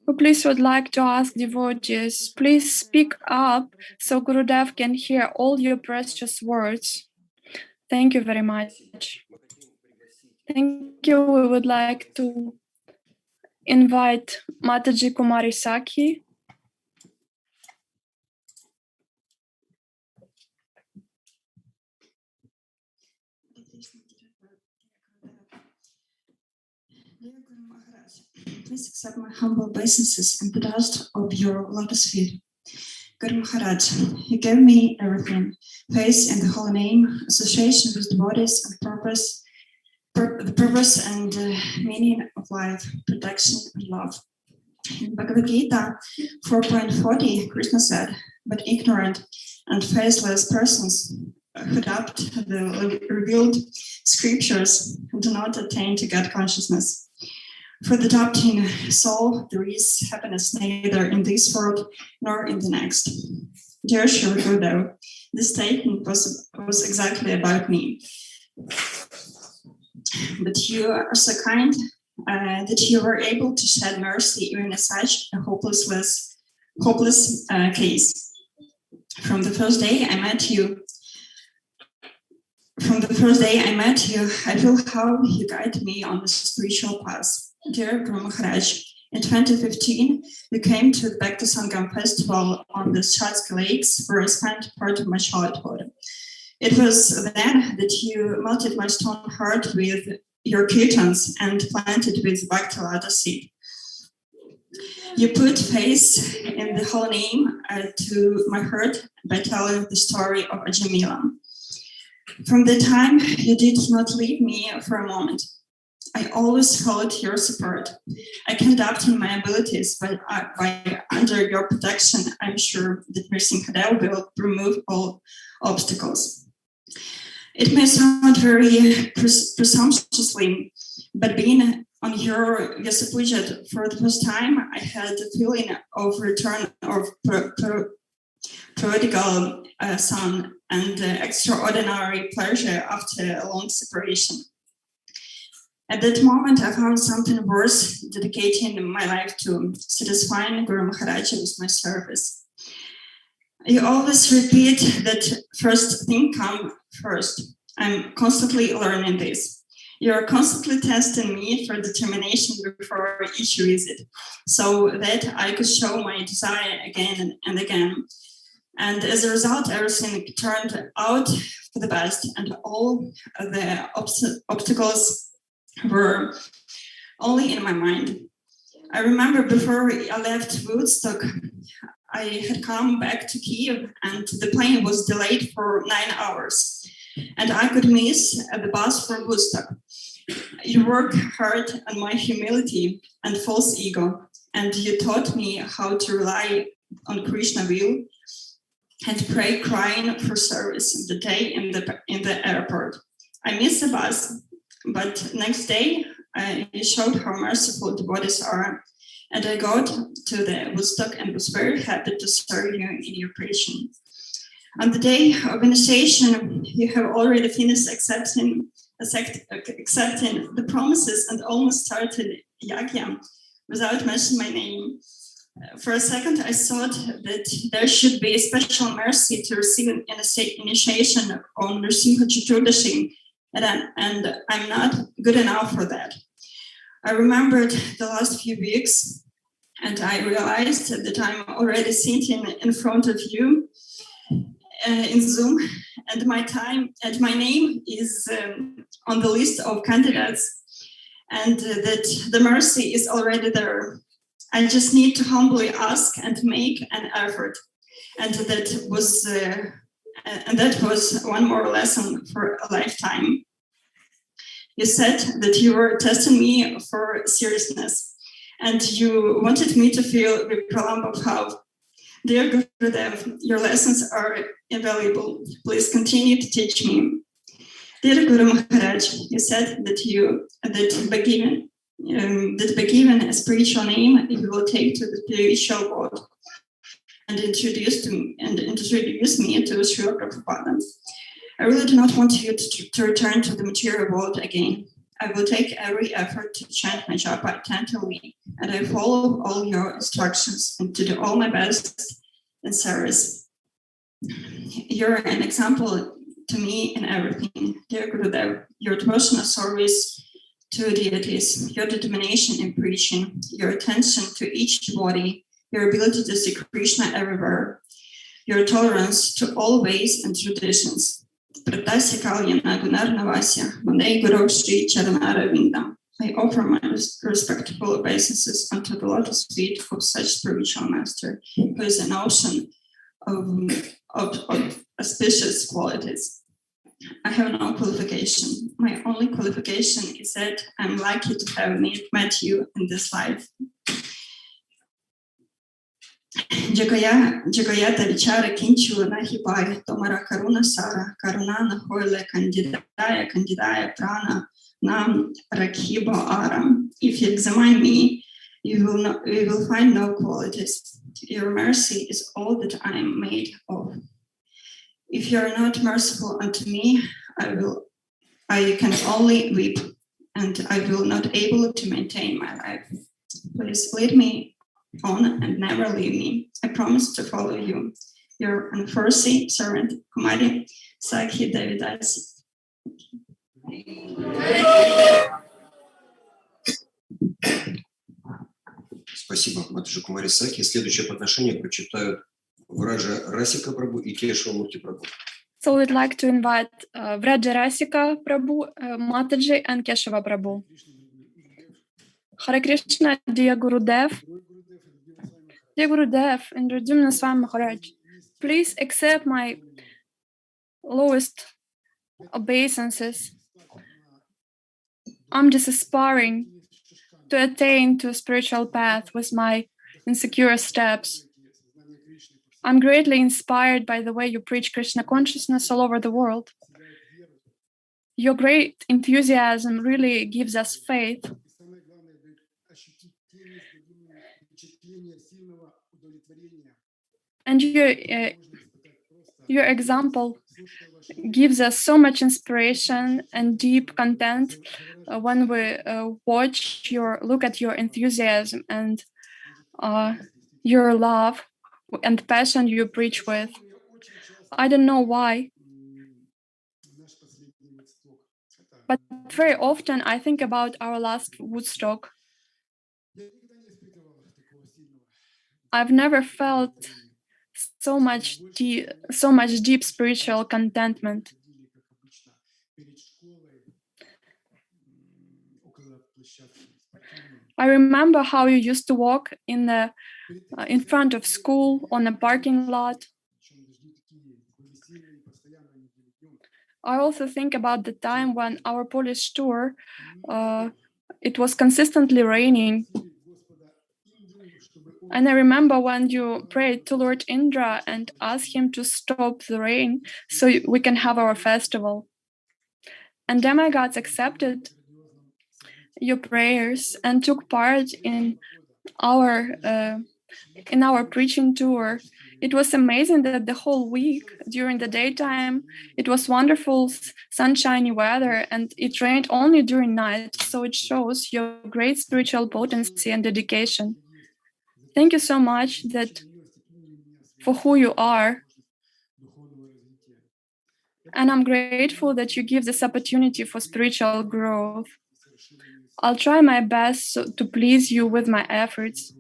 G: Who please would like to ask devotees, please speak up so Gurudev can hear all your precious words. Thank you very much. Thank you. We would like to invite Mataji Kumari Saki.
U: Dear Guru Maharaj, please accept my humble obeisances and the dust of your lotus feet. Guru Maharaj, you gave me everything: faith in the holy name, association with devotees, and the purpose and meaning of life, protection and love. In Bhagavad Gita 4.40, Krishna said, "But ignorant and faithless persons who adopt the revealed scriptures do not attain to God consciousness. For the adopting soul, there is happiness neither in this world nor in the next." Dear Sri Gurudev, this statement was exactly about me. But you are so kind that you were able to shed mercy even in such a hopeless case. From the first day I met you, I feel how you guide me on the spiritual path. Dear Guru Maharaj, in 2015, you came to the Bhakti Sangam festival on the Shatsky Lakes, where I spent part of my childhood. It was then that you melted my stone heart with your kirtans and planted with Bhakti Lata seed. You put faith in the holy name to my heart by telling the story of Ajamila. From the time you did not leave me for a moment, I always felt your support. I can adapt in my abilities, but under your protection, I'm sure that Nrsimhadev will remove all obstacles. It may sound very presumptuously, but being on your Vyasa Puja for the first time, I had the feeling of return of prodigal son and extraordinary pleasure after a long separation. At that moment, I found something worth dedicating my life to, satisfying Guru Maharaj with my service. You always repeat that first thing come first. I'm constantly learning this. You're constantly testing me for determination before each visit, so that I could show my desire again and again. And as a result, everything turned out for the best, and all the obstacles were only in my mind. I remember before I left Woodstock, I had come back to Kiev and the plane was delayed for 9 hours and I could miss the bus for Woodstock. You work hard on my humility and false ego, and you taught me how to rely on Krishna will and pray crying for service the day in the airport. I missed the bus, but next day you showed how merciful the bodies are, and I got to the Woodstock and was very happy to serve you in your preaching. On the day of initiation, you have already finished accepting the promises and almost started yagya without mentioning my name. For a second, I thought that there should be a special mercy to receive an initiation on Nrsimha Chaturdashi, and I'm not good enough for that. I remembered the last few weeks, and I realized that I'm already sitting in front of you in Zoom, and my name is on the list of candidates, and that the mercy is already there. I just need to humbly ask and make an effort, and that was one more lesson for a lifetime. You said that you were testing me for seriousness, and you wanted me to feel Vipralamba Bhav. Dear Gurudev, your lessons are invaluable. Please continue to teach me. Dear Guru Maharaj, you said that by given a spiritual name, you will take to the spiritual world and introduce me to Srila Prabhupada. I really do not want you to return to the material world again. I will take every effort to chant my japa attentively, and I follow all your instructions and to do all my best in service. You're an example to me in everything. Dear Gurudev, your devotional service to deities, your determination in preaching, your attention to each devotee, your ability to see Krishna everywhere, your tolerance to all ways and traditions. I offer my respectful obeisances unto the lotus feet of such spiritual master, who is an ocean of auspicious qualities. I have no qualification. My only qualification is that I'm lucky to have met you in this life. Jagayata vichara kinchu nahipai tomara karuna sara karunana hoile kandidaya prana nam rakhiba aram. If you examine me, you will find no qualities. Your mercy is all that I am made of. If you are not merciful unto me, I can only weep, and I will not able to maintain my life. Please lead me on and never leave me. I promise to follow you. Your unforeseen servant, Kumari Sakhi Devidasi.
K: Спасибо, Матуши Кумари Саки. Следующее подношение прочитают Враджа Расика Прабhu и Кешава Мурти Прабhu.
G: So we'd like to invite Vraja Rasika Prabhu, Mataji, and Keshava Prabhu. Hare Krishna, dear Gurudev. Dear Gurudev, and Rajumna Swami Maharaj, please accept my lowest obeisances. I'm just aspiring to attain to a spiritual path with my insecure steps. I'm greatly inspired by the way you preach Krishna consciousness all over the world. Your great enthusiasm really gives us faith. And your example gives us so much inspiration and deep content when we look at your enthusiasm and your love and passion you preach with. I don't know why, but very often I think about our last Woodstock. I've never felt so much deep spiritual contentment. I remember how you used to walk in front of school on a parking lot I also think about the time when our Polish tour, it was consistently raining. And I remember when you prayed to Lord Indra and asked him to stop the rain so we can have our festival. And demigods accepted your prayers and took part in our preaching tour. It was amazing that the whole week during the daytime it was wonderful sunshiny weather and it rained only during night, so it shows your great spiritual potency and dedication. Thank you so much for who you are. And I'm grateful that you give this opportunity for spiritual growth. I'll try my best to please you with my efforts.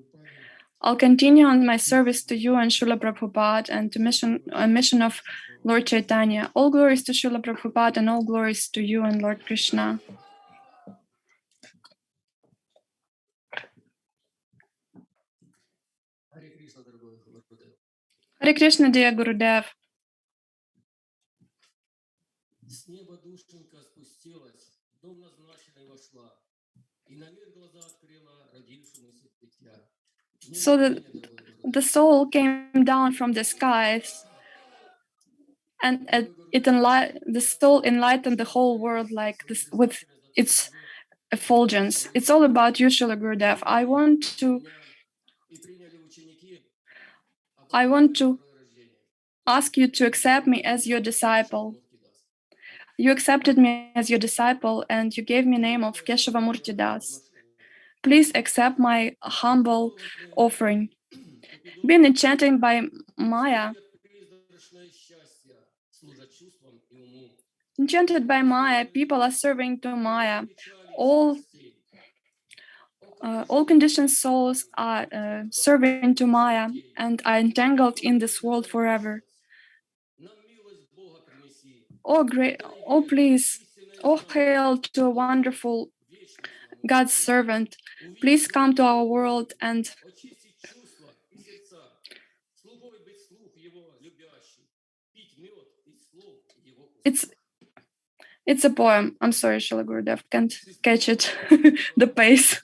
G: I'll continue on my service to you and Srila Prabhupada and to mission of Lord Chaitanya. All glories to Srila Prabhupada and all glories to you and Lord Krishna. Hare Krishna, dear Gurudev.
B: С неба душенька спустилась, в дом назначенный вошла, и на мир глаза открыла родившемуся дитя.
G: So the soul came down from the skies, and the soul enlightened the whole world like this with its effulgence. It's all about you, Srila Gurudev. I want to ask you to accept me as your disciple. You accepted me as your disciple and you gave me the name of Keshava Murti Das. Please accept my humble offering. Being enchanted by Maya, people are serving to Maya. All conditioned souls are serving to Maya and are entangled in this world forever. Oh, great! Oh, please! Oh, hail to a wonderful God's servant! Please come to our world and it's a poem. I'm sorry, Srila Gurudev, can't catch it, the pace.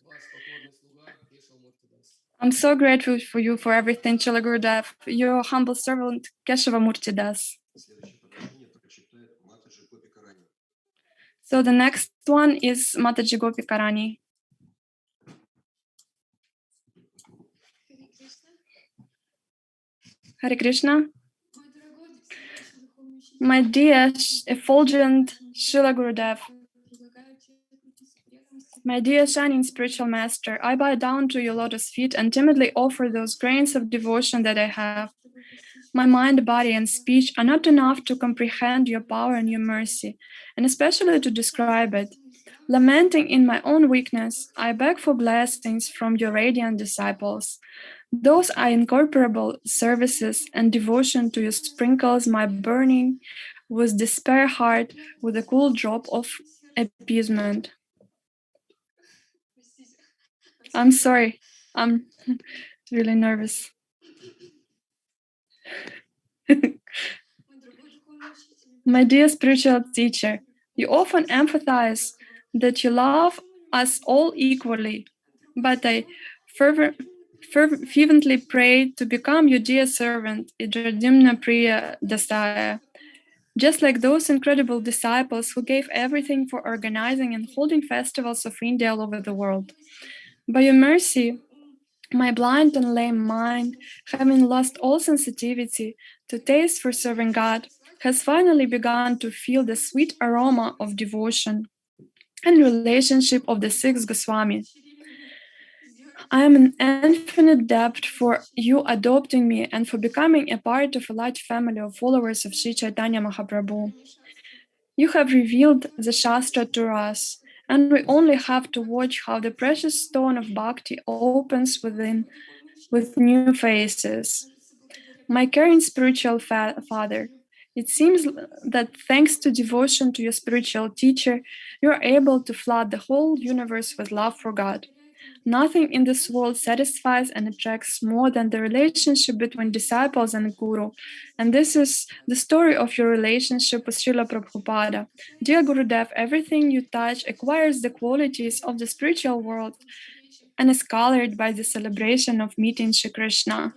G: I'm so grateful for you for everything, Srila Gurudev. Your humble servant, Keshava Murti Das. So the next one is Mataji Gopi Karani. Hare Krishna. My dear effulgent Srila Gurudev, my dear shining spiritual master, I bow down to your lotus feet and timidly offer those grains of devotion that I have. My mind, body, and speech are not enough to comprehend your power and your mercy, and especially to describe it. Lamenting in my own weakness, I beg for blessings from your radiant disciples. Those are incomparable services, and devotion to you sprinkles my burning with despair heart with a cool drop of appeasement. I'm sorry, I'm really nervous. My dear spiritual teacher, you often emphasize that you love us all equally, but I fervently pray to become your dear servant, Idradimna Priya Dasaya, just like those incredible disciples who gave everything for organizing and holding festivals of India all over the world. By your mercy, my blind and lame mind, having lost all sensitivity to taste for serving God, has finally begun to feel the sweet aroma of devotion and relationship of the six Goswami. I am in infinite debt for you adopting me and for becoming a part of a large family of followers of Sri Chaitanya Mahaprabhu. You have revealed the Shastra to us, and we only have to watch how the precious stone of bhakti opens within with new faces. My caring spiritual father, it seems that thanks to devotion to your spiritual teacher, you are able to flood the whole universe with love for God. Nothing in this world satisfies and attracts more than the relationship between disciples and Guru. And this is the story of your relationship with Srila Prabhupada. Dear Gurudev, everything you touch acquires the qualities of the spiritual world and is colored by the celebration of meeting Shri Krishna.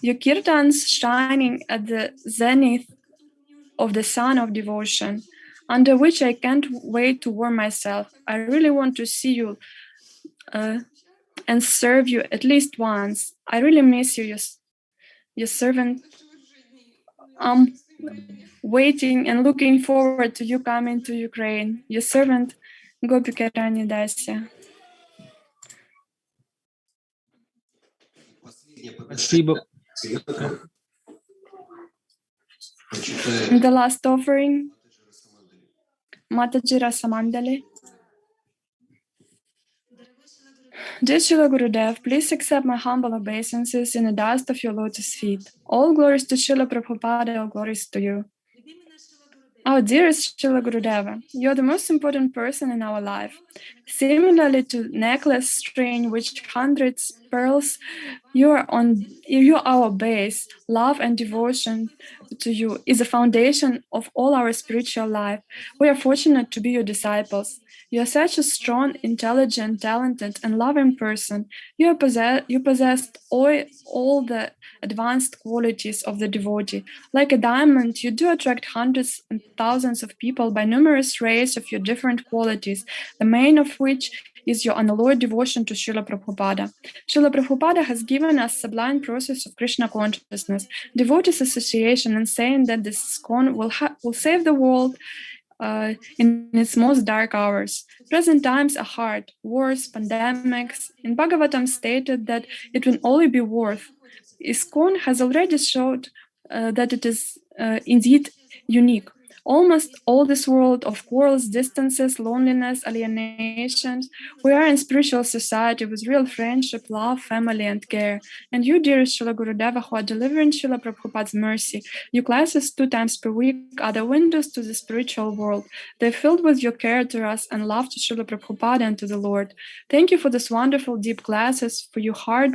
G: Your kirtans shining at the zenith of the sun of devotion, under which I can't wait to warm myself. I really want to see you and serve you at least once. I really miss you, your servant. I'm waiting and looking forward to you coming to Ukraine. Your servant, Gopika Rani Dasya.
A: Спасибо.
G: The last offering, Mataji Rasamandali. Dear Srila Gurudev, please accept my humble obeisances in the dust of your lotus feet. All glories to Srila Prabhupada, all glories to you. Our dearest Srila Gurudeva, you are the most important person in our life. Similarly to necklace string which hundreds pearls, you are our base. Love and devotion to you is the foundation of all our spiritual life. We are fortunate to be your disciples. You are such a strong, intelligent, talented, and loving person. You possess all the advanced qualities of the devotee. Like a diamond, you do attract hundreds and thousands of people by numerous rays of your different qualities, the main of which is your unalloyed devotion to Srila Prabhupada. Srila Prabhupada has given us sublime process of Krishna consciousness, devotees association, and saying that this ISKCON will save the world in its most dark hours. Present times are hard, wars, pandemics. In Bhagavatam stated that it will only be worth. ISKCON has already showed that it is indeed unique. Almost all this world of quarrels, distances, loneliness, alienation, we are in spiritual society with real friendship, love, family, and care. And you, dearest Srila Gurudeva, who are delivering Srila Prabhupada's mercy, your classes 2 times per week are the windows to the spiritual world. They're filled with your care to us and love to Srila Prabhupada and to the Lord. Thank you for this wonderful, deep classes, for your hard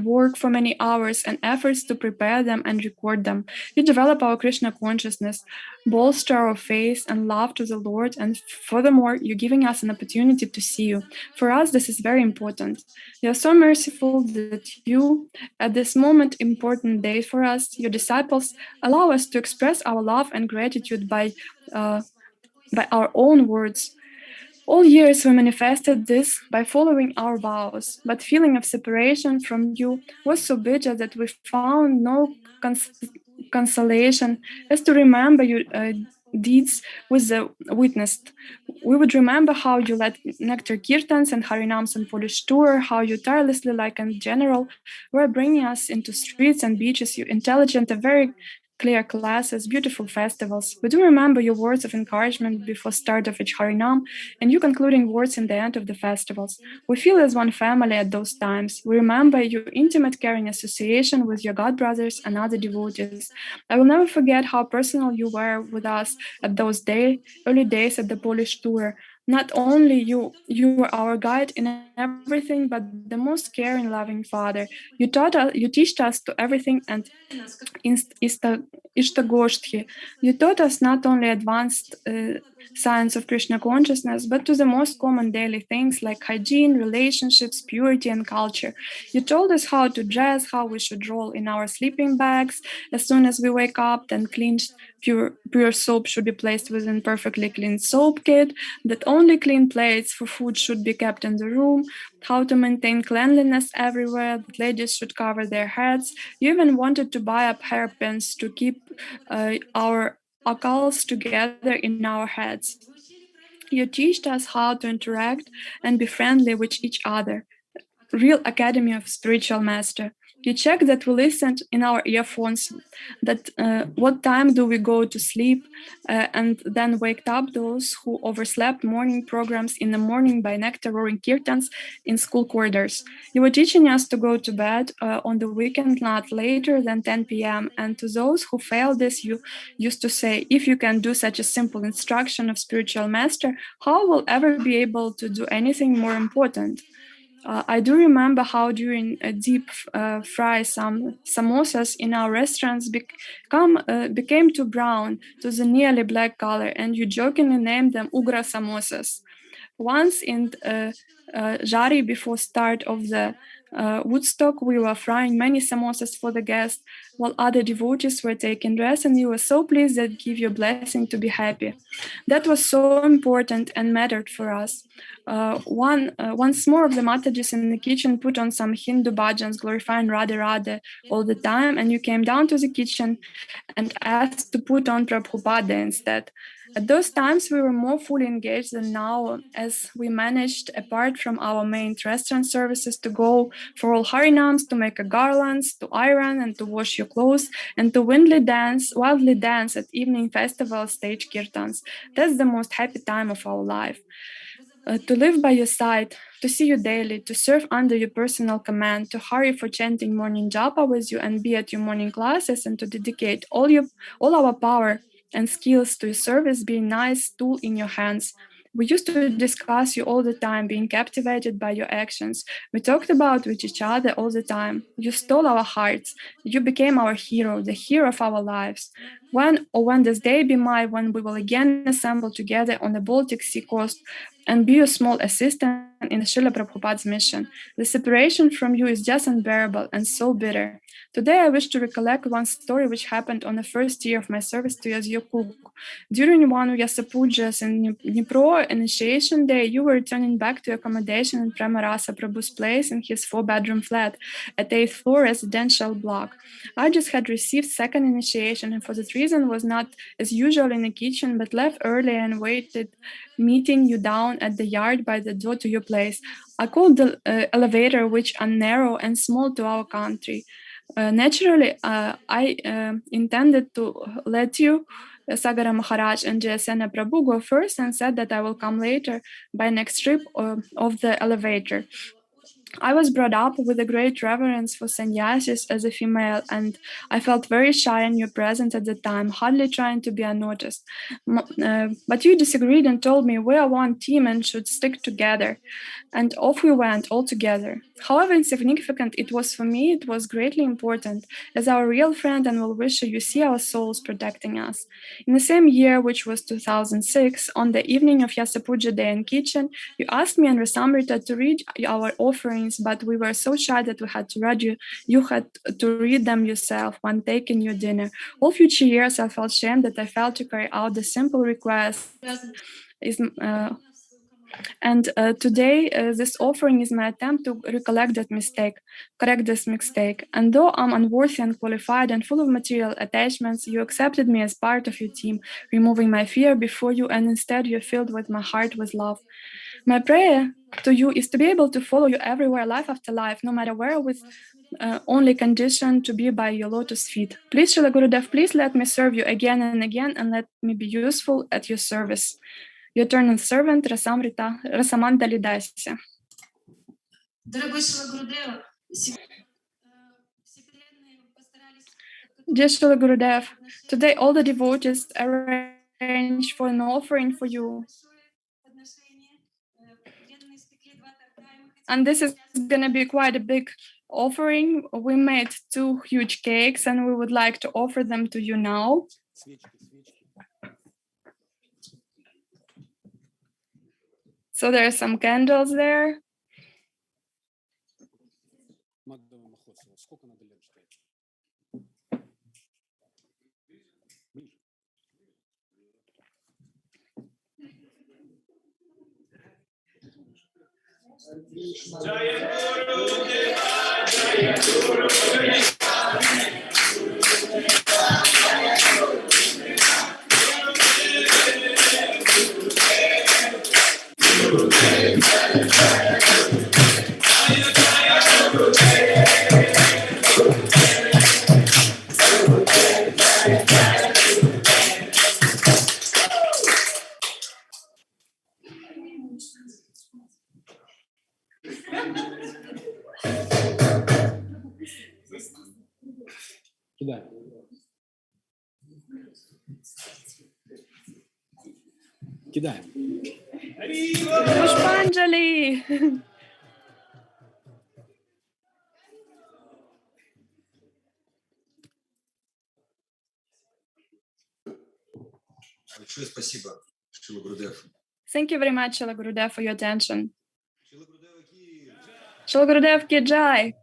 G: work for many hours and efforts to prepare them and record them. You develop our Krishna consciousness, bolster our faith and love to the Lord, and furthermore, you're giving us an opportunity to see you. For us, this is very important. You are so merciful that you, at this moment, important day for us, your disciples, allow us to express our love and gratitude by our own words. All years we manifested this by following our vows, but feeling of separation from you was so bitter that we found no consolation as to remember your deeds with the witnessed. We would remember how you led nectar kirtans and harinams on Polish tour, how you tirelessly, like in general, were bringing us into streets and beaches, you intelligent and very clear classes, beautiful festivals. We do remember your words of encouragement before start of each Harinam and your concluding words in the end of the festivals. We feel as one family at those times. We remember your intimate caring association with your god brothers and other devotees. I will never forget how personal you were with us at those early days at the Polish tour. Not only you were our guide in everything, but the most caring, loving father. You teach us to everything and Ishtagoshthi. You taught us not only advanced science of Krishna consciousness, but to the most common daily things like hygiene, relationships, purity, and culture. You told us how to dress, how we should roll in our sleeping bags as soon as we wake up, then clean pure soap should be placed within perfectly clean soap kit, that only clean plates for food should be kept in the room, how to maintain cleanliness everywhere, that ladies should cover their heads. You even wanted to buy up hairpins to keep our occals together in our heads. You taught us how to interact and be friendly with each other. Real Academy of Spiritual Master. You check that we listened in our earphones, that what time do we go to sleep, and then waked up those who overslept morning programs in the morning by nectar roaring kirtans in school corridors. You were teaching us to go to bed on the weekend not later than 10 p.m. And to those who failed this, you used to say, if you can do such a simple instruction of spiritual master, how will ever be able to do anything more important? I do remember how during a deep fry some samosas in our restaurants became too brown to the nearly black color, and you jokingly named them ugra samosas. Once in Jari, before start of the Woodstock, we were frying many samosas for the guests, while other devotees were taking rest, and you were so pleased that give your blessing to be happy. That was so important and mattered for us. Once more of the Matajis in the kitchen put on some Hindu bhajans glorifying Radha Radha all the time, and you came down to the kitchen and asked to put on Prabhupada instead. At those times, we were more fully engaged than now, as we managed, apart from our main restaurant services, to go for all harinams, to make garlands, to iron and to wash your clothes, and to wildly dance at evening festival stage kirtans. That's the most happy time of our life. To live by your side, to see you daily, to serve under your personal command, to hurry for chanting morning japa with you and be at your morning classes, and to dedicate all our power and skills to your service, being a nice tool in your hands. We used to discuss you all the time, being captivated by your actions. We talked about with each other all the time. You stole our hearts. You became our hero, the hero of our lives. When this day be mine, when we will again assemble together on the Baltic Sea coast and be a small assistant in the Srila Prabhupada's mission. The separation from you is just unbearable and so bitter. Today I wish to recollect one story which happened on the first year of my service to you as your cook. During one of Vyasa Pujas in Dnipro initiation day, you were returning back to accommodation in Premarasa Prabhu's place in his 4-bedroom flat at 8th floor residential block. I just had received second initiation and for that reason was not as usual in the kitchen but left early and waited meeting you down at the yard by the door to your place. I called the elevator which are narrow and small to our country. Naturally, I intended to let you, Sagara Maharaj and Jayasena Prabhu go first and said that I will come later by next trip of the elevator. I was brought up with a great reverence for sannyasis as a female, and I felt very shy in your presence at the time, hardly trying to be unnoticed. But you disagreed and told me we are one team and should stick together. And off we went all together. However insignificant it was for me, it was greatly important. As our real friend and well-wisher, you see our souls protecting us. In the same year, which was 2006, on the evening of Vyasa Puja Day in kitchen, you asked me and Rasamrita to read our offerings, but we were so shy that we had to read you had to read them yourself when taking your dinner. All future years, I felt shame that I failed to carry out the simple request. Today, this offering is my attempt to correct this mistake. And though I'm unworthy and qualified and full of material attachments, you accepted me as part of your team, removing my fear before you, and instead you filled with my heart with love. My prayer to you is to be able to follow you everywhere, life after life, no matter where, with only condition to be by your lotus feet. Please, Srila Gurudev, please let me serve you again and again, and let me be useful at your service. Your eternal servant, Rasamanta Lidasya. Dear Srila Gurudev, today all the devotees arranged for an offering for you. And this is going to be quite a big offering. We made 2 huge cakes and we would like to offer them to you now. So there are some candles there.
A: Кидай. Кидаем.
G: Pushpanjali!
K: Большое спасибо, Шила Гурудев.
G: Thank you very much, Shila Gurudev, for your attention. Shila Gurudev ki jai!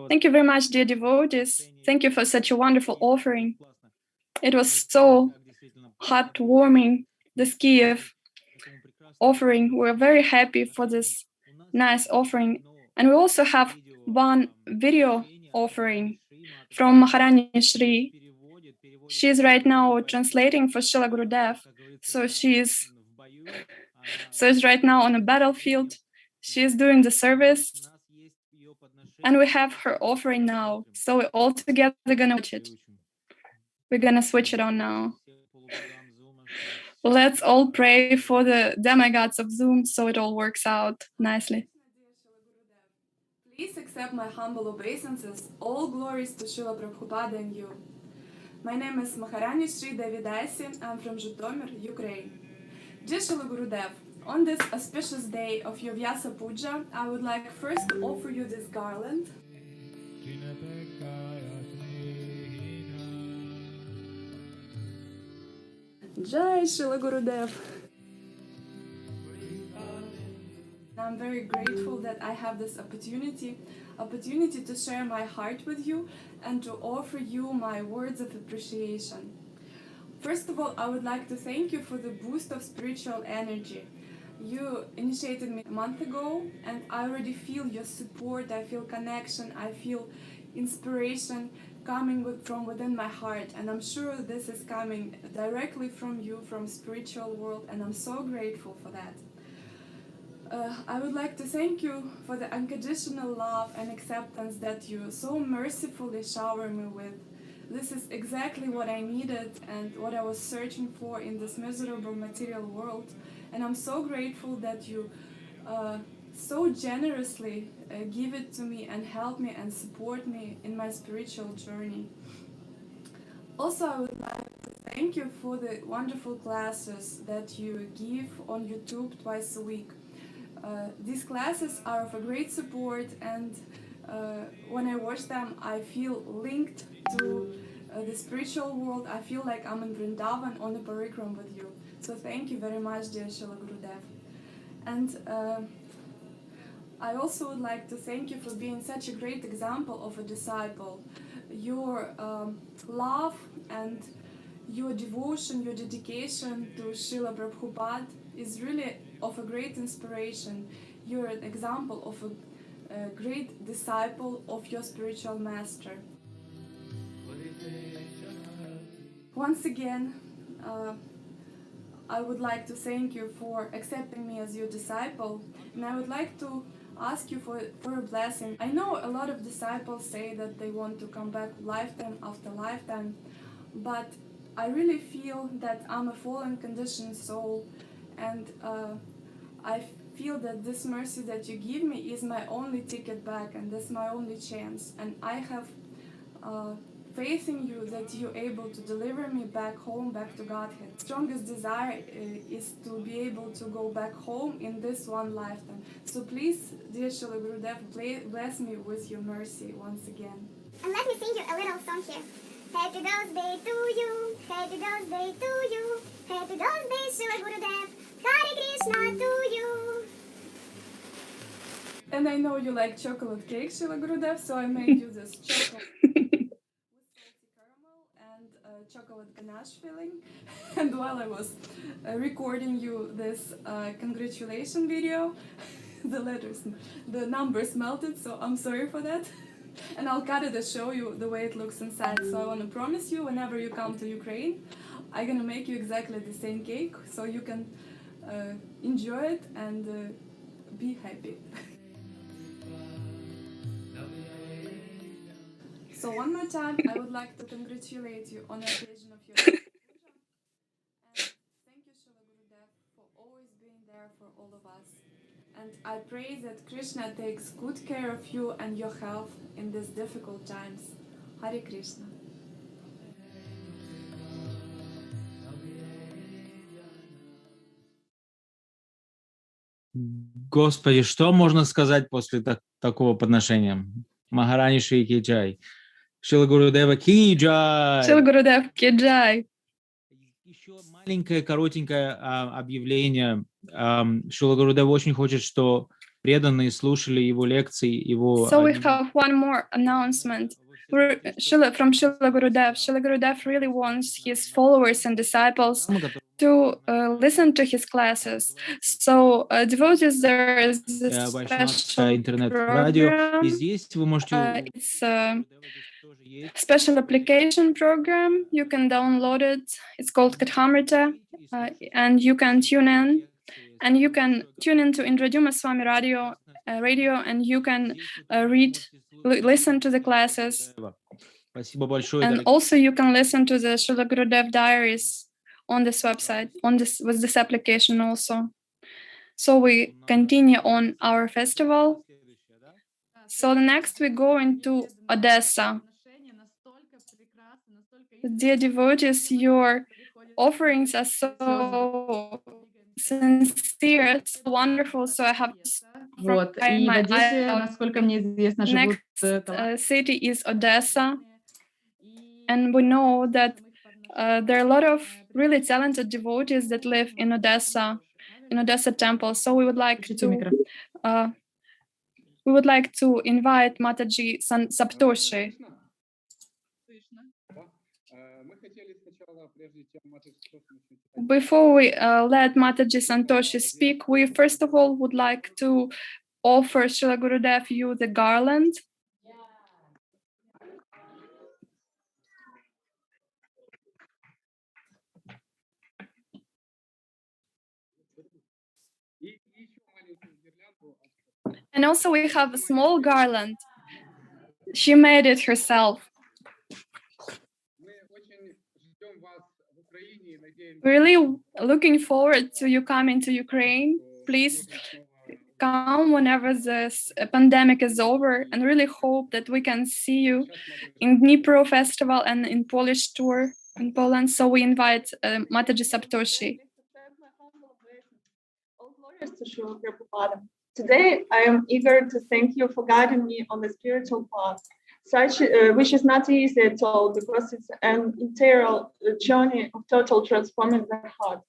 G: Thank you very much, dear devotees. Thank you for such a wonderful offering. It was so heartwarming, this Kiev offering. We're very happy for this nice offering. And we also have one video offering from Maharani Shri. She's right now translating for Shila Gurudev. So she's right now on a battlefield. She is doing the service. And we have her offering now. So we're all together gonna watch it. We're gonna switch it on now. Let's all pray for the demigods of Zoom so it all works out nicely. Please accept my humble obeisances. All glories to Srila Prabhupada and you. My name is Maharani Shri Vyasa. I'm from Zhytomyr, Ukraine. Dear Srila Gurudev, on this auspicious day of your Vyasa Puja, I would like first to offer you this garland. Jai Srila Gurudev. I'm very grateful that I have this opportunity to share my heart with you and to offer you my words of appreciation. First of all, I would like to thank you for the boost of spiritual energy. You initiated me a month ago and I already feel your support, I feel connection, I feel inspiration coming from within my heart, and I'm sure this is coming directly from you, from spiritual world, and I'm so grateful for that. I would like to thank you for the unconditional love and acceptance that you so mercifully shower me with. This is exactly what I needed and what I was searching for in this miserable material world, and I'm so grateful that you so generously give it to me and help me and support me in my spiritual journey. Also, I would like to thank you for the wonderful classes that you give on YouTube twice a week. These classes are of a great support, and when I watch them, I feel linked to the spiritual world. I feel like I'm in Vrindavan on a parikram with you. So thank you very much, dear Srila Gurudev. And I also would like to thank you for being such a great example of a disciple. Your love and your devotion, your dedication to Srila Prabhupada is really of a great inspiration. You're an example of a great disciple of your spiritual master. Once again, I would like to thank you for accepting me as your disciple, and I would like to ask you for a blessing. I know a lot of disciples say that they want to come back lifetime after lifetime, but I really feel that I'm a fallen conditioned soul, and I feel that this mercy that you give me is my only ticket back, and that's my only chance. And I have faith in you that you're able to deliver me back home, back to Godhead. Strongest desire is to be able to go back home in this one lifetime. So please, dear Srila Gurudev, bless me with your mercy once again.
E: And let me sing you a little song here. Happy birthday to you, happy birthday to you, happy birthday Srila Gurudev, Hare Krishna to you.
G: And I know you like chocolate cake, Srila Gurudev, so I made you this chocolate chocolate ganache filling. And while I was recording you this congratulation video, the numbers melted, so I'm sorry for that. And I'll cut it to show you the way it looks inside. So I want to promise you, whenever you come to Ukraine, I'm gonna make you exactly the same cake, so you can enjoy it and be happy. So one more time, I would like to congratulate you on the occasion of your Puja. And thank you, Srila Gurudev, for always being there for all of us. And I pray that Krishna takes good care of you and your health in these difficult times. Hare Krishna.
A: Господи, что можно сказать после такого подношения? Махарани Шри Ки Джай. Шрила Гурудева Ки Джай.
G: Шрила Гурудев Ки Джай.
A: Еще маленькое, коротенькое объявление. Шрила Гурудев очень хочет, что преданные слушали его лекции, его...
G: So we have one more announcement. From Srila Gurudev. Srila Gurudev really wants his followers and disciples to listen to his classes. So devotees, there is a special
A: интернет-радио. И здесь вы можете...
G: It's a special application program. You can download it. It's called Kathamrita, and you can tune in. And you can tune into Indraduma Swami radio, and you can listen to the classes. And also you can listen to the Srila Gurudev diaries on this website, with this application also. So we continue on our festival. So next we go into Odessa. Dear devotees, your offerings are so sincere, it's wonderful. So I have
H: Вот. И в Одессе, насколько мне известно, живут...
G: Next city is Odessa. And we know that there are a lot of really talented devotees that live in Odessa temple. So we would like to invite Mataji Saptoshi. Before we let Mataji Santoshi speak, we first of all would like to offer Srila Gurudev you the garland. And also we have a small garland. She made it herself. Really looking forward to you coming to Ukraine. Please come whenever this pandemic is over, and really hope that we can see you in Dnipro Festival and in Polish tour in Poland. So we invite Mataji Saptoshi.
I: All glories to Srila Prabhupada. Today, I am eager to thank you for guiding me on the spiritual path, which is not easy at all, because it's an integral journey of total transforming the heart.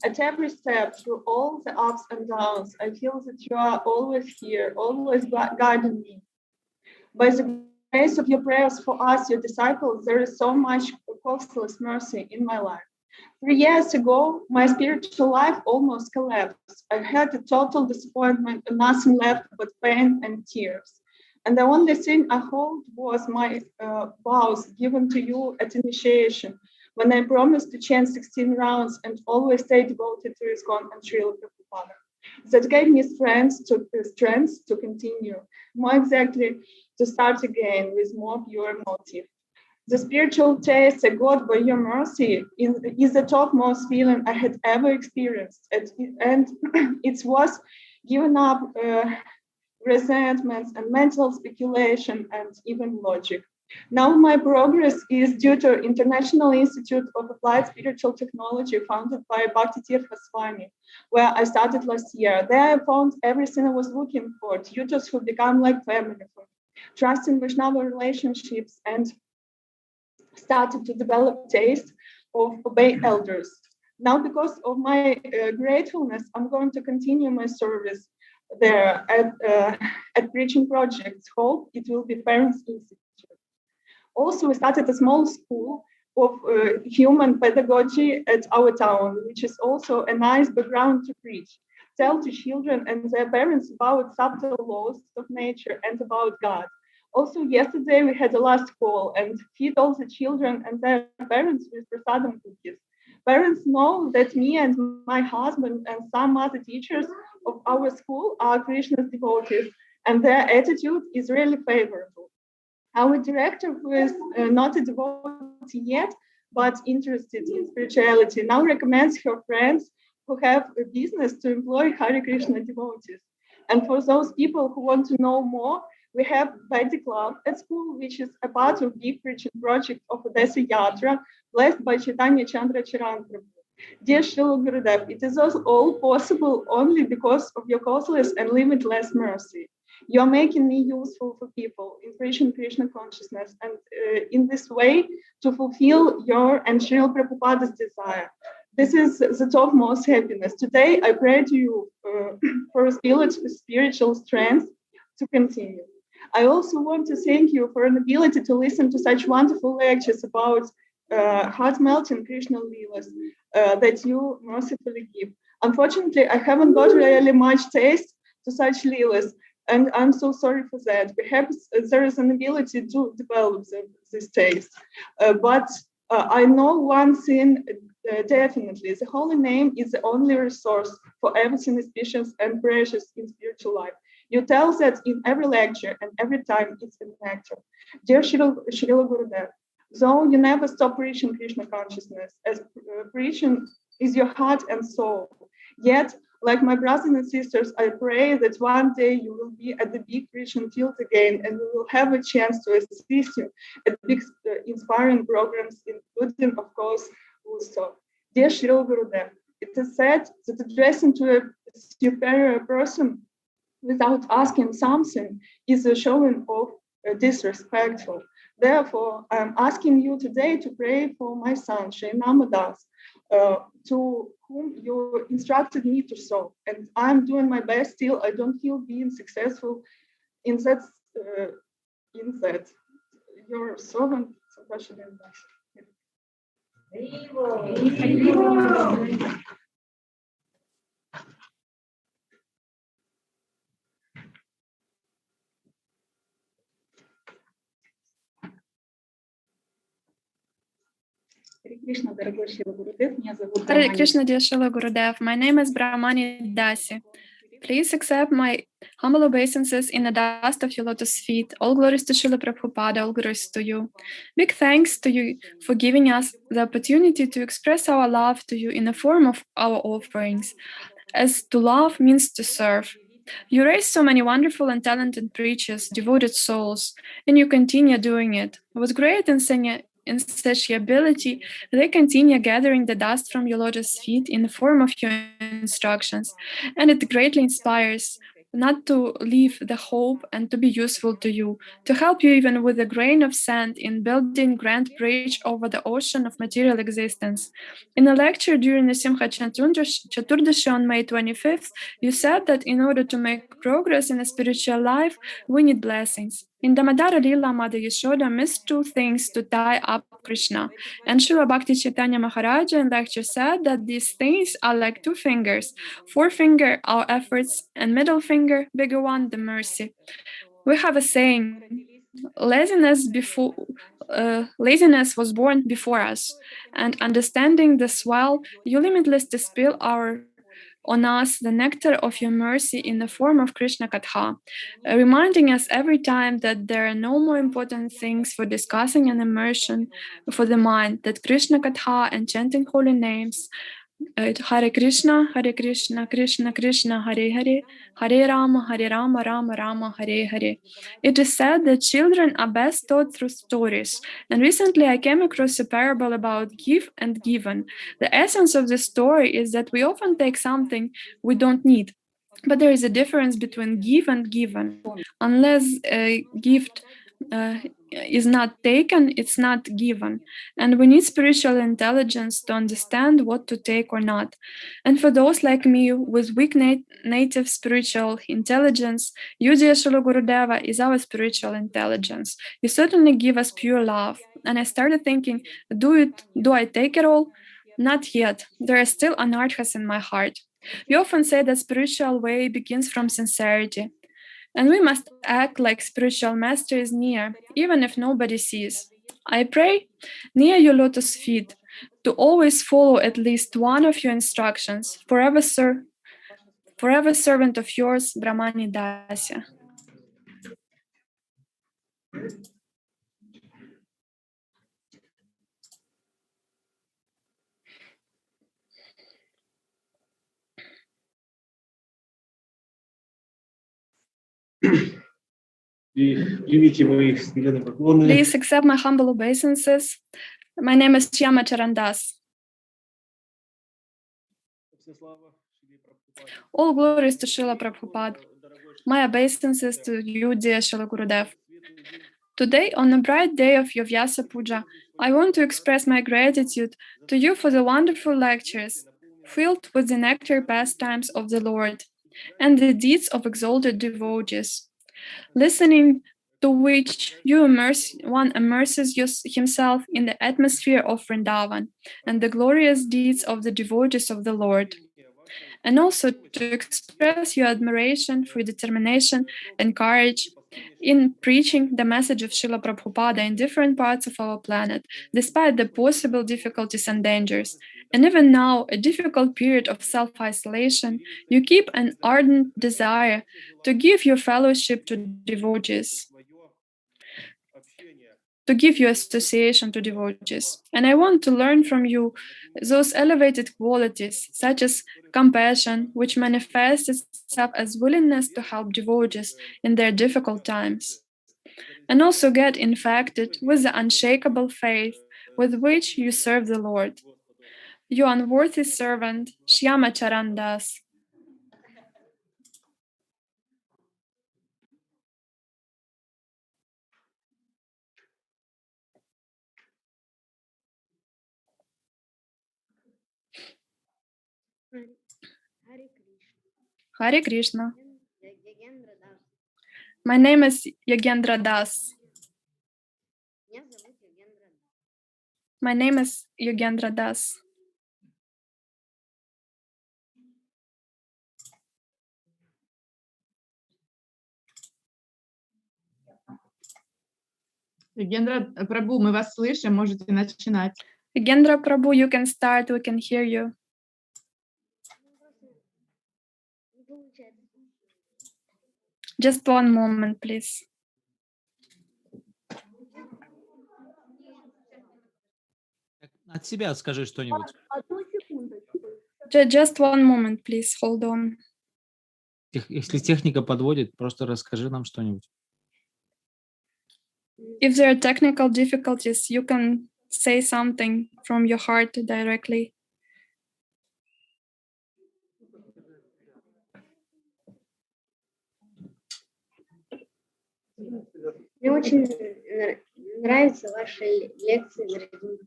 I: At every step, through all the ups and downs, I feel that you are always here, always guiding me. By the grace of your prayers for us, your disciples, there is so much costless mercy in my life. 3 years ago, my spiritual life almost collapsed. I had a total disappointment and nothing left but pain and tears. And the only thing I held was my vows given to you at initiation, when I promised to chant 16 rounds and always stay devoted to ISKCON and Srila Prabhupada. That gave me strength to continue, more exactly to start again with more pure motive. The spiritual taste of God by your mercy is the topmost feeling I had ever experienced. And it was giving up resentments and mental speculation and even logic. Now my progress is due to International Institute of Applied Spiritual Technology founded by Bhakti Tirtha Swami, where I started last year. There I found everything I was looking for, tutors who become like family for me, trust in Vaishnava relationships, and started to develop taste of obey elders. Now, because of my gratefulness, I'm going to continue my service there at preaching projects. Hope it will be Parents Institute. Also, we started a small school of human pedagogy at our town, which is also a nice background to preach. Tell to children and their parents about subtle laws of nature and about God. Also, yesterday we had a last call and feed all the children and their parents with prasadam cookies. Parents know that me and my husband and some other teachers of our school are Krishna's devotees, and their attitude is really favorable. Our director, who is not a devotee yet, but interested in spirituality, now recommends her friends who have a business to employ Hare Krishna devotees. And for those people who want to know more, we have Badi Club at school, which is a part of big preaching project of Odessa Yatra, blessed by Chaitanya Chandra Chiranprabhu. Dear Srila Gurudev, it is all possible only because of your causeless and limitless mercy. You are making me useful for people in preaching Krishna consciousness, and in this way to fulfill your and Srila Prabhupada's desire. This is the topmost happiness. Today, I pray to you for spiritual strength to continue. I also want to thank you for an ability to listen to such wonderful lectures about heart-melting Krishna Leelas that you mercifully give. Unfortunately, I haven't got really much taste to such Leelas, and I'm so sorry for that. Perhaps there is an ability to develop this taste. But I know one thing definitely. The holy name is the only resource for everything auspicious and precious in spiritual life. You tell that in every lecture and every time it's an nectar. Dear Srila Gurudev, though you never stop preaching Krishna consciousness, as preaching is your heart and soul, yet, like my brothers and sisters, I pray that one day you will be at the big preaching field again and we will have a chance to assist you at big inspiring programs, including, of course, also. Dear Srila Gurudev, it is said that addressing to a superior person without asking something is a showing of disrespectful. Therefore, I'm asking you today to pray for my son, Shainama Das, to whom you instructed me to serve. And I'm doing my best still. I don't feel being successful in that. Your servant,
G: Hare Krishna, dear Srila Gurudev. My name is Brahmani Dasi. Please accept my humble obeisances in the dust of your lotus feet. All glories to Srila Prabhupada, all glories to you. Big thanks to you for giving us the opportunity to express our love to you in the form of our offerings, as to love means to serve. You raised so many wonderful and talented preachers, devoted souls, and you continue doing it. With great insatiability, they continue gathering the dust from your lotus feet in the form of your instructions, and it greatly inspires not to leave the hope and to be useful to you, to help you even with a grain of sand in building grand bridge over the ocean of material existence. In a lecture during the Simcha Chaturdashi on May 25th, you said that in order to make progress in a spiritual life, we need blessings. In Damadara Lila, Mother Yashoda missed two things to tie up Krishna. And Srila Bhakti Chaitanya Maharaja in lecture said that these things are like two fingers. Forefinger, our efforts, and middle finger, bigger one, the mercy. We have a saying, laziness was born before us. And understanding this well, you limitlessly spill on us the nectar of your mercy in the form of Krishna Katha, reminding us every time that there are no more important things for discussing and immersion for the mind, that Krishna Katha and chanting holy names, Hare Krishna, Krishna Krishna, Hare Hare, Hare Rama, Rama Rama, Hare Hare. It is said that children are best taught through stories. And recently I came across a parable about give and given. The essence of the story is that we often take something we don't need. But there is a difference between give and given. Unless a gift is not taken, it's not given. And we need spiritual intelligence to understand what to take or not. And for those like me with weak native spiritual intelligence, you, dear Srila Gurudeva, is our spiritual intelligence. You certainly give us pure love. And I started thinking, do I take it all? Not yet. There are still anarthas in my heart. We often say that spiritual way begins from sincerity. And we must act like spiritual master is near, even if nobody sees. I pray, near your lotus feet, to always follow at least one of your instructions. Forever servant of yours, Brahmani Dasya. Please accept my humble obeisances. My name is Shyama Charandas. All glories to Srila Prabhupada. My obeisances to you, dear Srila Gurudev. Today, on the bright day of your Vyasa Puja, I want to express my gratitude to you for the wonderful lectures, filled with the nectar pastimes of the Lord, and the deeds of exalted devotees, listening to which one immerses himself in the atmosphere of Vrindavan and the glorious deeds of the devotees of the Lord, and also to express your admiration for determination and courage in preaching the message of Srila Prabhupada in different parts of our planet, despite the possible difficulties and dangers. And even now, a difficult period of self-isolation, you keep an ardent desire to give your fellowship to devotees, to give your association to devotees. And I want to learn from you those elevated qualities, such as compassion, which manifests itself as willingness to help devotees in their difficult times, and also get infected with the unshakable faith with which you serve the Lord. Your unworthy servant, Shyama Charandas. Hare Krishna. My name is Yogendra Das. My name is Yogendra Das.
H: Гендра Прабhu, мы вас слышим, можете начинать.
G: Yogendra Prabhu, you can start, we can hear you. Just one moment, please.
A: От себя скажи что-нибудь.
G: Just one moment, please. Hold on.
A: Если техника подводит, просто расскажи нам что-нибудь.
G: If there are technical difficulties, you can say something from your heart directly.
E: Мне очень нравятся ваши лекции, Нрадимна.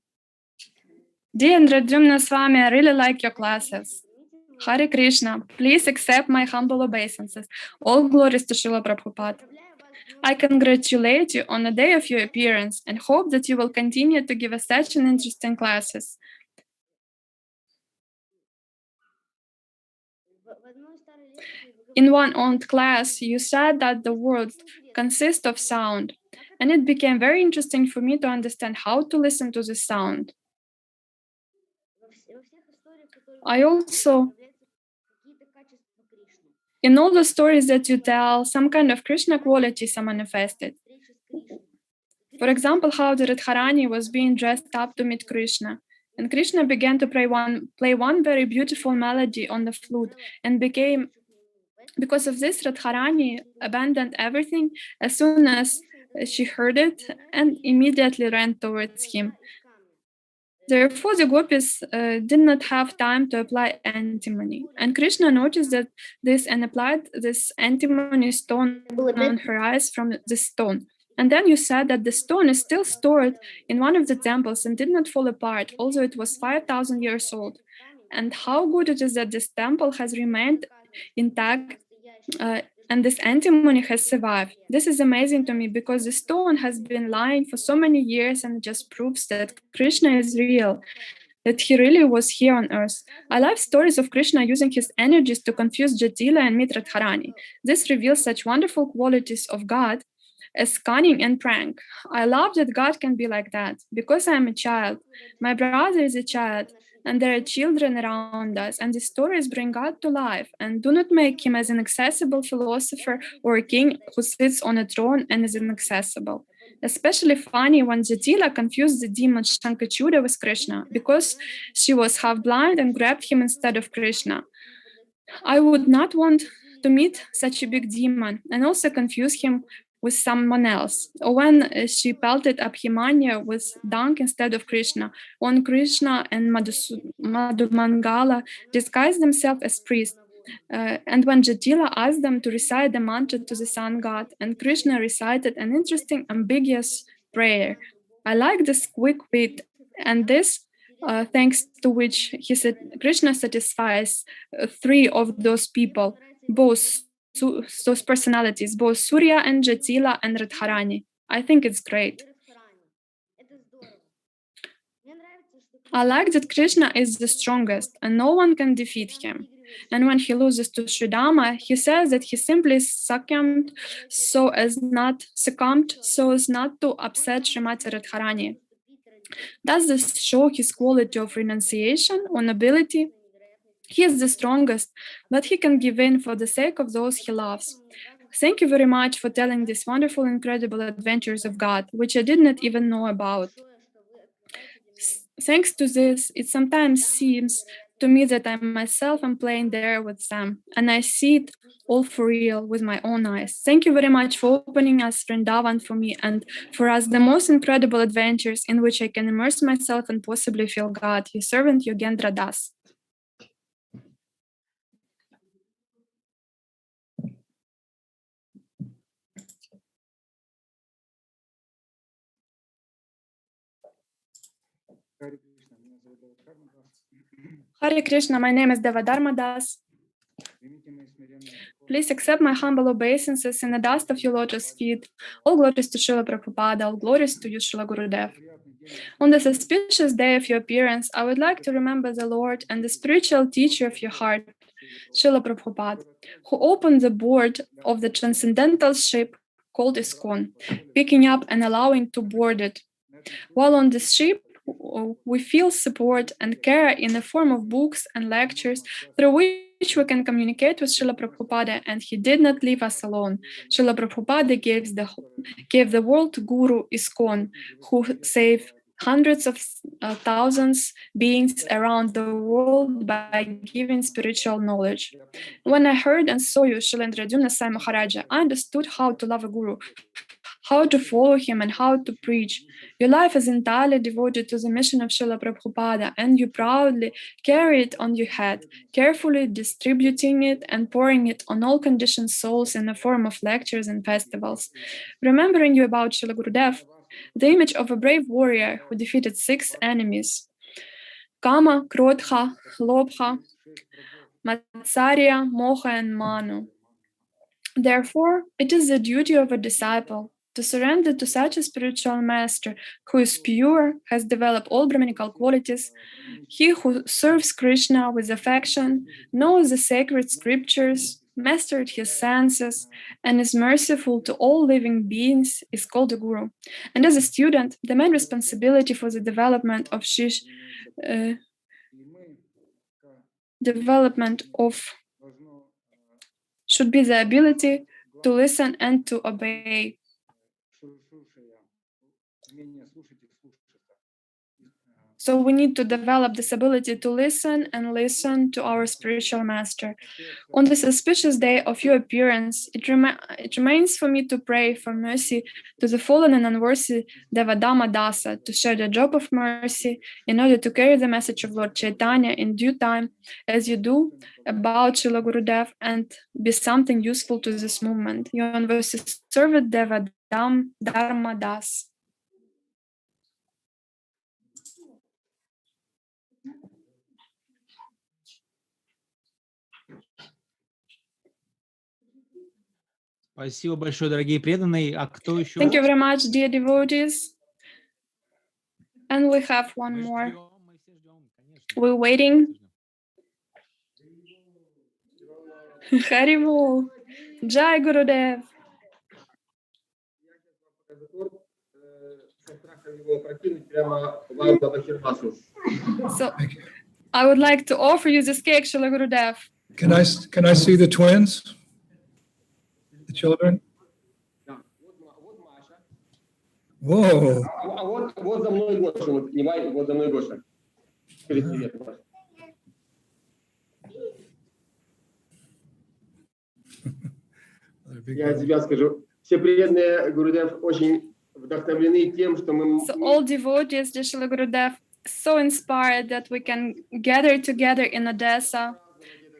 G: Dear Nradimna Swami, I really like your classes. Hare Krishna, please accept my humble obeisances. All glories to Srila Prabhupada. I congratulate you on the day of your appearance and hope that you will continue to give us such an interesting classes. In one old class, you said that the world consists of sound, and it became very interesting for me to understand how to listen to the sound. I also, in all the stories that you tell, some kind of Krishna qualities are manifested. For example, how the Radharani was being dressed up to meet Krishna, and Krishna began to play one very beautiful melody on the flute, and because of this, Radharani abandoned everything as soon as she heard it and immediately ran towards him. Therefore, the gopis did not have time to apply antimony. And Krishna noticed that this and applied this antimony stone on her eyes from the stone. And then you said that the stone is still stored in one of the temples and did not fall apart, although it was 5,000 years old. And how good it is that this temple has remained intact and this antimony has survived. This is amazing to me because the stone has been lying for so many years and it just proves that Krishna is real, that he really was here on earth. I love stories of Krishna using his energies to confuse Jatila and meet Radharani. This reveals such wonderful qualities of God as cunning and prank. I love that God can be like that because I am a child. My brother is a child. And there are children around us, and the stories bring God to life and do not make him as an inaccessible philosopher or a king who sits on a throne and is inaccessible. Especially funny when Jatila confused the demon Shankachuda with Krishna because she was half blind and grabbed him instead of Krishna. I would not want to meet such a big demon and also confuse him with someone else. When she pelted Abhimanyu with dung instead of Krishna, when Krishna and Madhumangala disguised themselves as priests, and when Jatila asked them to recite the mantra to the sun god, and Krishna recited an interesting ambiguous prayer. I like this quick wit, and this thanks to which Krishna satisfies three of those people, both those personalities, both Surya and Jatila and Radharani. I think it's great. I like that Krishna is the strongest and no one can defeat him. And when he loses to Sridhama, he says that he simply succumbed so as not to upset Srimati Radharani. Does this show his quality of renunciation or nobility? He is the strongest, but he can give in for the sake of those he loves. Thank you very much for telling these wonderful, incredible adventures of God, which I did not even know about. Thanks to this, it sometimes seems to me that I myself am playing there with them, and I see it all for real with my own eyes. Thank you very much for opening us Vrindavan for me and for us the most incredible adventures in which I can immerse myself and possibly feel God. Your servant, Yogendra Das. Hare Krishna, my name is Devadharma Das. Please accept my humble obeisances in the dust of your lotus feet. All glories to Srila Prabhupada, all glories to you, Srila Gurudev. On this auspicious day of your appearance, I would like to remember the Lord and the spiritual teacher of your heart, Srila Prabhupada, who opened the board of the transcendental ship called ISKCON, picking up and allowing to board it. While on this ship, we feel support and care in the form of books and lectures through which we can communicate with Srila Prabhupada, and he did not leave us alone. Srila Prabhupada gave the world Guru ISKCON, who saved hundreds of thousands beings around the world by giving spiritual knowledge. When I heard and saw you, Srila Indradyumna Sai Maharaja, I understood how to love a Guru, how to follow him, and how to preach. Your life is entirely devoted to the mission of Srila Prabhupada, and you proudly carry it on your head, carefully distributing it and pouring it on all conditioned souls in the form of lectures and festivals. Remembering you about Srila Gurudev, the image of a brave warrior who defeated 6 enemies, Kama, Krodha, Lobha, Matsarya, Moha, and Manu. Therefore, it is the duty of a disciple to surrender to such a spiritual master who is pure, has developed all Brahminical qualities. He who serves Krishna with affection, knows the sacred scriptures, mastered his senses, and is merciful to all living beings is called a Guru. And as a student, the main responsibility for the development should be the ability to listen and to obey. So we need to develop this ability to listen and listen to our spiritual master. On this auspicious day of your appearance, it remains for me to pray for mercy to the fallen and unworthy Devadharma Dasa, to share the job of mercy in order to carry the message of Lord Chaitanya in due time, as you do about Srila Gurudev, and be something useful to this movement. Your unworthy servant Devadharma Das.
A: Спасибо большое, дорогие преданные. А кто еще?
G: Thank you very much, dear devotees. And we have one more. We're waiting. Haribol. Jai Gurudev. So, I would like to offer you this cake, Srila Gurudev.
O: Can I see the twins? The children? Whoa.
J: Вот за мной Гоша, вот Ивай, вот за мной Гоша. Привет, Гоша. Я от себя скажу. Все преданные Гурудев очень вдохновлены тем, что мы...
G: So all devotees, dear Srila Gurudev, so inspired that we can gather together in Odessa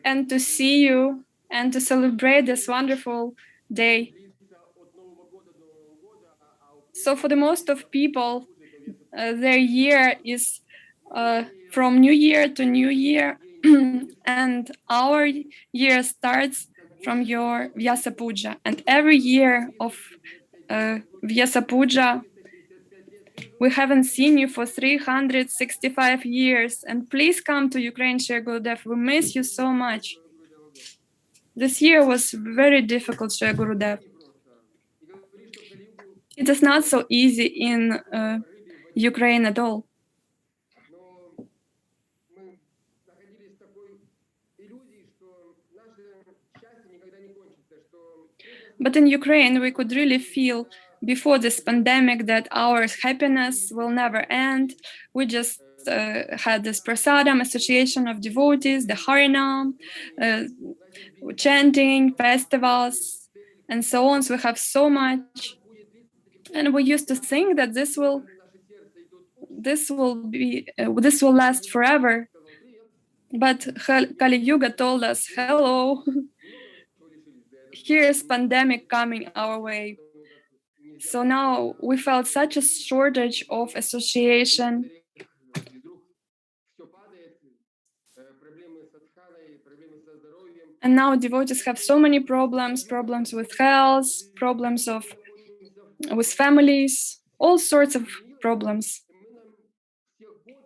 G: and to see you and to celebrate this wonderful day. So for the most of people, their year is from New Year to New Year, and our year starts from your Vyasa Puja. And every year of Vyasa Puja, we haven't seen you for 365 years. And please come to Ukraine, Shri Gurudev. We miss you so much. This year was very difficult, Shri Gurudev. It is not so easy in Ukraine at all. But in Ukraine, we could really feel before this pandemic that our happiness will never end. We just had this prasadam, association of devotees, the Harinam, chanting, festivals, and so on. So we have so much. And we used to think that this will last forever. But Kali Yuga told us, hello, here's pandemic coming our way. So now we felt such a shortage of association. And now devotees have so many problems with health, problems with families, all sorts of problems.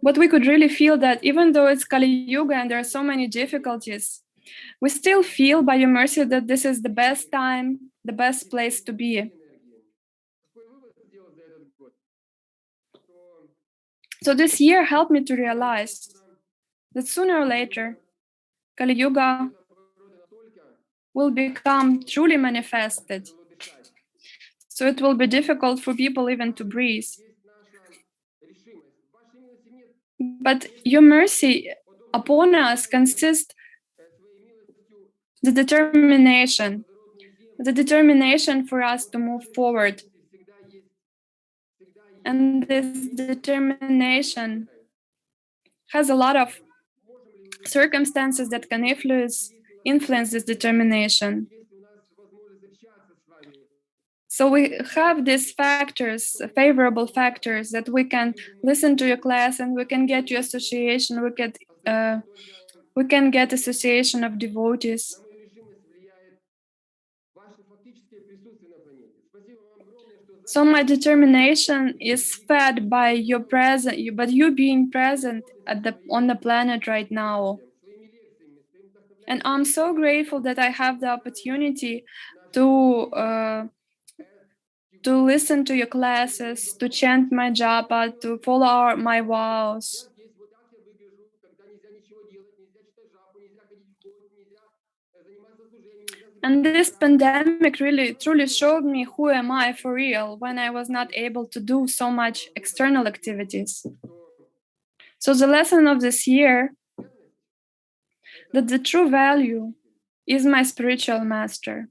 G: But we could really feel that even though it's Kali Yuga and there are so many difficulties, we still feel by your mercy that this is the best time, the best place to be. So this year helped me to realize that sooner or later, Kali Yuga will become truly manifested. So it will be difficult for people even to breathe. But your mercy upon us consists the determination for us to move forward. And this determination has a lot of circumstances that can influence this determination. So we have these factors, favorable factors, that we can listen to your class and we can get your association, we can get association of devotees. So my determination is fed by your presence, but you being present on the planet right now. And I'm so grateful that I have the opportunity to listen to your classes, to chant my japa, to follow my vows. And this pandemic really truly showed me who am I for real when I was not able to do so much external activities. So the lesson of this year, that the true value is my spiritual master.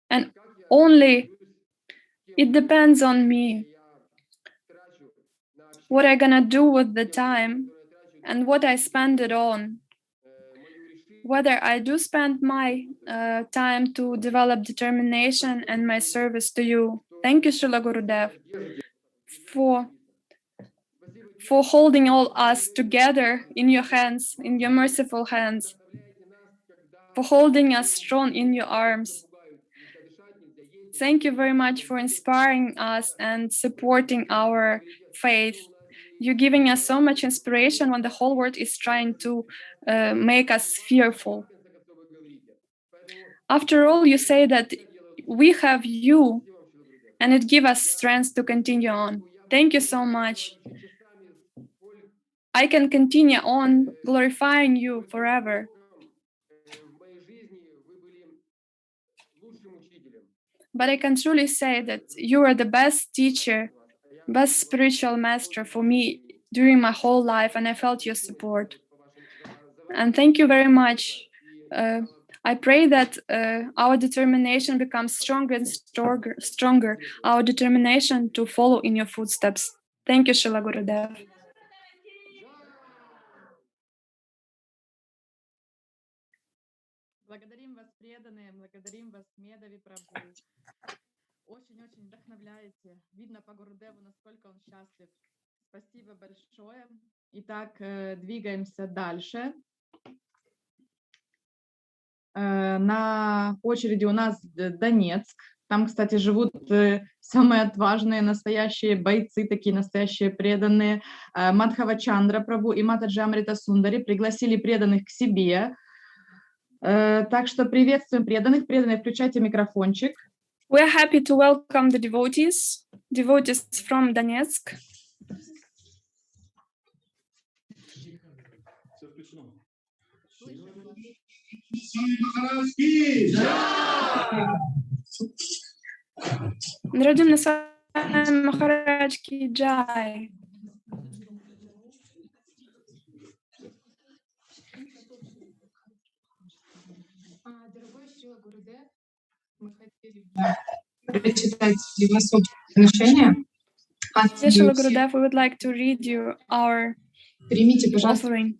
G: And only it depends on me what I'm gonna do with the time and what I spend it on. Whether I do spend my time to develop determination and my service to you. Thank you, Srila Gurudev, for holding all us together in your hands, in your merciful hands, for holding us strong in your arms. Thank you very much for inspiring us and supporting our faith. You're giving us so much inspiration when the whole world is trying to make us fearful. After all, you say that we have you, and it gives us strength to continue on. Thank you so much. I can continue on glorifying you forever. But I can truly say that you are the best teacher, best spiritual master for me during my whole life, and I felt your support. And thank you very much. I pray that our determination becomes stronger and stronger, our determination to follow in your footsteps. Thank you, Srila Gurudev.
H: Благодарим вас, преданные, благодарим вас, Медави Прабhu. Очень-очень вдохновляете. Видно по Гурудеву, насколько он счастлив. Спасибо большое. Итак, двигаемся дальше. На очереди у нас Донецк. Там, кстати, живут самые отважные, настоящие бойцы, такие настоящие преданные. Мадхава Чандра Прабу и Матаджи Амрита Сундари пригласили преданных к себе. Так что приветствуем преданных. Преданные, включайте микрофончик.
G: We are happy to welcome the devotees from Donetsk. Народим Насвами Махарадж ки джай.
C: Дорогой Шрила Гурудев, мы хотели прочитать его собственное отношение.
G: Shrila Gurudev, we would like to read you our offering.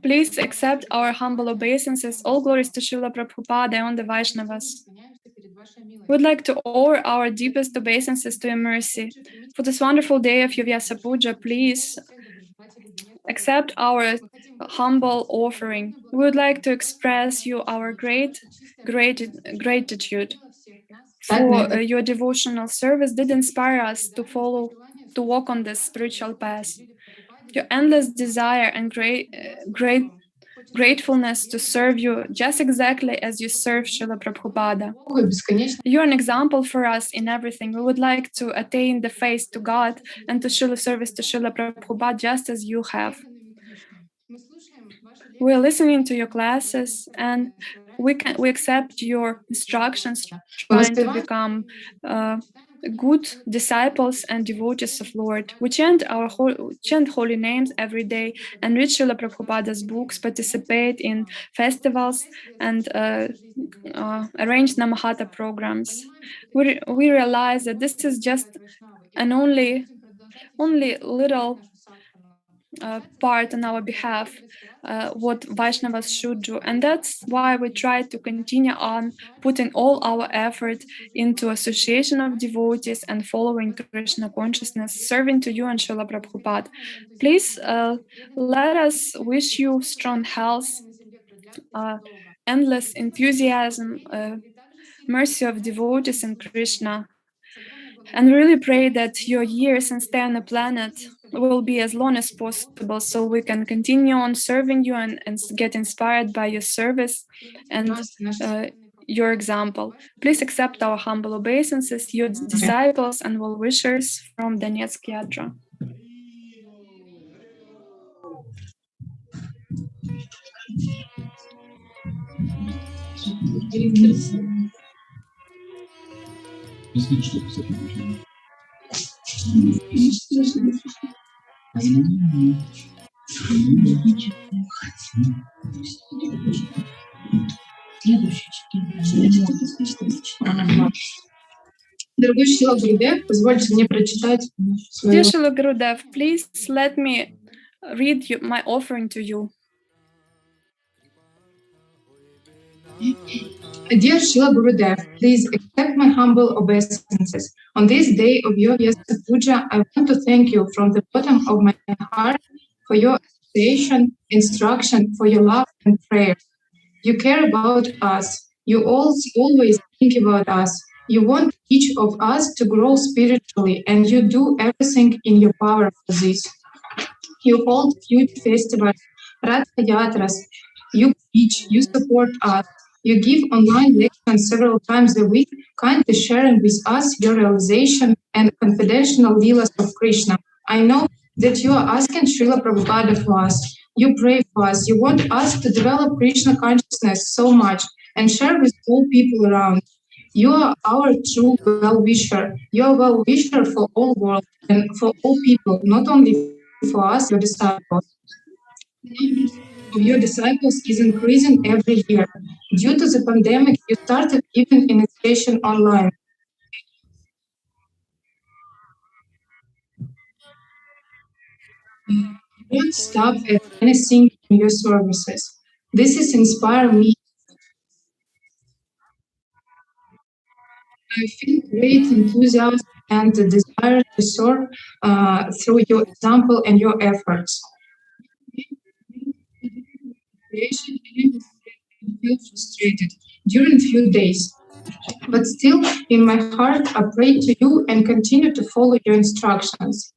G: Please accept our humble obeisances. All glories to Srila Prabhupada and the Vaishnavas. We would like to offer our deepest obeisances to your mercy. For this wonderful day of your Vyasa Puja, please accept our humble offering. We would like to express you our gratitude for your devotional service that inspire us to walk on this spiritual path. Your endless desire and gratefulness to serve you just exactly as you serve Srila Prabhupada. You're an example for us in everything. We would like to attain the faith to God and to Srila service to Srila Prabhupada just as you have. We're listening to your classes and we accept your instructions, trying to become good disciples and devotees of Lord. We chant holy names every day and read Srila Prabhupada's books, participate in festivals, and arrange Namahata programs. We realize that this is just an only little part on our behalf, what Vaishnavas should do. And that's why we try to continue on putting all our effort into association of devotees and following Krishna consciousness, serving to you and Srila Prabhupada. Please let us wish you strong health, endless enthusiasm, mercy of devotees in Krishna. And we really pray that your years and stay on the planet will be as long as possible so we can continue on serving you and get inspired by your service and your example. Please accept our humble obeisances, your disciples and well-wishers from Donetsk Yatra.
C: Дорогой Шрила Гурудев, позвольте мне прочитать
G: Dear Srila Gurudev, please let me read my offering to you.
C: Dear Srila Gurudev, please accept my humble obeisances. On this day of your Vyasa Puja, I want to thank you from the bottom of my heart for your association, instruction, for your love and prayer. You care about us. You always think about us. You want each of us to grow spiritually, and you do everything in your power for this. You hold huge festivals, Ratha Yatras. You preach, you support us. You give online lectures several times a week, kindly sharing with us your realization and confidential leelas of Krishna. I know that you are asking Srila Prabhupada for us. You pray for us. You want us to develop Krishna consciousness so much and share with all people around. You are our true well-wisher. You are well-wisher for all world and for all people, not only for us, your disciples. of your disciples is increasing every year. Due to the pandemic, you started giving initiation online. You don't stop at anything in your services. This is inspiring me. I feel great enthusiasm and the desire to serve through your example and your efforts. I feel frustrated during few days, but still in my heart I pray to you and continue to follow your instructions.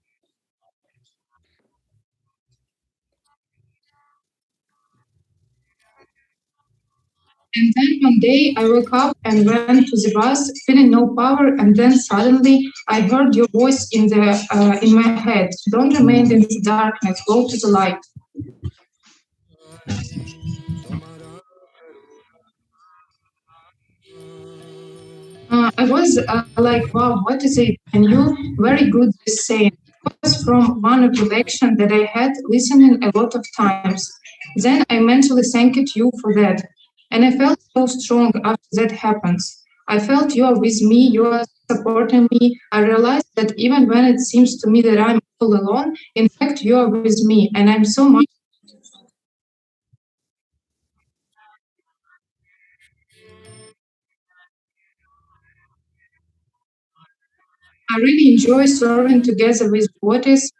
C: And then one day I woke up and went to the bus, feeling no power, and then suddenly I heard your voice in my head. Don't remain in the darkness, go to the light. I was like, wow, what is it? And you very good this saying. It was from one recollection that I had listening a lot of times. Then I mentally thanked you for that. And I felt so strong after that happens. I felt you are with me, you are supporting me. I realized that even when it seems to me that I'm all alone, in fact, you are with me. And I'm so much. I really enjoy serving together with devotees.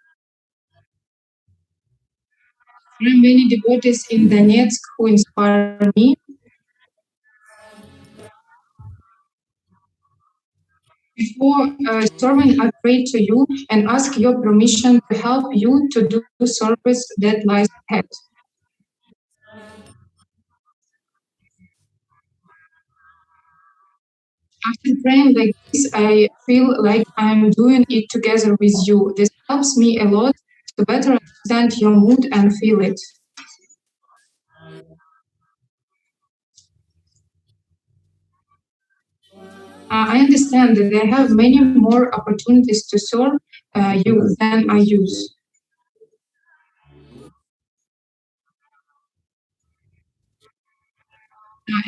C: There are many devotees in Donetsk who inspire me. Before serving, I pray to you and ask your permission to help you to do service that lies ahead. After praying like this, I feel like I'm doing it together with you. This helps me a lot to better understand your mood and feel it. I understand that I have many more opportunities to serve you than I use.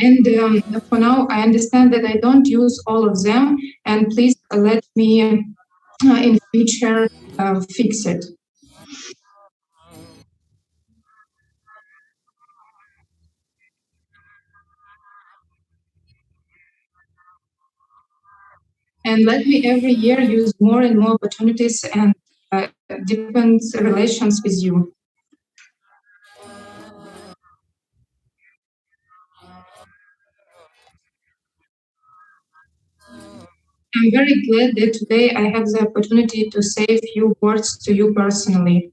C: And for now, I understand that I don't use all of them, and please let me in future fix it. And let me every year use more and more opportunities and deepen relations with you. I'm very glad that today I have the opportunity to say a few words to you personally.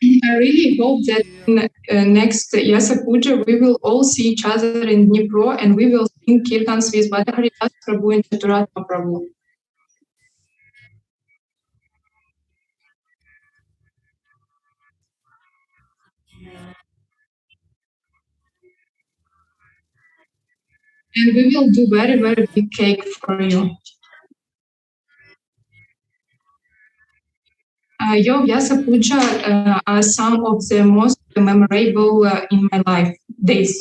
C: I really hope that in next Vyasa Puja we will all see each other in Dnipro and we will sing kirtans with Bhata Haridas Prabhu and Chaturatma Prabhu. And we will do very, very big cake for you. Your Vyasa Puja are some of the most memorable in my life days.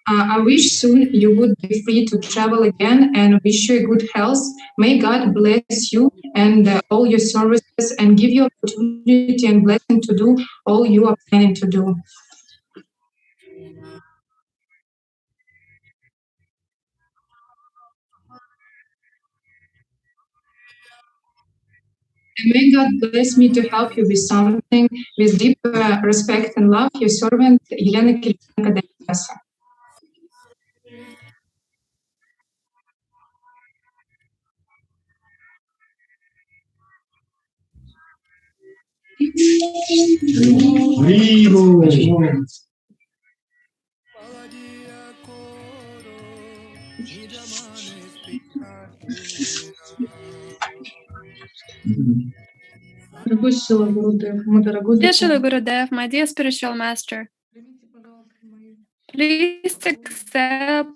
C: I wish soon you would be free to travel again and wish you good health. May God bless you and all your services and give you opportunity and blessing to do all you are planning to do. And may God bless me to help you with something with deep respect and love. Your servant, Elena Kirichenko Vyasa.
G: Dear Shila Gurudev, my dear spiritual master, please accept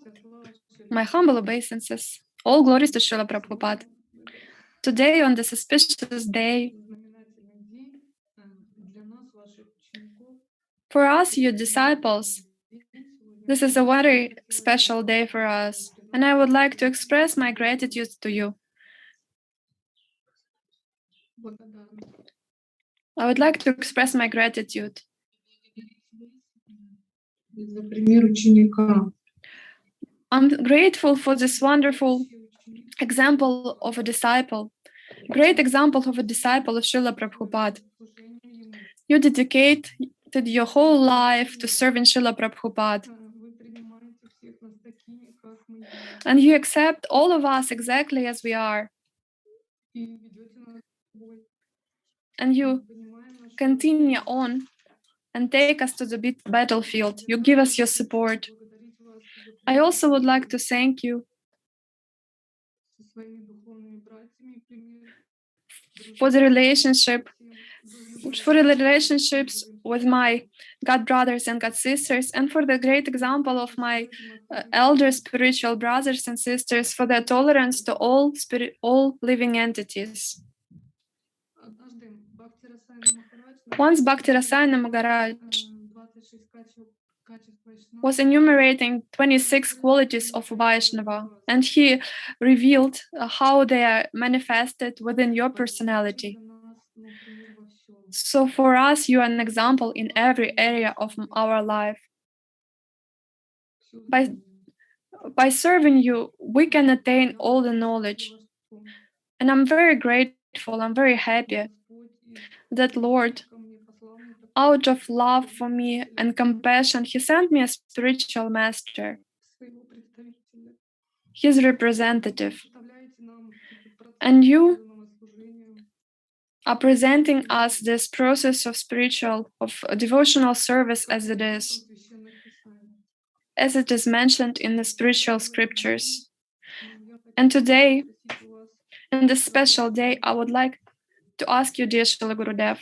G: my humble obeisances. All glories to Srila Prabhupada. Today, on this auspicious day, for us, your disciples, this is a very special day for us, and I would like to express my gratitude to you. I would like to express my gratitude. I'm grateful for this wonderful example of a disciple, great example of a disciple of Srila Prabhupada. You dedicated your whole life to serving Srila Prabhupada. And you accept all of us exactly as we are. And you continue on and take us to the battlefield. You give us your support. I also would like to thank you for the relationships with my God brothers and God sisters, and for the great example of my elder spiritual brothers and sisters, for their tolerance to all living entities. Once Bhakti Rasayana Maharaj was enumerating 26 qualities of Vaishnava, and he revealed how they are manifested within your personality. So for us, you are an example in every area of our life. By serving you, we can attain all the knowledge. And I'm very grateful, I'm very happy that Lord, out of love for me and compassion, He sent me a spiritual master, His representative. And you are presenting us this process of devotional service as it is mentioned in the spiritual scriptures. And today, in this special day, I would like to ask you, dear Srila Gurudev,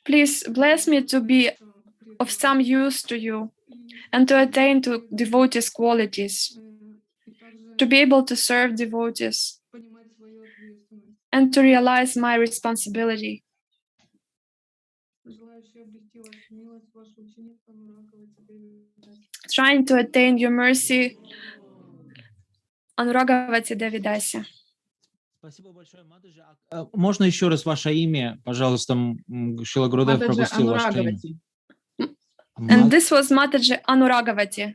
G: please bless me to be of some use to you and to attain to devotees' qualities, to be able to serve devotees and to realize my responsibility. Trying to attain your mercy, Анурагавати Девидаси.
A: Спасибо большое, Матаджи. Можно еще раз ваше имя, пожалуйста, Шрила Гурудев пропустил ваше имя.
G: And this was Mataji Anuragavati.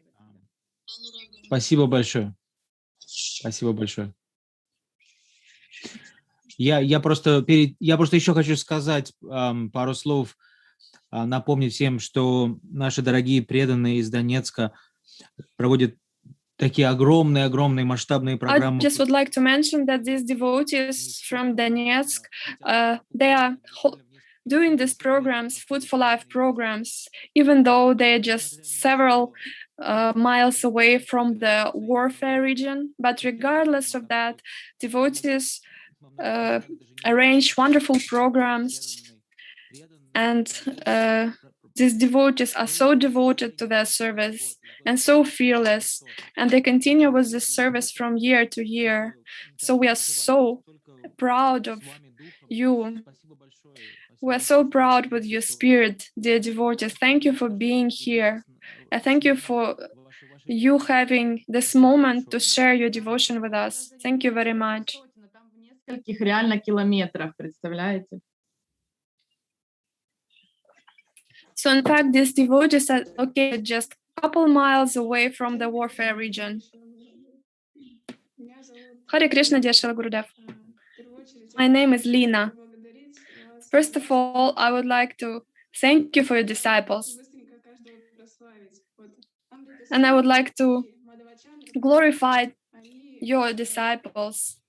A: Спасибо большое. Спасибо большое. Я просто еще хочу сказать пару слов, напомнить всем, что наши дорогие преданные из Донецка проводят такие огромные масштабные программы.
G: I just would like to mention that these devotees from Donetsk, they are doing these programs, Food for Life programs, even though they're just several miles away from the warfare region. But regardless of that, devotees arrange wonderful programs, and these devotees are so devoted to their service and so fearless, and they continue with this service from year to year. So we are so proud of you. We are so proud with your spirit, dear devotees. Thank you for being here. I thank you for you having this moment to share your devotion with us. Thank you very much.
H: Реально километров, представляете?
G: So in fact, these devotees are located just a couple miles away from the warfare region. Hare Krishna, dear Srila Gurudev. My name is Lina. First of all, I would like to thank you for your disciples. And I would like to glorify your disciples,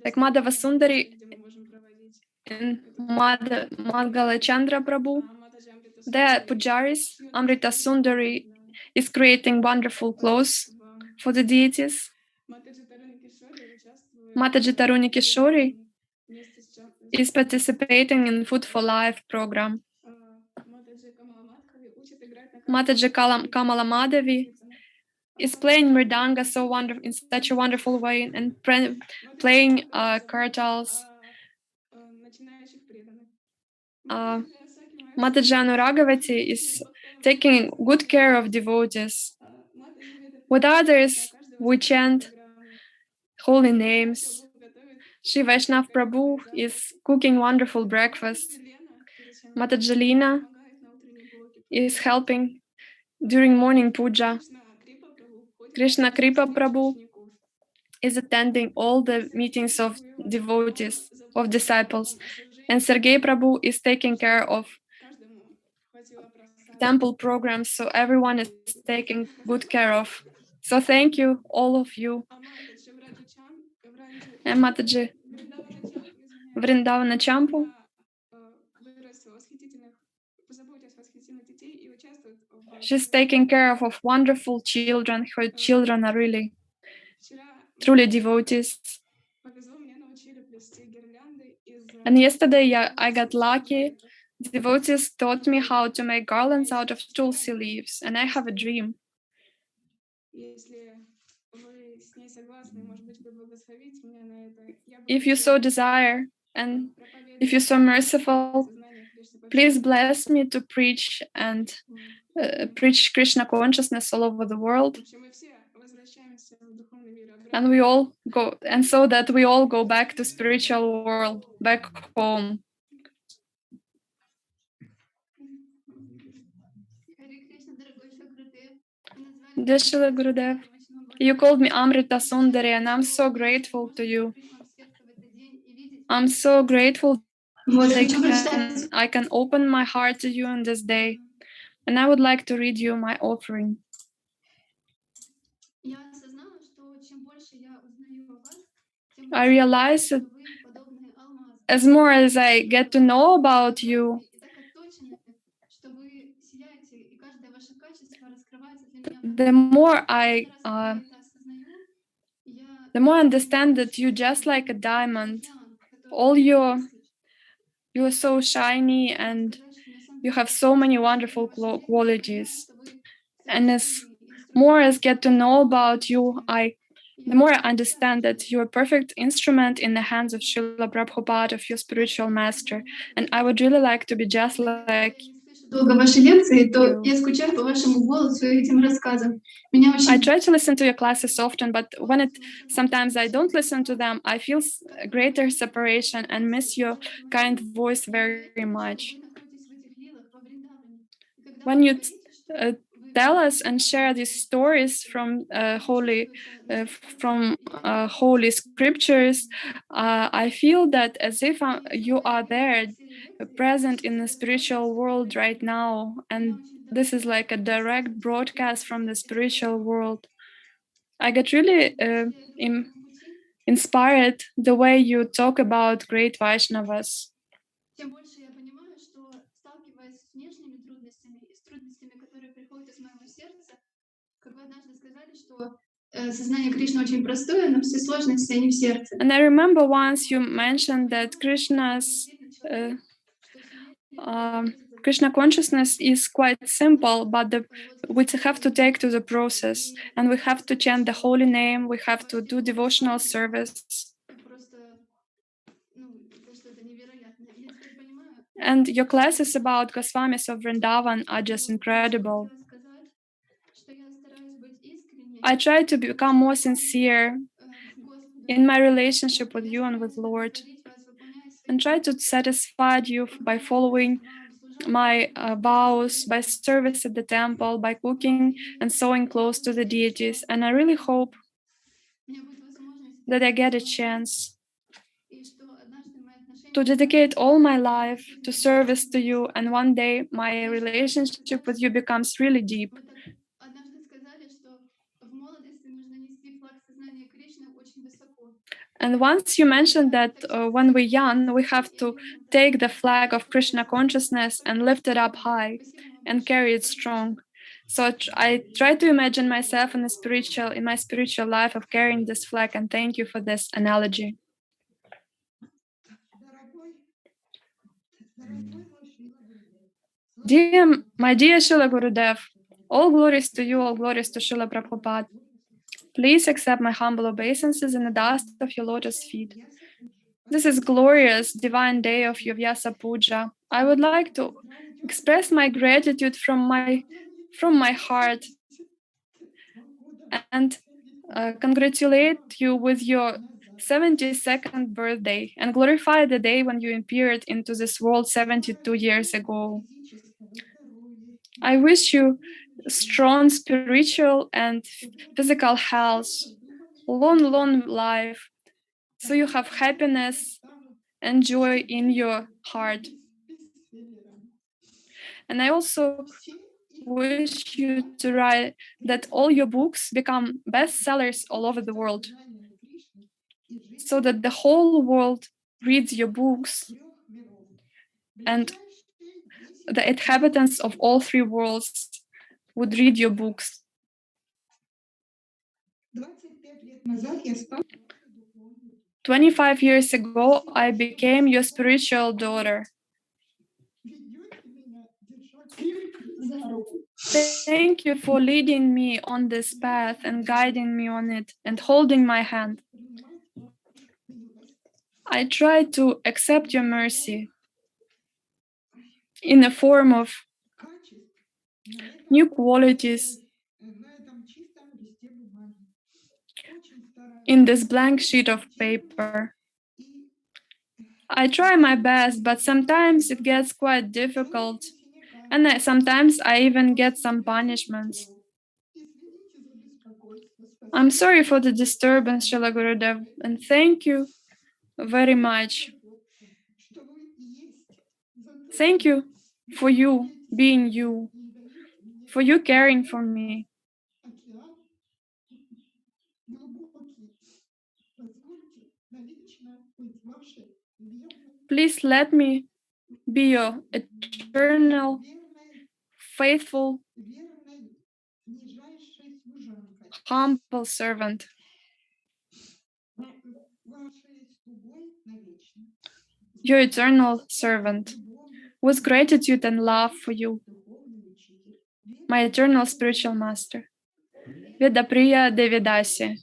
G: like Madhava Sundari and Madhava Chandra Prabhu. They are pujaris. Amrita Sundari is creating wonderful clothes for the deities. Mataji Taruni Kishori is participating in Food for Life program. Mataji Kamala Madhavi is playing mridanga so wonderful in such a wonderful way and playing kartals. Mataji Anuragavati is taking good care of devotees. With others, we chant holy names. Shri Vaishnav Prabhu is cooking wonderful breakfast. Mataji Lina is helping during morning puja. Krishna Kripa Prabhu is attending all the meetings of devotees, of disciples. And Sergei Prabhu is taking care of temple programs, so everyone is taken good care of. So thank you, all of you. And Mataji Vrindavana Champu. She's taking care of wonderful children. Her children are really, truly devotees. And yesterday I got lucky. Devotees taught me how to make garlands out of tulsi leaves, and I have a dream. If you so desire, and if you're so merciful, please bless me to preach and preach Krishna consciousness all over the world. And we all go, and so that we all go back to spiritual world, back home. Deshila Gurudev, you called me Amrita Sundari, and I'm so grateful to you. I'm so grateful that I can open my heart to you on this day. And I would like to read you my offering. I realize that as more as I get to know about you, the more I understand that you're just like a diamond. You're so shiny and you have so many wonderful qualities. And as more as get to know about you, the more I understand that you're a perfect instrument in the hands of Srila Prabhupada, of your spiritual master. And I would really like to be just like I try to listen to your classes often, but when sometimes I don't listen to them, I feel a greater separation and miss your kind voice very much. When you tell us and share these stories from holy scriptures, I feel that as if you are there, present in the spiritual world right now, and this is like a direct broadcast from the spiritual world. I get really inspired the way you talk about great Vaishnavas. And I remember once you mentioned that Krishna consciousness is quite simple, but we have to take to the process, and we have to chant the holy name, we have to do devotional service. And your classes about Goswamis of Vrindavan are just incredible. I try to become more sincere in my relationship with you and with Lord, and try to satisfy you by following my vows, by service at the temple, by cooking and sewing clothes to the deities. And I really hope that I get a chance to dedicate all my life to service to you, and one day my relationship with you becomes really deep. And once you mentioned that when we're young, we have to take the flag of Krishna consciousness and lift it up high and carry it strong. So I try to imagine myself in my spiritual life of carrying this flag, and thank you for this analogy. My dear Srila Gurudev, all glories to you, all glories to Srila Prabhupada. Please accept my humble obeisances in the dust of your lotus feet. This is glorious, divine day of your Vyasa Puja. I would like to express my gratitude from my heart and congratulate you with your 72nd birthday and glorify the day when you appeared into this world 72 years ago. I wish you strong spiritual and physical health, long life, so you have happiness and joy in your heart. And I also wish you to write that all your books become bestsellers all over the world, so that the whole world reads your books and the inhabitants of all three worlds would read your books. 25 years ago, I became your spiritual daughter. Thank you for leading me on this path and guiding me on it and holding my hand. I try to accept your mercy in the form of new qualities in this blank sheet of paper. I try my best, but sometimes it gets quite difficult, and sometimes I even get some punishments. I'm sorry for the disturbance, Srila Gurudev, and thank you very much. Thank you for you being you, for you caring for me. Please let me be your eternal, faithful, humble servant. Your eternal servant, with gratitude and love for you, my eternal spiritual master. Vedapriya Devidasi.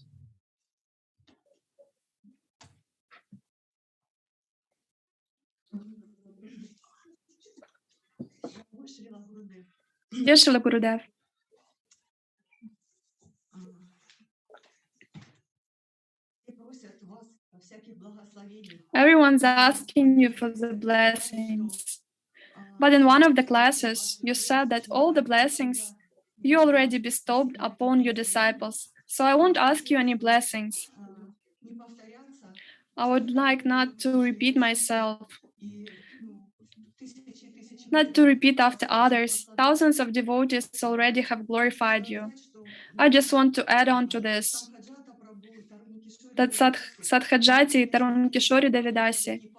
G: Dear Srila Gurudev, everyone's asking you for the blessings. But in one of the classes, you said that all the blessings you already bestowed upon your disciples. So I won't ask you any blessings. I would like not to repeat myself, not to repeat after others. Thousands of devotees already have glorified you. I just want to add on to this, that Sadhajati Tarun Kishori Devidasi,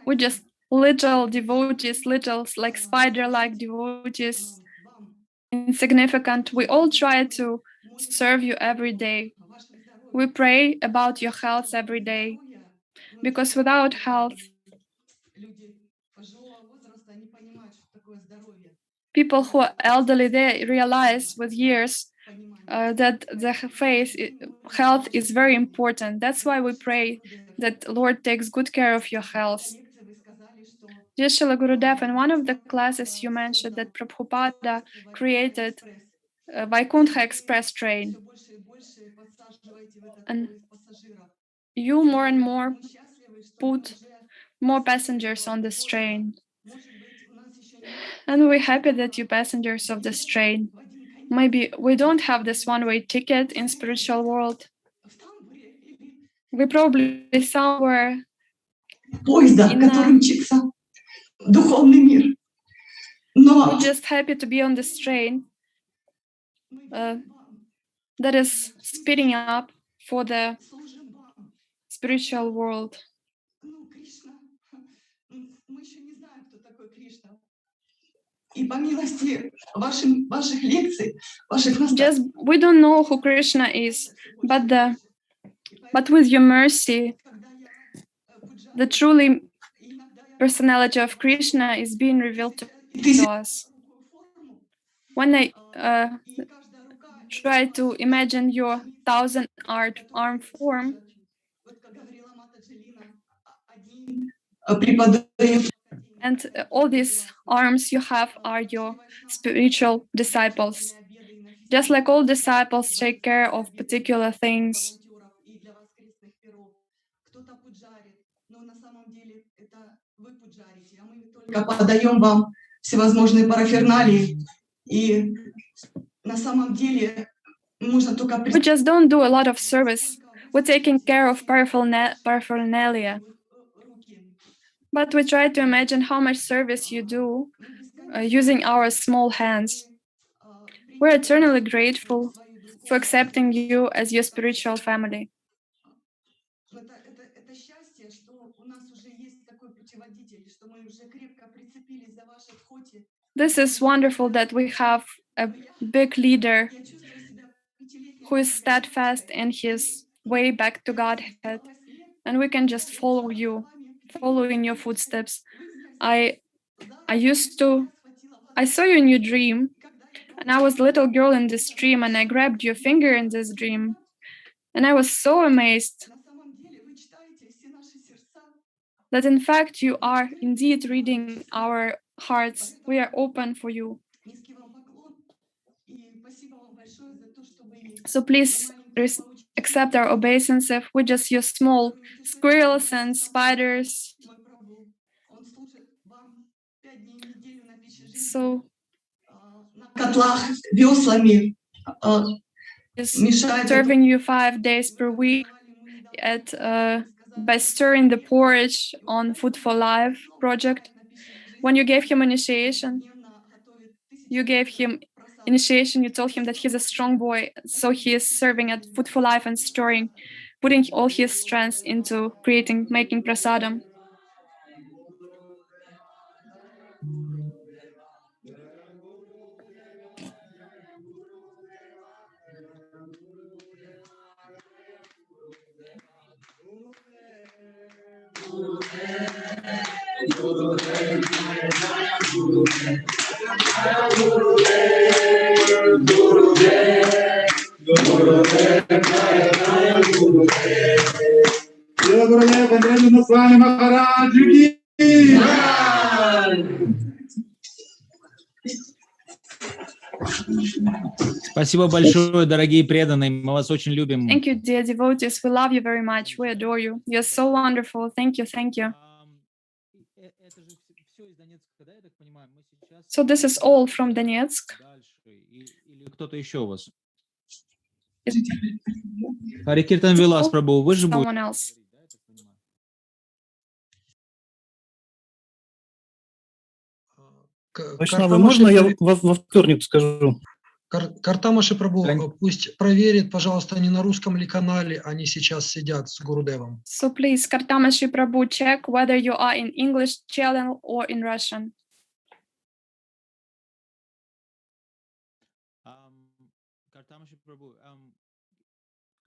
G: we're just little devotees, little like spider-like devotees, insignificant. We all try to serve you every day. We pray about your health every day, because without health, people who are elderly, they realize with years that the health is very important. That's why we pray that Lord takes good care of your health. Dear Srila Gurudev, in one of the classes you mentioned that Prabhupada created a Vaikuntha Express train. And you more and more put more passengers on this train. And we're happy that you're passengers of this train. Maybe we don't have this one-way ticket in spiritual world. We're probably somewhere we're just happy to be on this train that is speeding up for the spiritual world. Just we don't know who Krishna is, but with your mercy, the truly personality of Krishna is being revealed to us. When I try to imagine your 1,000-arm form, and all these arms you have are your spiritual disciples. Just like all disciples take care of particular things.
F: Подаем вам всевозможные параферналии, и на самом деле нужно только...
G: We just don't do a lot of service. We're taking care of paraphernalia. But we try to imagine how much service you do using our small hands. We're eternally grateful for accepting you as your spiritual family.
F: Это счастье, что у нас уже есть такой путеводитель, что мы уже крепко прицепились за ваши пхоти.
G: This is wonderful that we have a big leader who is steadfast in his way back to Godhead, and we can just follow you, follow in your footsteps. I saw you in your dream, and I was a little girl in this dream, and I grabbed your finger in this dream, and I was so amazed that in fact you are indeed reading our hearts. We are open for you. So please accept our obeisance if we just use small squirrels and spiders. So serving you 5 days per week by stirring the porridge on Food for Life project. When you gave him initiation, you told him that he's a strong boy, so he is serving at Food for Life and stirring, putting all his strengths into making prasadam.
A: Спасибо большое, дорогие преданные. Мы вас очень любим.
G: Thank you, dear devotees. We love you very much. We adore you. You're so wonderful. Thank you. Thank you. So this is all from Donetsk.
A: Кто-то еще у вас? Хари Киртан Вилас Прабху, вы же будете?
G: Someone else.
V: Вайшнавы, можно я во вторник скажу?
W: Картамаши Прабху, пусть проверит, пожалуйста, не на русском ли канале они сейчас сидят с Гурудевом.
G: So please, Kartamashi Prabhu, check whether you are in English channel or in Russian.
A: Kartamashi Prabhu,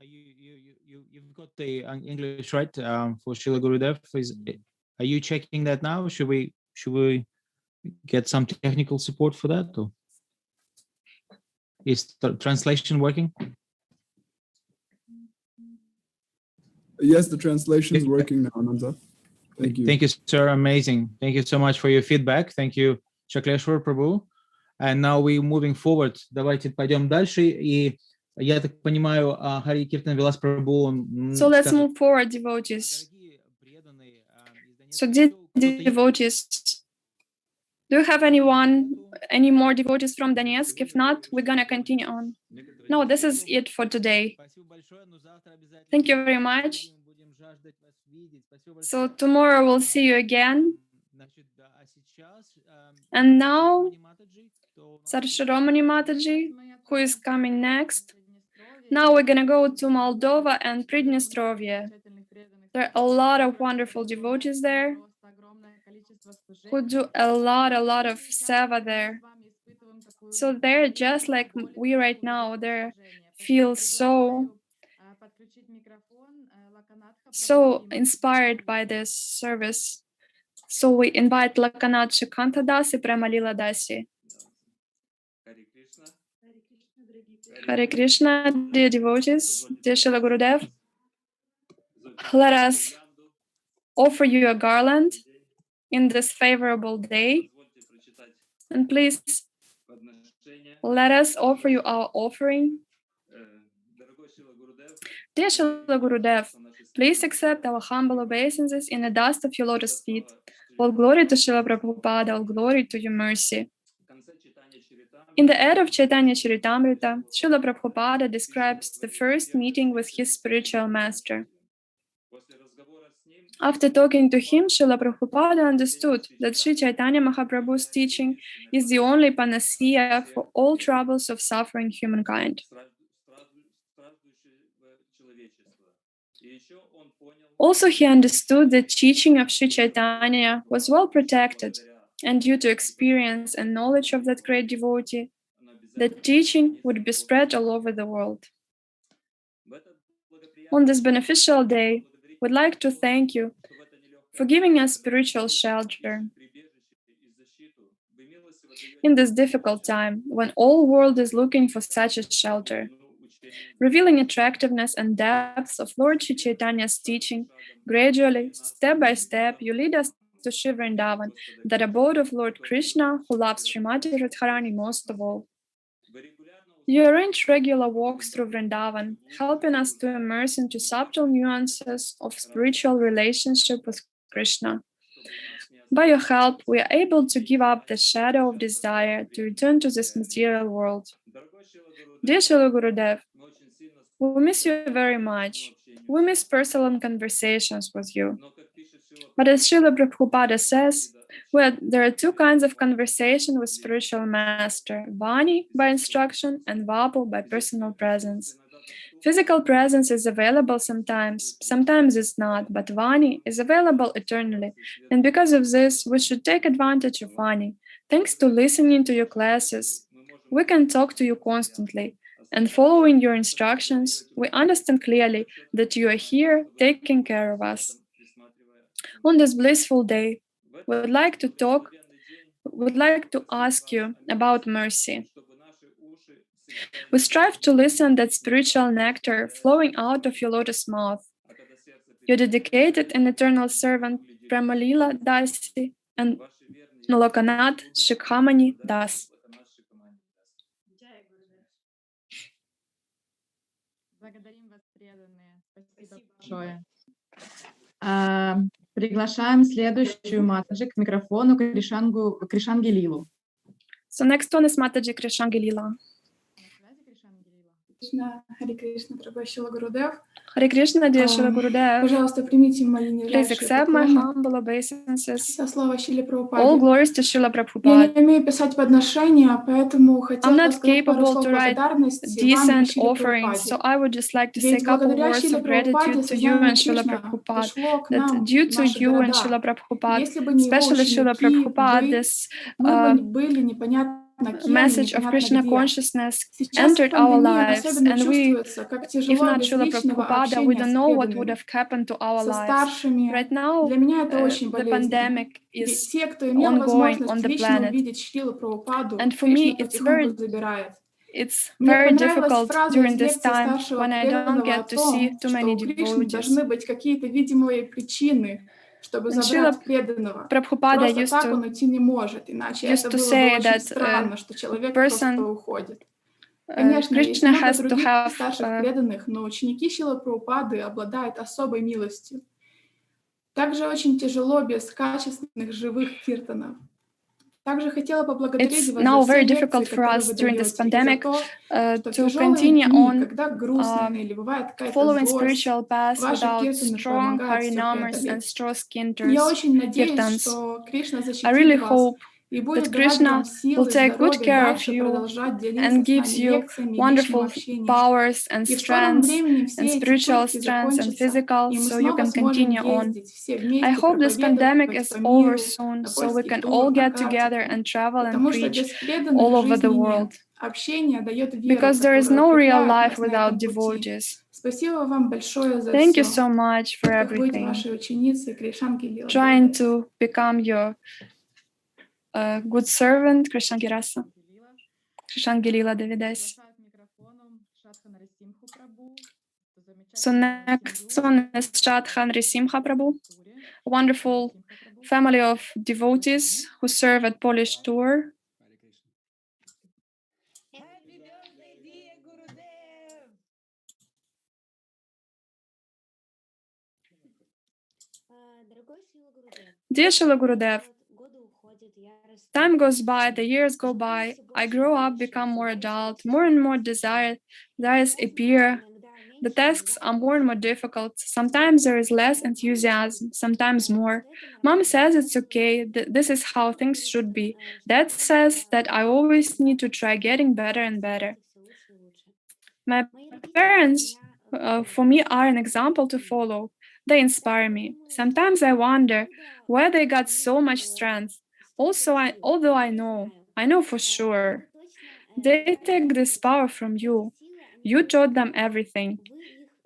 A: you've got the English right for Srila Gurudev. Are you checking that now? Should we get some technical support for that? Or? Is the translation working?
M: Yes, the translation is working now, Ananta. Thank you.
A: Thank you, sir. Amazing. Thank you so much for your feedback. Thank you, Shakleshwar Prabhu. And now we're moving forward. Давайте пойдем дальше. И я так понимаю, Хари Киртан Вилас Прабhu.
G: So let's move forward, devotees. So dear devotees, do you have any more devotees from Donetsk? If not, we're going to continue on. No, this is it for today. Thank you very much. So tomorrow we'll see you again. And now, Sarasharomani Mataji, who is coming next. Now we're going to go to Moldova and Pridnestrovia. There are a lot of wonderful devotees there who do a lot of seva there. So they're just like we right now. They feel so inspired by this service. So we invite Lakanat Shikanta Dasi Prema Lila Dasi. Hare Krishna, dear devotees, dear Srila Gurudev, let us offer you a garland in this favorable day. And please let us offer you our offering. Dear Srila Gurudev, please accept our humble obeisances in the dust of your lotus feet. All glory to Srila Prabhupada, all glory to your mercy. In the end of Chaitanya Charitamrita, Srila Prabhupada describes the first meeting with his spiritual master. After talking to him, Srila Prabhupada understood that Sri Chaitanya Mahaprabhu's teaching is the only panacea for all troubles of suffering humankind. Also, he understood that teaching of Sri Chaitanya was well protected, and due to experience and knowledge of that great devotee, the teaching would be spread all over the world. On this beneficial day, we'd like to thank you for giving us spiritual shelter in this difficult time when all world is looking for such a shelter. Revealing attractiveness and depths of Lord Sri Chaitanya's teaching, gradually, step by step, you lead us to Shri Vrindavan, that abode of Lord Krishna, who loves Srimati Radharani most of all. You arrange regular walks through Vrindavan, helping us to immerse into subtle nuances of spiritual relationship with Krishna. By your help, we are able to give up the shadow of desire to return to this material world. Dear Srila Gurudev, we miss you very much. We miss personal conversations with you. But as Srila Prabhupada says, there are two kinds of conversation with spiritual master, Vani by instruction and Vapu by personal presence. Physical presence is available sometimes it's not, but Vani is available eternally. And because of this, we should take advantage of Vani. Thanks to listening to your classes, we can talk to you constantly. And following your instructions, we understand clearly that you are here taking care of us. On this blissful day, we'd like to ask you about mercy. We strive to listen that spiritual nectar flowing out of your lotus mouth. Your dedicated and eternal servant Premalila Dasi and Lokanat Shikhamani Das.
H: Благодарим вас, преданные. Спасибо большое. Приглашаем следующую Матаджи к микрофону Кришанги Лилу.
G: So next one is Mataji Krishangi Lila.
C: Hare Krishna, дорогой Шрила Гурудев.
G: Hare Krishna, dear Srila Gurudev.
C: Пожалуйста, примите мои
G: Please
C: нижайшие
G: accept my
C: поклоны.
G: humble obeisances.
C: Со слова Шриле
G: All
C: Прабхупаде.
G: glories to Srila
C: Я
G: Prabhupada.
C: не умею писать подношения, поэтому
G: I'm
C: хотела
G: not
C: сказать пару
G: capable
C: слов
G: to write
C: благодарности вам и
G: decent
C: Шриле
G: offerings, so
C: Прабхупаде.
G: I would just like to say a
C: Ведь
G: couple
C: благодаря
G: words
C: Шриле
G: of
C: Прабхупаде
G: gratitude to you
C: сознание
G: and Srila
C: Кришна
G: Prabhupada,
C: пришло к
G: that
C: нам
G: due
C: в
G: to
C: наши
G: you and
C: города.
G: Srila Prabhupada,
C: Если бы не его
G: especially Srila
C: ученики,
G: Prabhupada, this
C: мы бы были непонятно кем,
G: message of
C: непонятно
G: Krishna
C: где.
G: consciousness
C: Сейчас в
G: entered our
C: пандемии
G: lives,
C: особенно
G: and we,
C: чувствуется, как
G: if
C: тяжело
G: not
C: без
G: Srila
C: личного
G: Prabhupada, we
C: общения
G: don't
C: с
G: know what would
C: преданными,
G: have happened to our
C: со
G: lives.
C: старшими.
G: Right now,
C: Для меня это очень
G: the
C: болезненно.
G: pandemic
C: Ведь
G: is
C: те, кто имел
G: ongoing on
C: возможность
G: the
C: лично
G: planet.
C: увидеть Шрилу Прабхупаду,
G: And for
C: Кришна
G: me,
C: потихоньку забирает.
G: it's
C: Мне
G: very
C: понравилась
G: difficult
C: фраза
G: during
C: из
G: this
C: лекции
G: time
C: старшего
G: when I don't
C: преданного о
G: get to see
C: том,
G: too many
C: что у Кришны
G: devotees.
C: должны быть какие-то видимые причины, чтобы
G: And
C: забрать
G: Srila
C: преданного.
G: Prabhupada
C: Просто так он уйти не может, иначе это было бы очень странно, что человек просто уходит. Конечно, есть
G: Krishna
C: много
G: has to
C: других
G: have
C: старших преданных, но ученики Шрилы Прабхупады обладают особой милостью. Также очень тяжело без качественных живых киртанов. Также хотела поблагодарить вас за все лекции, которые вы даете, и за то, что в тяжелые дни, когда грустно или бывает какая-то злость, ваши киртаны помогают все преодолеть. Я очень надеюсь, что Кришна защитит вас и будет давать вам силы, здоровье дальше продолжать делиться с нами лекциями и личным общением. И в скором времени все эти пытки закончатся, и мы снова сможем ездить все вместе, проповедовать по миру, на польский тур, на кате. Потому что без преданных жизни нет.
G: because there is no real life without devotees. Thank you so much for everything. Trying to become your good servant, Krishnagirasa. Krishnagilila Devides. So next one is Shadchan Risimha Prabhu, a wonderful family of devotees who serve at Polish tour. Dear Shila Gurudev, time goes by, the years go by, I grow up, become more adult, more and more desires appear. The tasks are more and more difficult. Sometimes there is less enthusiasm, sometimes more. Mom says it's okay, this is how things should be. Dad says that I always need to try getting better and better. My parents, for me, are an example to follow. They inspire me. Sometimes I wonder where they got so much strength. Although I know for sure, they take this power from you. You taught them everything.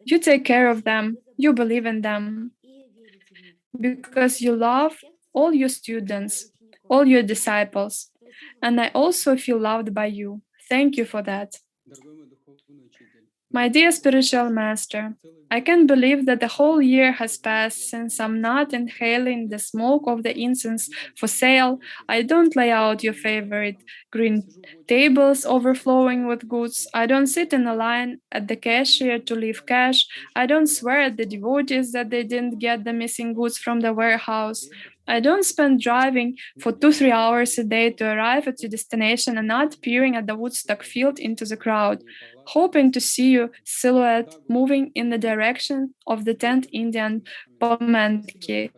G: You take care of them. You believe in them. Because you love all your students, all your disciples. And I also feel loved by you. Thank you for that. My dear spiritual master, I can't believe that the whole year has passed since I'm not inhaling the smoke of the incense for sale. I don't lay out your favorite green tables overflowing with goods. I don't sit in a line at the cashier to leave cash. I don't swear at the devotees that they didn't get the missing goods from the warehouse. I don't spend driving for 2-3 hours a day to arrive at your destination and not peering at the Woodstock field into the crowd, hoping to see your silhouette moving in the direction of the 10th Indian Pamanke.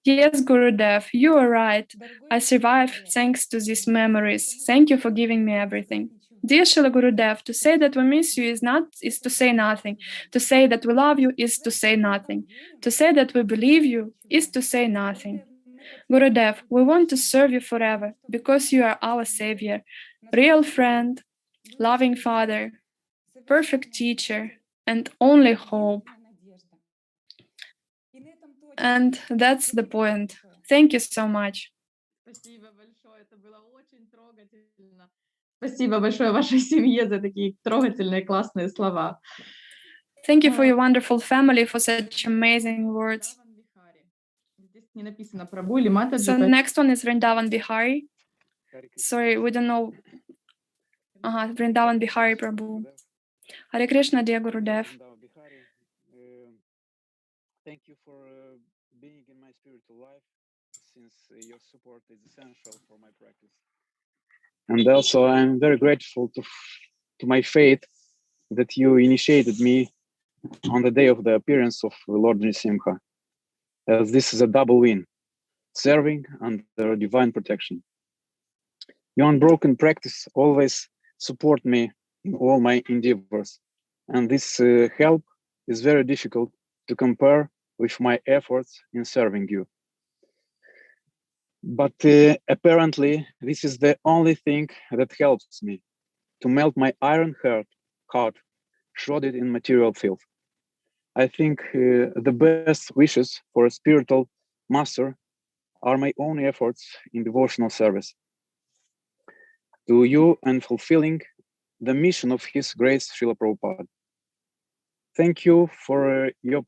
G: Yes, Gurudev, you are right. I survive thanks to these memories. Thank you for giving me everything. Dear Shila Gurudev, to say that we miss you is to say nothing. To say that we love you is to say nothing. To say that we believe you is to say nothing. Gurudev, we want to serve you forever because you are our savior, real friend, loving father, perfect teacher, and only hope. And that's the point. Thank you so much.
H: Спасибо большое вашей семье за такие трогательные, классные слова.
G: Thank you for your wonderful family for such amazing words. So next one is Vrindavan Bihari. Sorry, we don't know. Vrindavan Bihari Prabhu. Hare Krishna, dear Gurudev.
L: Thank you for being in my spiritual life, since your support is essential for my practice. And also, I'm very grateful to my faith that you initiated me on the day of the appearance of Lord Nrisimha, as this is a double win, serving under divine protection. Your unbroken practice always support me in all my endeavors, and this help is very difficult to compare with my efforts in serving you. But apparently, this is the only thing that helps me to melt my iron heart shrouded in material filth. I think the best wishes for a spiritual master are my own efforts in devotional service to you and fulfilling the mission of His Grace Srila Prabhupada. Thank you for your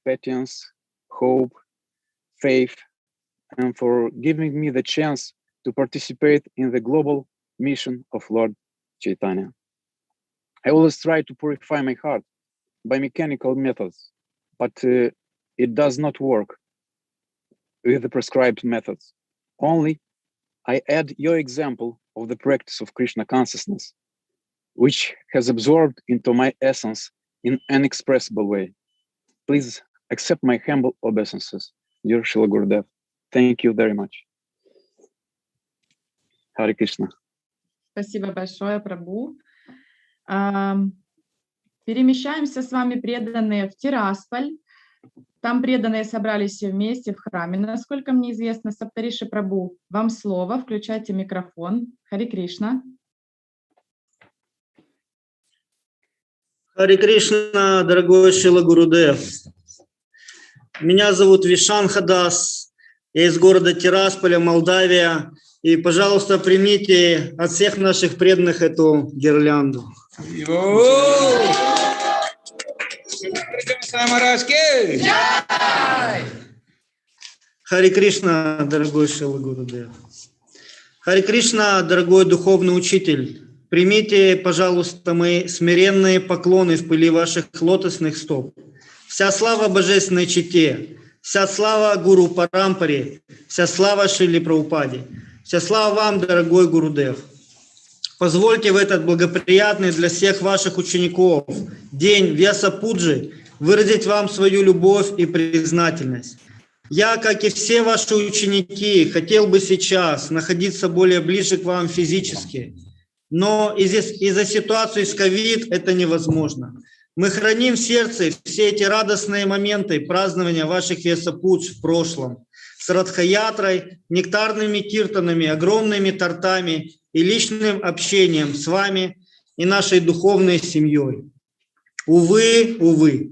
L: patience, hope, faith, and for giving me the chance to participate in the global mission of Lord Chaitanya. I always try to purify my heart by mechanical methods, but it does not work with the prescribed methods. Only I add your example of the practice of Krishna consciousness, which has absorbed into my essence in an inexpressible way. Please accept my humble obeisances, dear Srila Gurudev. Thank you very much. Hare Krishna.
H: Спасибо большое, Прабху. Перемещаемся с вами, преданные, в Тирасполь. Там преданные собрались все вместе в храме, насколько мне известно. Саптариши Прабху, вам слово, включайте микрофон. Харе Кришна.
D: Харе Кришна, дорогой Шрила Гурудев. Меня зовут Вишан Хадас. Я из города Тирасполя, Молдавия. И, пожалуйста, примите от всех наших преданных эту гирлянду. Харе Кришна, дорогой Шрила Гурудев. Харе Кришна, дорогой духовный учитель. Примите, пожалуйста, мои смиренные поклоны в пыли ваших лотосных стоп. Вся слава божественной чете, вся слава Гуру Парампаре, вся слава Шриле Прабхупаде, вся слава вам, дорогой Гурудев. Позвольте в этот благоприятный для всех ваших учеников день Vyasa Puja выразить вам свою любовь и признательность. Я, как и все ваши ученики, хотел бы сейчас находиться более ближе к вам физически, но из-за ситуации с ковид это невозможно. Мы храним в сердце все эти радостные моменты празднования ваших Vyasa Puja в прошлом с Радхаятрой, нектарными киртанами, огромными тортами и личным общением с вами и нашей духовной семьей. Увы, увы.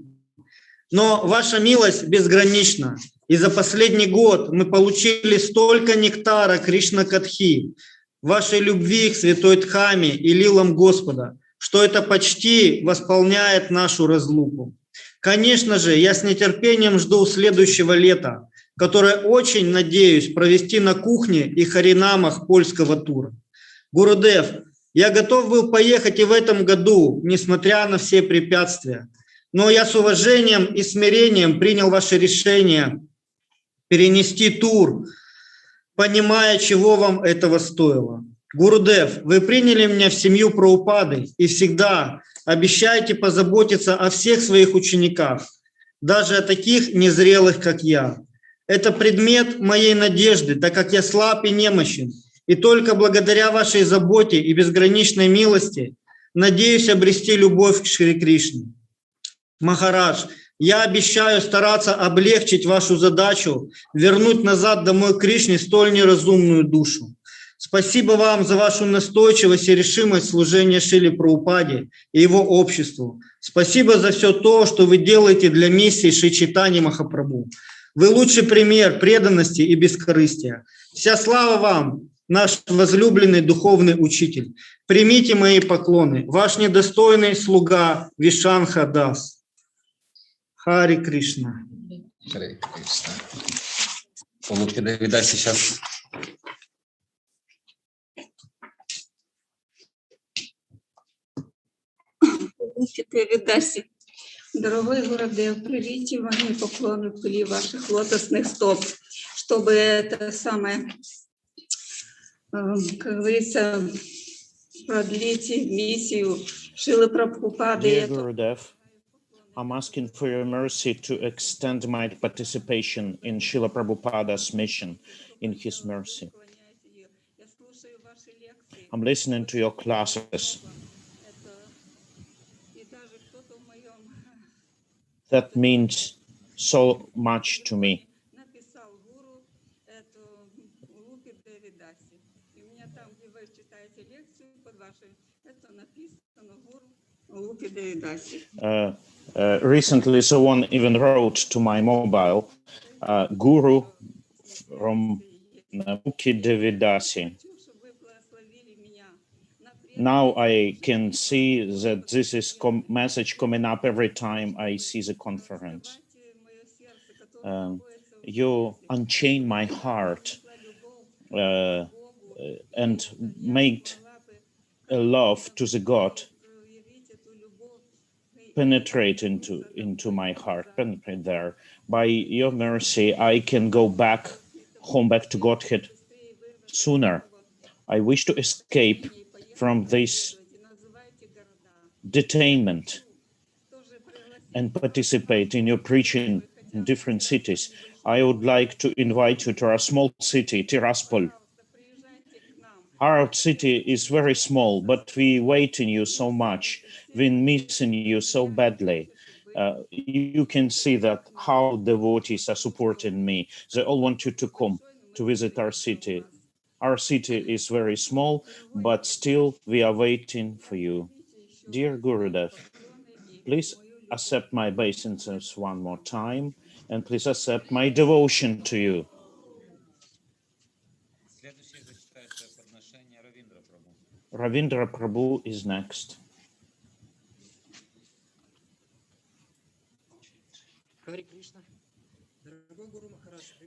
D: Но ваша милость безгранична. И за последний год мы получили столько нектара Кришна-катхи, вашей любви к святой Дхаме и лилам Господа, что это почти восполняет нашу разлуку. Конечно же, я с нетерпением жду следующего лета, которое очень надеюсь провести на кухне и харинамах польского тура. Гурудев, я готов был поехать и в этом году, несмотря на все препятствия, но я с уважением и смирением принял ваше решение перенести тур, понимая, чего вам этого стоило. Гурудев, вы приняли меня в семью Прабхупады и всегда обещаете позаботиться о всех своих учениках, даже о таких незрелых, как я. Это предмет моей надежды, так как я слаб и немощен, и только благодаря вашей заботе и безграничной милости надеюсь обрести любовь к Шри Кришне. Махарадж, я обещаю стараться облегчить вашу задачу, вернуть назад домой Кришне столь неразумную душу. Спасибо вам за вашу настойчивость и решимость служения Шриле Прабхупаде и его обществу. Спасибо за все то, что вы делаете для миссии Шри Чайтаньи Махапрабху. Вы лучший пример преданности и бескорыстия. Вся слава вам, наш возлюбленный духовный учитель. Примите мои поклоны. Ваш недостойный слуга Вишан Хадас. Харе Кришна.
N: Харе Кришна. Улыбки Давида сейчас.
P: Улыбки Давидаси. Дорогой Гурудев, примите мои поклоны в пыли ваших лотосных стоп, чтобы это самое, как говорится, продлить миссию Шрилы Прабхупады.
X: I'm asking for your mercy to extend my participation in Srila Prabhupada's mission in his mercy. I'm listening to your classes. That means so much to me. Recently, someone even wrote to my mobile, Guru from Mukhi Devidasi. Now I can see that this is message coming up every time I see the conference. You unchain my heart and made a love to the God penetrate into my heart, penetrate there. By your mercy, I can go back home, back to Godhead sooner. I wish to escape from this detainment and participate in your preaching in different cities. I would like to invite you to our small city, Tiraspol. Our city is very small, but we wait in you so much. We're missing you so badly. You can see that how devotees are supporting me. They all want you to come to visit our city. Our city is very small, but still we are waiting for you. Dear Gurudev, Please accept my obeisances one more time, and please accept my devotion to you. Ravindra Prabhu is next.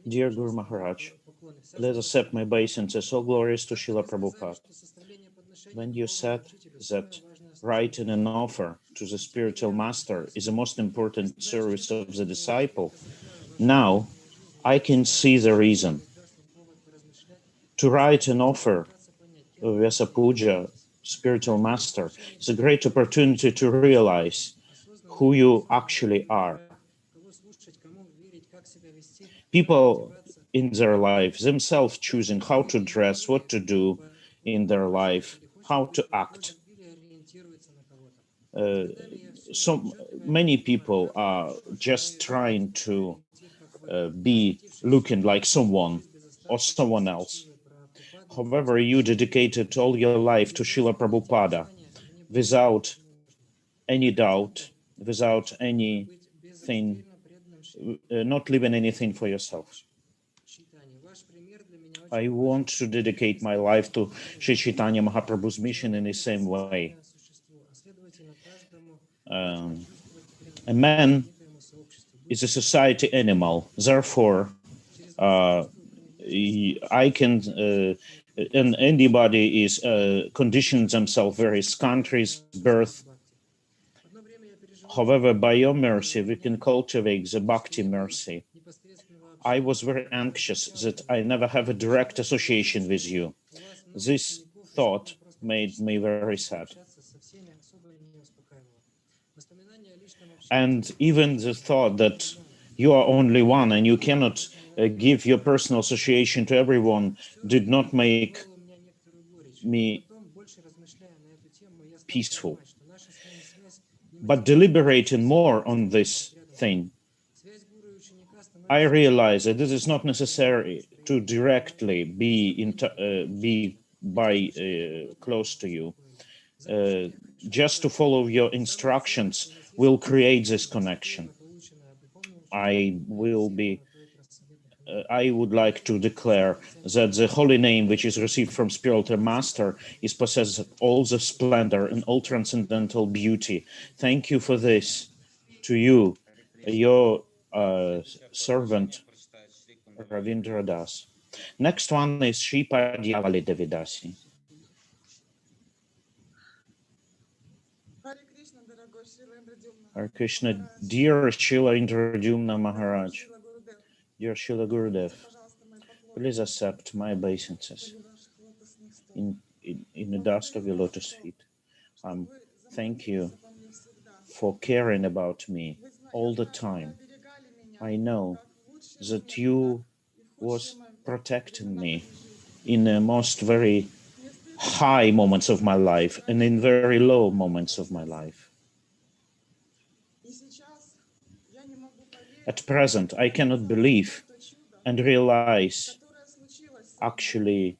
X: Dear Guru Maharaj, please accept my obeisances. All glories to Srila Prabhupada. When you said that writing an offer to the spiritual master is the most important service of the disciple, now I can see the reason. To write an offer of Vyasa Puja, spiritual master, is a great opportunity to realize who you actually are. People in their life themselves choosing how to dress, what to do in their life, how to act. So many people are just trying to be looking like someone or someone else. However, you dedicated all your life to Srila Prabhupada without any doubt, without anything, not leaving anything for yourself. I want to dedicate my life to Sri Chaitanya Mahaprabhu's mission in the same way. A man is a society animal, therefore I can, and anybody is conditioned themselves, various countries, birth. However, by your mercy, we can cultivate the bhakti mercy. I was very anxious that I never have a direct association with you. This thought made me very sad. And even the thought that you are only one and you cannot give your personal association to everyone did not make me peaceful. But deliberating more on this thing, I realize that this is not necessary to directly be close to you. Just to follow your instructions will create this connection. I would like to declare that the holy name which is received from spiritual master is possessed of all the splendor and all transcendental beauty. Thank you for this to you, your servant Ravindra Das. Next one is Sripadhyavali Devidasi. Hare Krishna, dear Srila Indradyumna Maharaj, dear Srila Gurudev, please accept my obeisances in the dust of your lotus feet. Thank you for caring about me all the time. I know that you was protecting me in the most very high moments of my life and in very low moments of my life. At present, I cannot believe and realize actually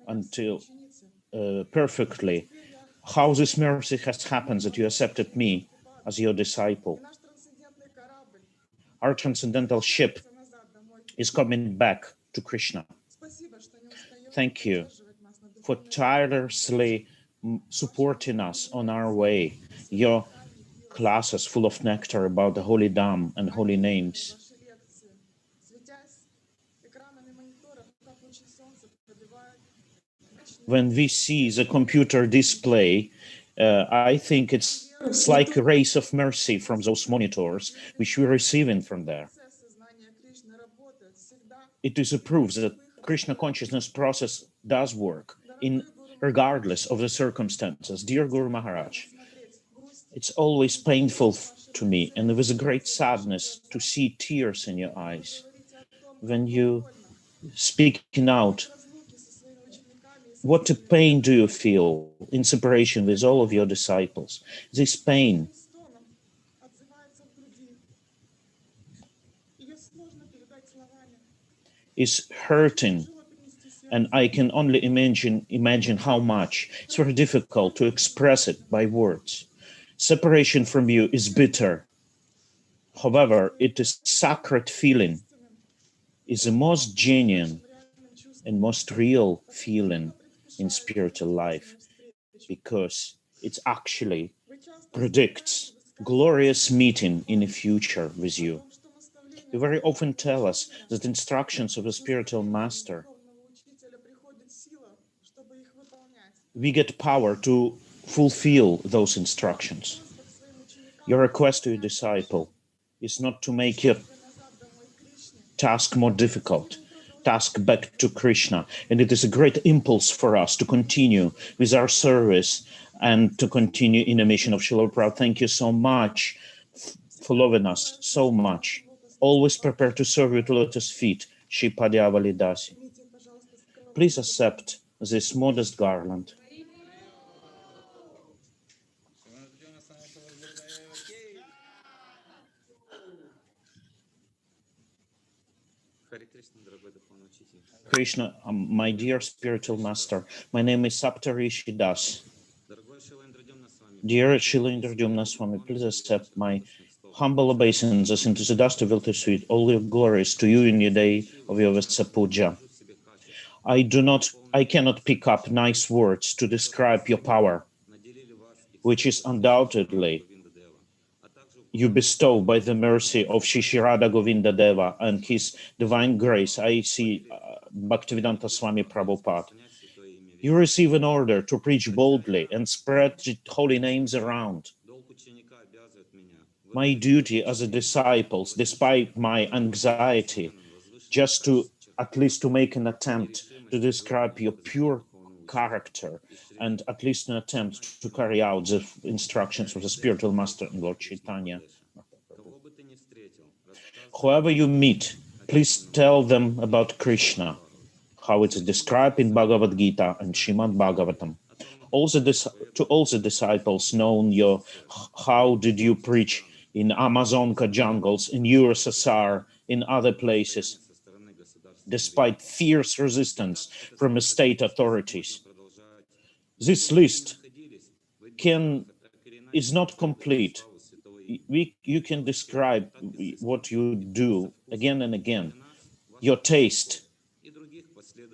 X: until perfectly how this mercy has happened that you accepted me as your disciple. Our transcendental ship is coming back to Krishna. Thank you for tirelessly supporting us on our way. Your classes full of nectar about the holy Dham and holy names. When we see the computer display, I think it's like a rays of mercy from those monitors which we're receiving from there. It is a proof that Krishna consciousness process does work regardless of the circumstances. Dear Guru Maharaj, it's always painful to me and with a great sadness to see tears in your eyes when you speaking out. What a pain do you feel in separation with all of your disciples? This pain is hurting, and I can only imagine how much. It's very difficult to express it by words. Separation from you is bitter. However, it is sacred feeling, is the most genuine and most real feeling in spiritual life, because it actually predicts glorious meeting in the future with you. You very often tell us that instructions of a spiritual master, we get power to fulfill those instructions. Your request to your disciple is not to make your task more difficult, task back to Krishna. And it is a great impulse for us to continue with our service and to continue in the mission of Srila Prabhupada. Thank you so much for loving us so much. Always prepare to serve you to lotus feet. Shripadya Validasi. Please accept this modest garland. Krishna, my dear spiritual master, my name is Saptarishi Das. Dear Srila Indradyumna Swami, please accept my humble obeisances into the dust of Lotus Feet. All your glories to you in the day of your Vyasa Puja. I cannot pick up nice words to describe your power, which is undoubtedly you bestow by the mercy of Shishirada Govinda Deva and his divine grace. I see Bhaktivedanta Swami Prabhupada. You receive an order to preach boldly and spread the holy names around. My duty as a disciple, despite my anxiety, just to at least to make an attempt to describe your pure character and at least an attempt to carry out the instructions of the spiritual master and Lord Chaitanya. Whoever you meet, please tell them about Krishna, how it is described in Bhagavad Gita and Srimad Bhagavatam. To all the disciples known how did you preach in Amazonka jungles, in USSR, in other places, despite fierce resistance from state authorities. This list is not complete. You can describe what you do again and again. Your taste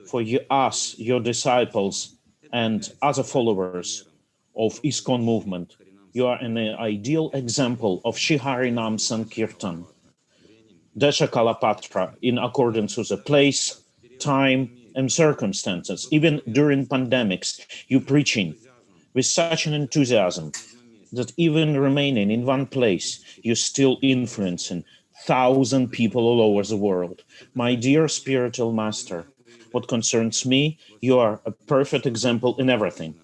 X: for us, your disciples, and other followers of ISKCON movement. You are an ideal example of Shiharinam Sankirtan, Desha Kalapatra, in accordance with the place, time, and circumstances. Even during pandemics, you preaching with such an enthusiasm that even remaining in one place, you're still influencing 1,000 people all over the world. My dear spiritual master, what concerns me, you are a perfect example in everything.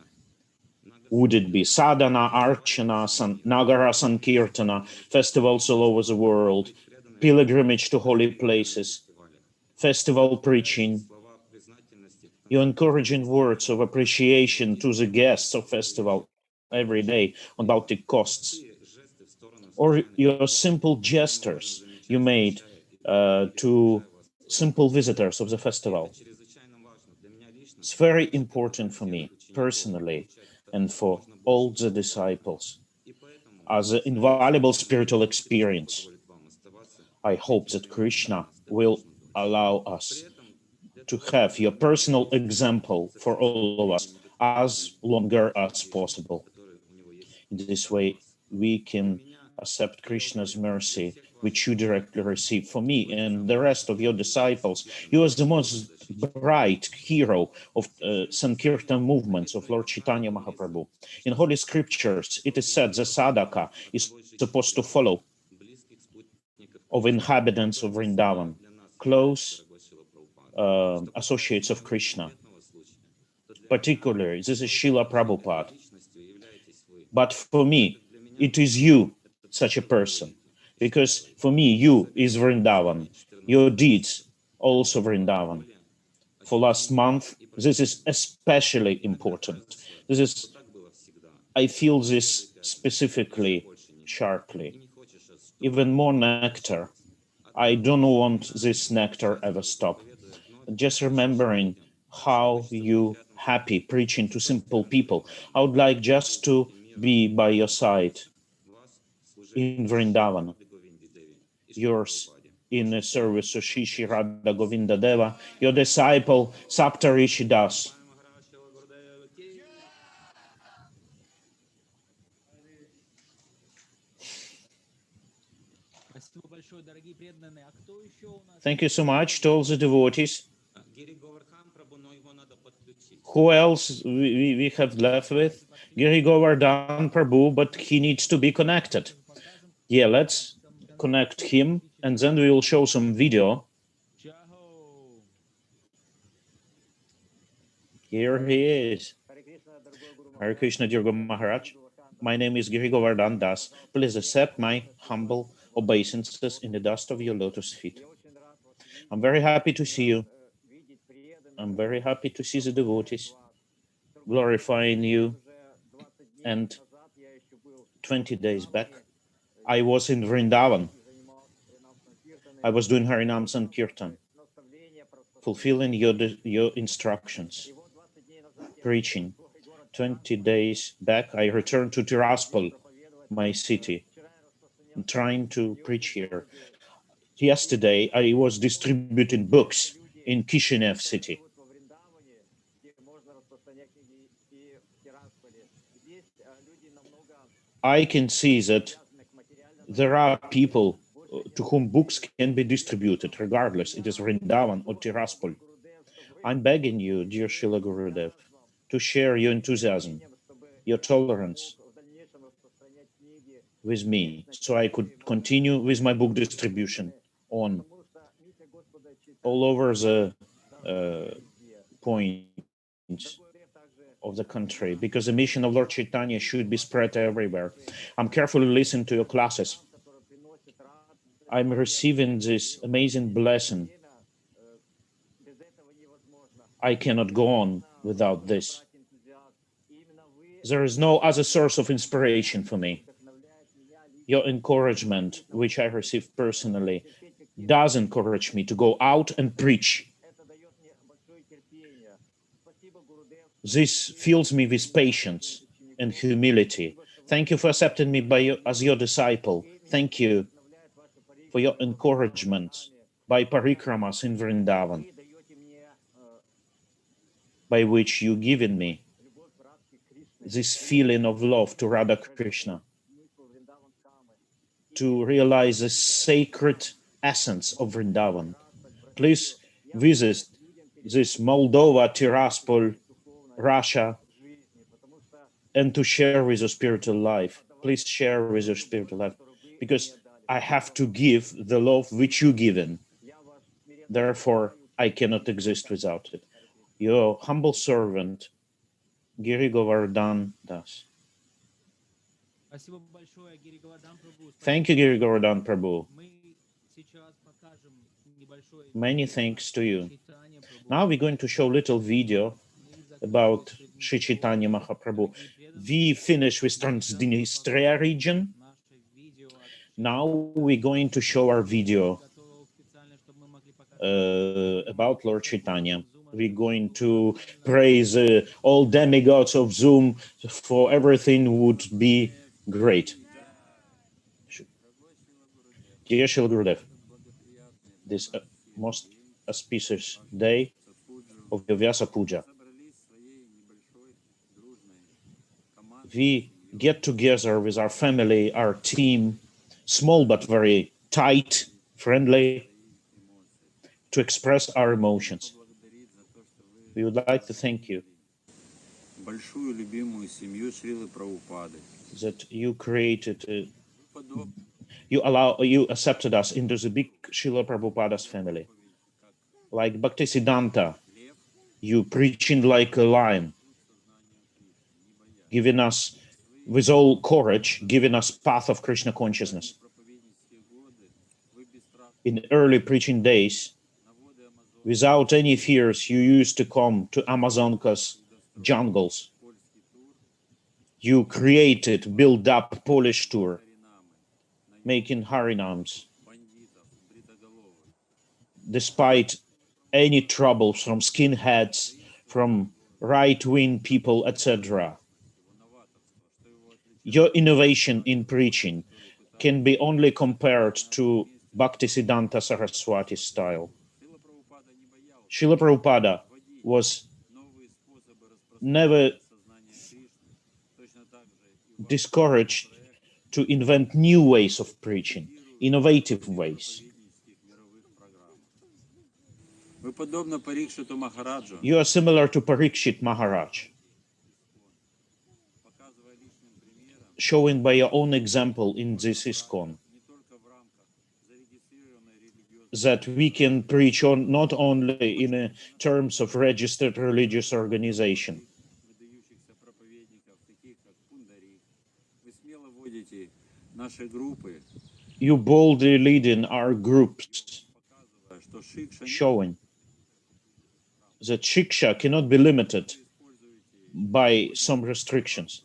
X: Would it be sadhana, archana, nagara sankirtana, festivals all over the world, pilgrimage to holy places, festival preaching, your encouraging words of appreciation to the guests of festival every day about the costs, or your simple gestures you made to simple visitors of the festival. It's very important for me personally and for all the disciples as an invaluable spiritual experience. I hope that Krishna will allow us to have your personal example for all of us as longer as possible. In this way, we can accept Krishna's mercy, which you directly receive. For me and the rest of your disciples, you are the most bright hero of Sankirtan movements of Lord Chaitanya Mahaprabhu. In Holy Scriptures, it is said the sadhaka is supposed to follow of inhabitants of Vrindavan, close associates of Krishna. Particularly, this is Srila Prabhupada. But for me, it is you, such a person, because for me, you is Vrindavan, your deeds also Vrindavan. For last month, this is especially important. I feel this specifically, sharply. Even more nectar. I don't want this nectar ever stop. Just remembering how you happy preaching to simple people. I would like just to be by your side in Vrindavan, yours in the service of Shri Shri Radha Govinda Deva, your disciple Saptarishi Das. Thank you so much to all the devotees. Who else we have left with? Giri Govardhan Prabhu, but he needs to be connected. Yeah, let's connect him, and then we will show some video. Here he is. Hare Krishna, dear Guru Maharaj. My name is Giri Govardhan Das. Please accept my humble obeisances in the dust of your lotus feet. I'm very happy to see you. I'm very happy to see the devotees glorifying you. And 20 days back, I was in Vrindavan. I was doing Harinam Sankirtan, fulfilling your instructions, preaching. 20 days back, I returned to Tiraspol, my city, trying to preach here. Yesterday, I was distributing books in Kishinev city. I can see that there are people to whom books can be distributed, regardless it is Vrindavan or Tiraspol. I'm begging you, dear Srila Gurudev, to share your enthusiasm, your tolerance with me, so I could continue with my book distribution on all over the points of the country, because the mission of Lord Chaitanya should be spread everywhere. I'm carefully listening to your classes. I'm receiving this amazing blessing. I cannot go on without this. There is no other source of inspiration for me. Your encouragement, which I received personally, does encourage me to go out and preach. This fills me with patience and humility. Thank you for accepting me as your disciple. Thank you for your encouragement by parikramas in Vrindavan, by which you given me this feeling of love to Radha Krishna, to realize the sacred essence of Vrindavan. Please visit this Moldova, Tiraspol, Russia, and to share with your spiritual life. Please share with your spiritual life, because I have to give the love which you given. Therefore, I cannot exist without it. Your humble servant, Giri Govardhan Das. Thank you, Giri Govardhan Prabhu. Many thanks to you. Now we're going to show a little video about Sri Chaitanya Mahaprabhu. We finished with Transnistria region. Now we're going to show our video about Lord Chaitanya. We're going to praise all demigods of Zoom, for everything would be great. Dear Shri Gurudev, this most auspicious day of the Vyasa Puja, we get together with our family, our team, small but very tight, friendly, to express our emotions. We would like to thank you that you created, you accepted us into the big Srila Prabhupada's family. Like Bhaktisiddhanta, you preaching like a lion, giving us, with all courage, giving us path of Krishna consciousness. In early preaching days, without any fears, you used to come to Amazonka's jungles. You created, built up Polish tour, making Harinams. Despite any troubles from skinheads, from right-wing people, etc. Your innovation in preaching can be only compared to Bhaktisiddhanta Saraswati style. Srila Prabhupada was never discouraged to invent new ways of preaching, innovative ways. You are similar to Parikshit Maharaj, showing by your own example in this ISKCON that we can preach on not only in terms of registered religious organization. You boldly lead in our groups, showing that Shiksha cannot be limited by some restrictions.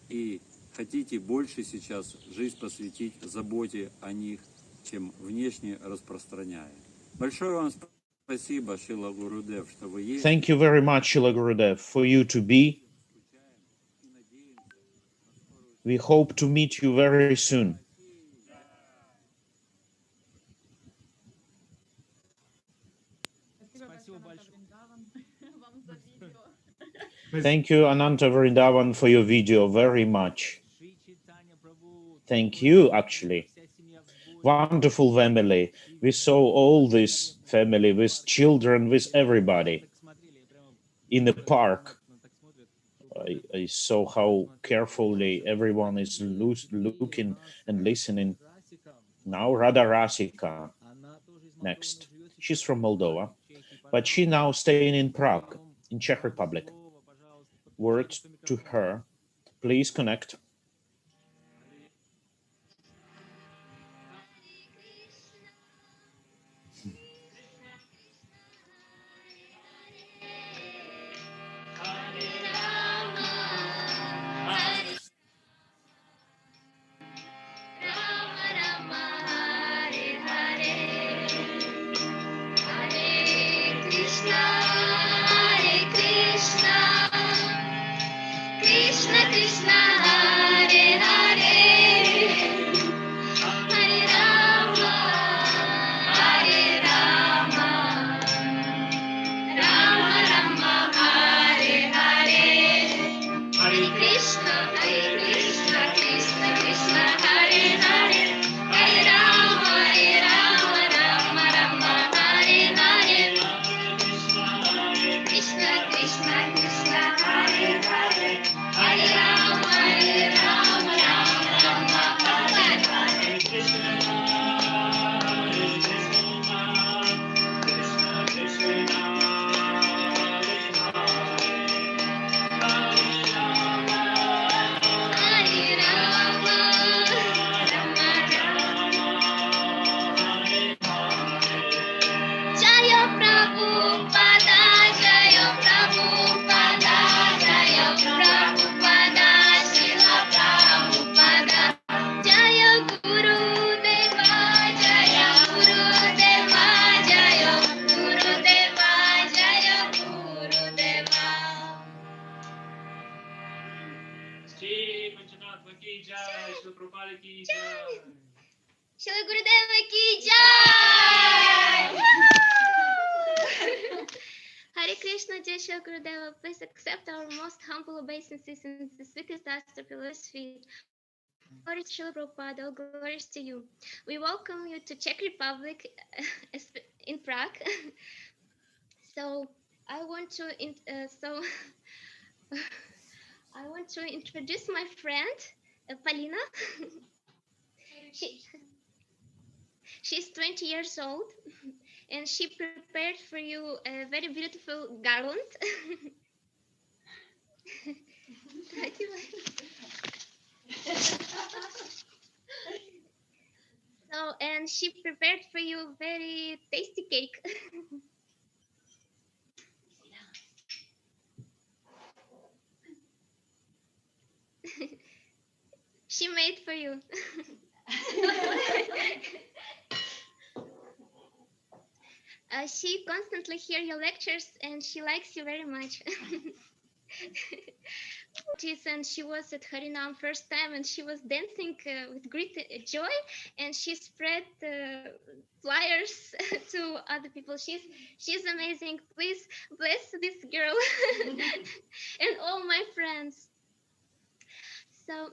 Q: И хотите больше сейчас жизнь посвятить заботе о них, чем внешне распространяя. Большое вам спасибо, Шрила Гурудев, что вы есть.
X: Thank you very much, Srila Gurudev, for you to be. We hope to meet you very soon. Thank you, Ananta Vrindavan, for your video very much. Thank you, actually. Wonderful family. We saw all this family with children, with everybody in the park. I saw how carefully everyone is looking and listening. Now Radha Rasika next. She's from Moldova, but she now staying in Prague, in Czech Republic. Word to her. Please connect.
E: Krishna Krishna Hare Hare Hare Rama Hare Rama Rama Rama Hare Hare Hare Krishna Krishna Krishna Hare Hare Hare Rama Rama Rama Hare Hare Krishna Krishna Krishna Hare Hare Hare Rama Rama Rama Hare Jaya Prabhupada, Jaya Prabhupada, Jaya Prabhupada, Srila Prabhupada. Jaya Gurudeva, Jaya Gurudeva, Jaya Gurudeva, Jaya Gurudeva. Shri Gurudeva ki jai! Hare Krishna, Jai Shri Gurudeva, please accept our most humble obeisances in the sweetest dust of your lotus feet. Glory to Srila Prabhupada, all glories to you. We welcome you to Czech Republic in Prague. So I want to introduce my friend Polina. She's 20 years old, and she prepared for you a very beautiful garland. So, and she prepared for you very tasty cake. She made for you. She constantly hears your lectures and she likes you very much. And she was at Harinam first time, and she was dancing with great joy, and she spread flyers to other people. She's amazing. Please bless this girl and all my friends. So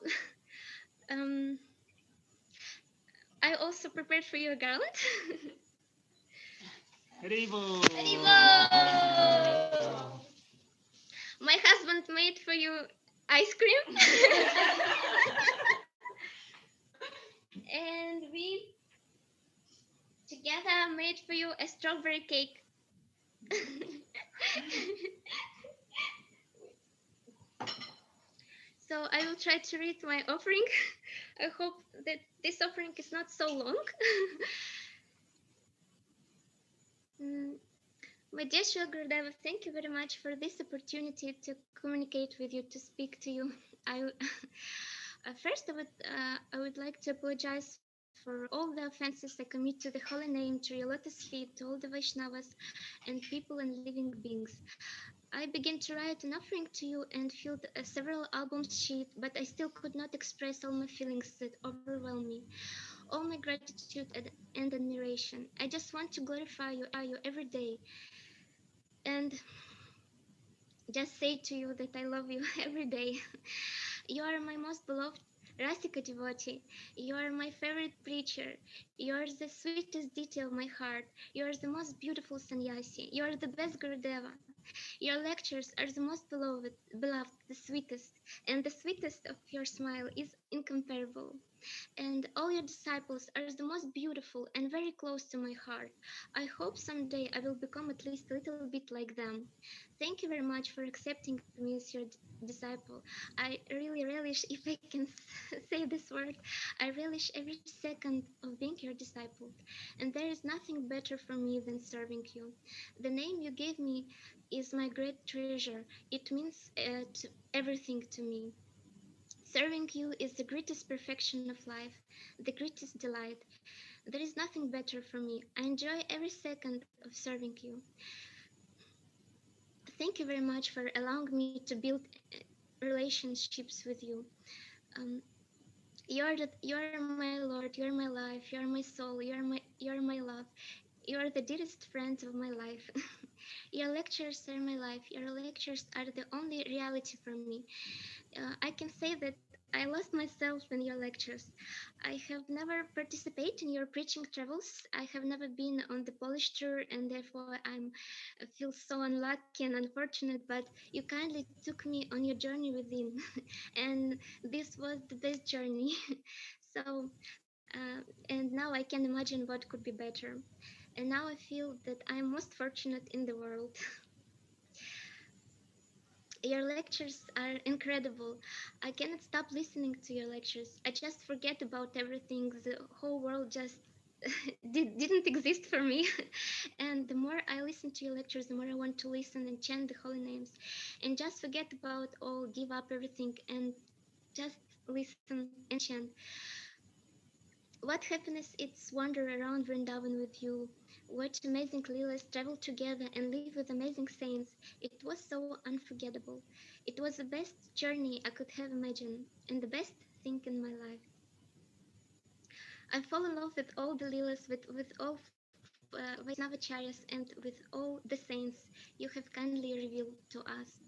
E: I also prepared for you a garland.
R: Haribo!
E: My husband made for you ice cream. And we together made for you a strawberry cake. So I will try to read my offering. I hope that this offering is not so long. My dear Shri Gurudeva, thank you very much for this opportunity to communicate with you, to speak to you. First, I would like to apologize for all the offenses I commit to the holy name, to your lotus feet, to all the Vaishnavas and people and living beings. I began to write an offering to you and filled several album sheets, but I still could not express all my feelings that overwhelm me, all my gratitude and admiration. I just want to glorify you every day and just say to you that I love you every day. You are my most beloved Rasika devotee. You are my favorite preacher. You are the sweetest deity of my heart. You are the most beautiful sannyasi. You are the best Gurudeva. Your lectures are the most beloved, the sweetest, and the sweetest of your smile is incomparable. And all your disciples are the most beautiful and very close to my heart. I hope someday I will become at least a little bit like them. Thank you very much for accepting me as your disciple. I really relish, if I can say this word, I relish every second of being your disciple. And there is nothing better for me than serving you. The name you gave me is my great treasure. It means everything to me. Serving you is the greatest perfection of life, the greatest delight. There is nothing better for me. I enjoy every second of serving you. Thank you very much for allowing me to build relationships with you. You are my Lord. You are my life. You are my soul. You are my love. You are the dearest friend of my life. Your lectures are my life. Your lectures are the only reality for me. I can say that I lost myself in your lectures. I have never participated in your preaching travels. I have never been on the Polish tour, and therefore I feel so unlucky and unfortunate. But you kindly took me on your journey within, and this was the best journey. So, and now I can imagine what could be better. And now I feel that I am most fortunate in the world. Your lectures are incredible. I cannot stop listening to your lectures. I just forget about everything. The whole world just didn't exist for me. And the more I listen to your lectures, the more I want to listen and chant the holy names and just forget about all, give up everything and just listen and chant. What happiness it's wander around Vrindavan with you. What amazing leelas travel together and live with amazing saints. It was so unforgettable. It was the best journey I could have imagined and the best thing in my life. I fall in love with all the leelas, with all Vaisnavacharyas and with all the saints you have kindly revealed to us.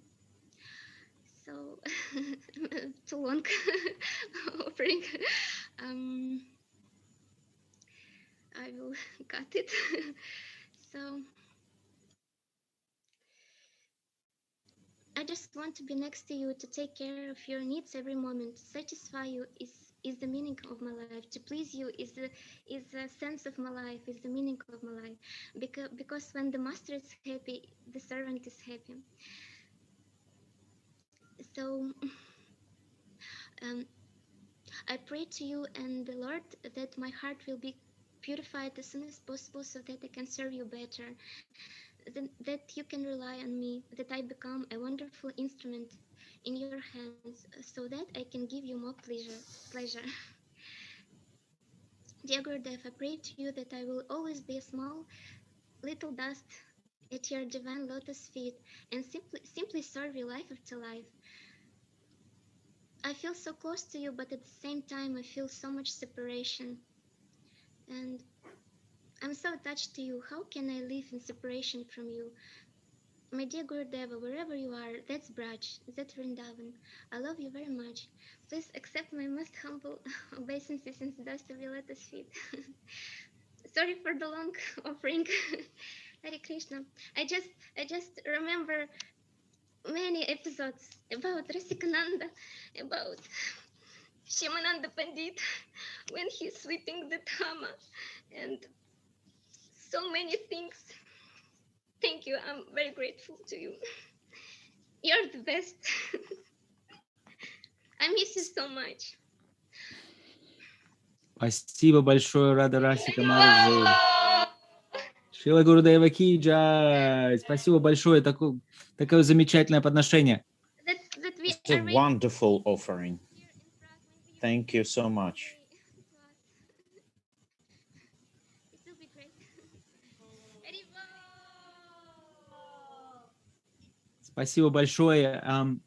E: So, too long offering. I will cut it. So I just want to be next to you, to take care of your needs every moment. To satisfy you is the meaning of my life. To please you is the sense of my life, is the meaning of my life. Because when the master is happy, the servant is happy. So I pray to you and the Lord that my heart will be purified as soon as possible so that I can serve you better. That you can rely on me, that I become a wonderful instrument in your hands so that I can give you more pleasure. Dear Gurudev, I pray to you that I will always be a small little dust at your divine lotus feet and simply serve you life after life. I feel so close to you, but at the same time, I feel so much separation. And I'm so attached to you. How can I live in separation from you? My dear Gurudeva, wherever you are, that's Braj, that's Vrindavan. I love you very much. Please accept my most humble obeisances and the dust of your lotus feet. Sorry for the long offering. Hare Krishna. I just remember many episodes about Rasikananda, about Shyamananda Pandit when he's sweeping the Dhamma, and so many things. Thank you. I'm very grateful to you. You're the best. I miss you so much.
A: Спасибо большое, Рада Расика Мараджи. Шила Гурудева Ки Джай. Спасибо большое, такое замечательное подношение.
X: It's a wonderful offering. Thank you so much.
A: Спасибо большое.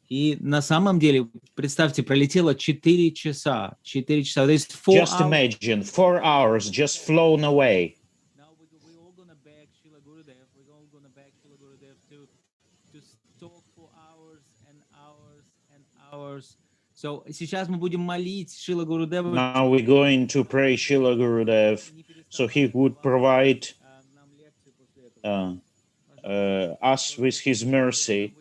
A: И на самом деле, представьте, пролетело 4 часа. 4 часа.
X: Just imagine, 4 hours just flown away.
A: Now we're all going to beg Srila Gurudev. We're all going to beg Srila Gurudev to talk for hours and hours and hours. So сейчас мы будем молить Шрила Гурудева.
X: Now we're going to pray Srila Gurudev so he would provide us with his mercy.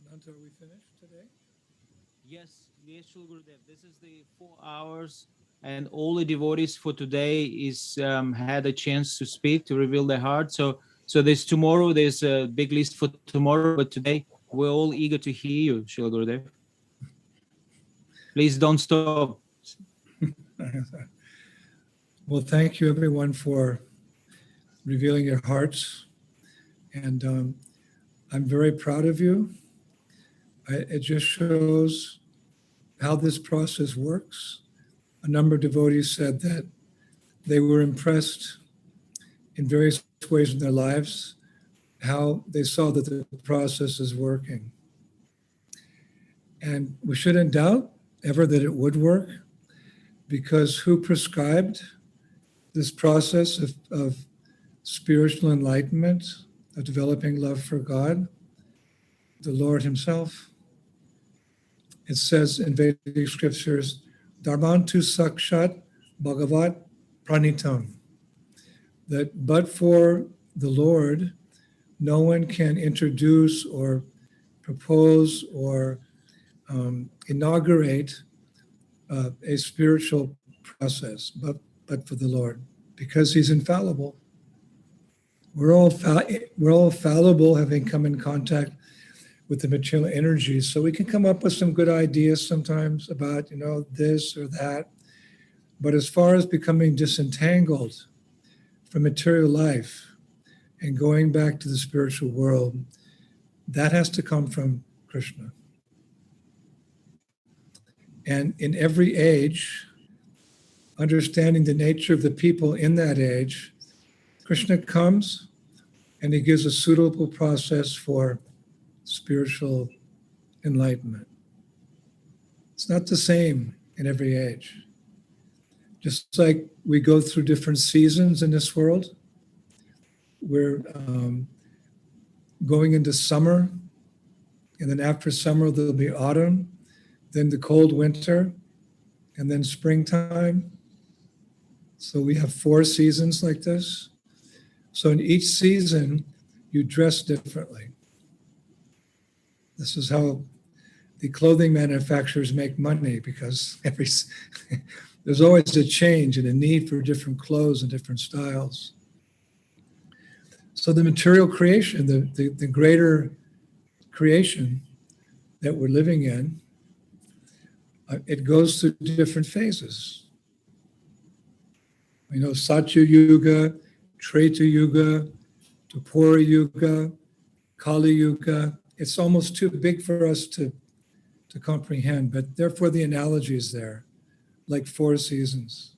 O: Ananta, are we finished today?
A: Yes, Srila Gurudev. This is the 4 hours, and all the devotees for today is had a chance to speak, to reveal their heart. So there's tomorrow. There's a big list for tomorrow, but today we're all eager to hear you, Srila Gurudev. Please don't stop.
O: Well, thank you everyone for revealing your hearts, and I'm very proud of you. It just shows how this process works. A number of devotees said that they were impressed in various ways in their lives, how they saw that the process is working. And we shouldn't doubt ever that it would work, because who prescribed this process of spiritual enlightenment, of developing love for God? The Lord himself. It says in Vedic scriptures, Dharmantu Sakshat Bhagavat Pranitam, that but for the Lord, no one can introduce or propose or inaugurate a spiritual process, but for the Lord, because he's infallible. We're all fallible, having come in contact with the material energies, so we can come up with some good ideas sometimes about, this or that. But as far as becoming disentangled from material life and going back to the spiritual world, that has to come from Krishna. And in every age, understanding the nature of the people in that age, Krishna comes and he gives a suitable process for spiritual enlightenment. It's not the same in every age. Just like we go through different seasons in this world, we're going into summer, and then after summer there'll be autumn, then the cold winter, and then springtime. So we have 4 seasons like this. So in each season, you dress differently. This is how the clothing manufacturers make money, because there's always a change and a need for different clothes and different styles. So the material creation, the greater creation that we're living in, it goes through different phases. Satya Yuga, Treta Yuga, Dwapara Yuga, Kali Yuga. It's almost too big for us to to comprehend, but therefore the analogy is there, like 4 seasons.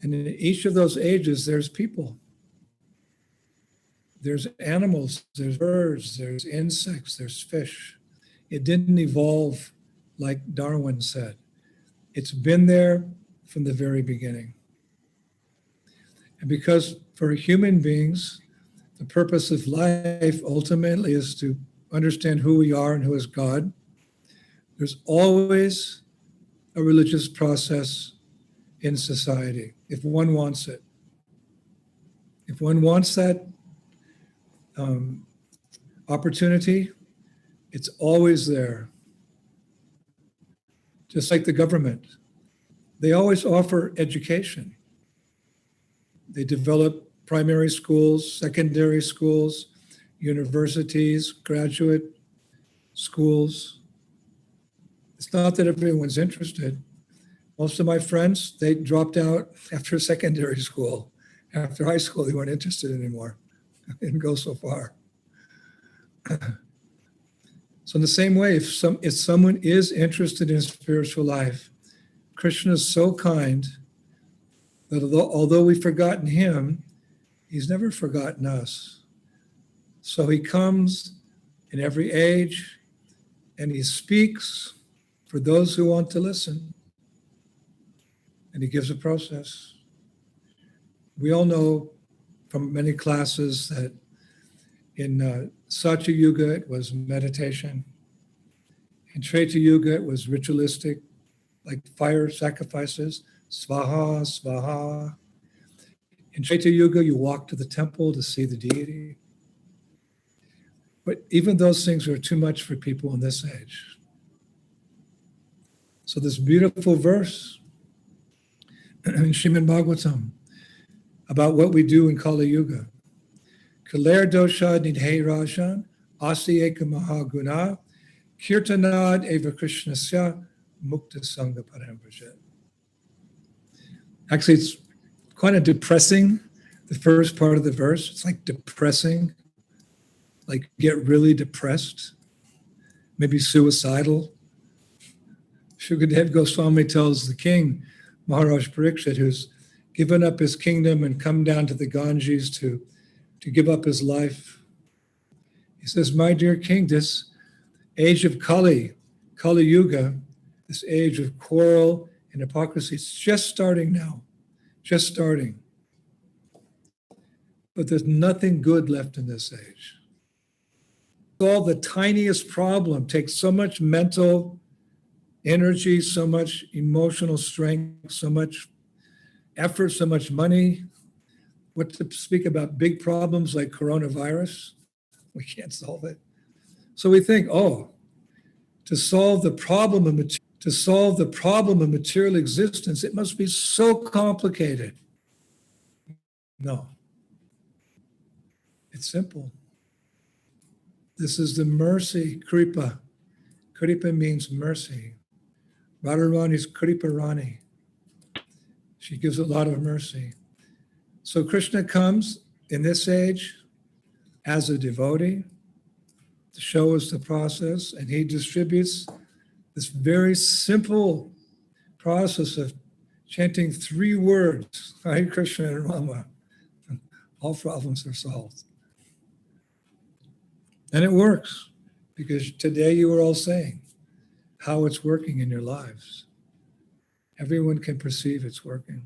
O: And in each of those ages, there's people. There's animals, there's birds, there's insects, there's fish. It didn't evolve like Darwin said. It's been there from the very beginning. And because for human beings, the purpose of life ultimately is to understand who we are and who is God, there's always a religious process in society, if one wants it. If one wants that opportunity, it's always there. Just like the government. They always offer education. They develop primary schools, secondary schools, universities, graduate schools. It's not that everyone's interested. Most of my friends, they dropped out after secondary school. After high school, they weren't interested anymore. They didn't go so far. So in the same way, if someone is interested in spiritual life, Krishna is so kind that although we've forgotten him, he's never forgotten us. So he comes in every age and he speaks for those who want to listen. And he gives a process. We all know from many classes that in Satya Yuga, it was meditation. In Treta Yuga, it was ritualistic, like fire sacrifices, svaha, svaha. In Treta Yuga, you walk to the temple to see the deity. But even those things are too much for people in this age. So this beautiful verse in Srimad Bhagavatam about what we do in Kali Yuga. Kaler dosha nidhe rajan, asi eka mahaguna, kirtanad eva krishnasya, mukta sangha parambraja. Actually, it's kind of depressing, the first part of the verse. It's like depressing, like get really depressed, maybe suicidal. Shukadev Goswami tells the king, Maharaj Parikshit, who's given up his kingdom and come down to the Ganges to give up his life. He says, my dear king, this age of Kali Yuga, this age of quarrel and hypocrisy, it's just starting now, just starting. But there's nothing good left in this age. All the tiniest problem takes so much mental energy, so much emotional strength, so much effort, so much money. What to speak about big problems like coronavirus? We can't solve it. So we think, to solve the problem of material existence, it must be so complicated. No. It's simple. This is the mercy, kripa. Kripa means mercy. Radharani is Kripa Rani. She gives a lot of mercy. So Krishna comes in this age as a devotee to show us the process, and he distributes this very simple process of chanting 3 words, Hare Krishna and Rama. All problems are solved. And it works, because today you were all saying how it's working in your lives. Everyone can perceive it's working.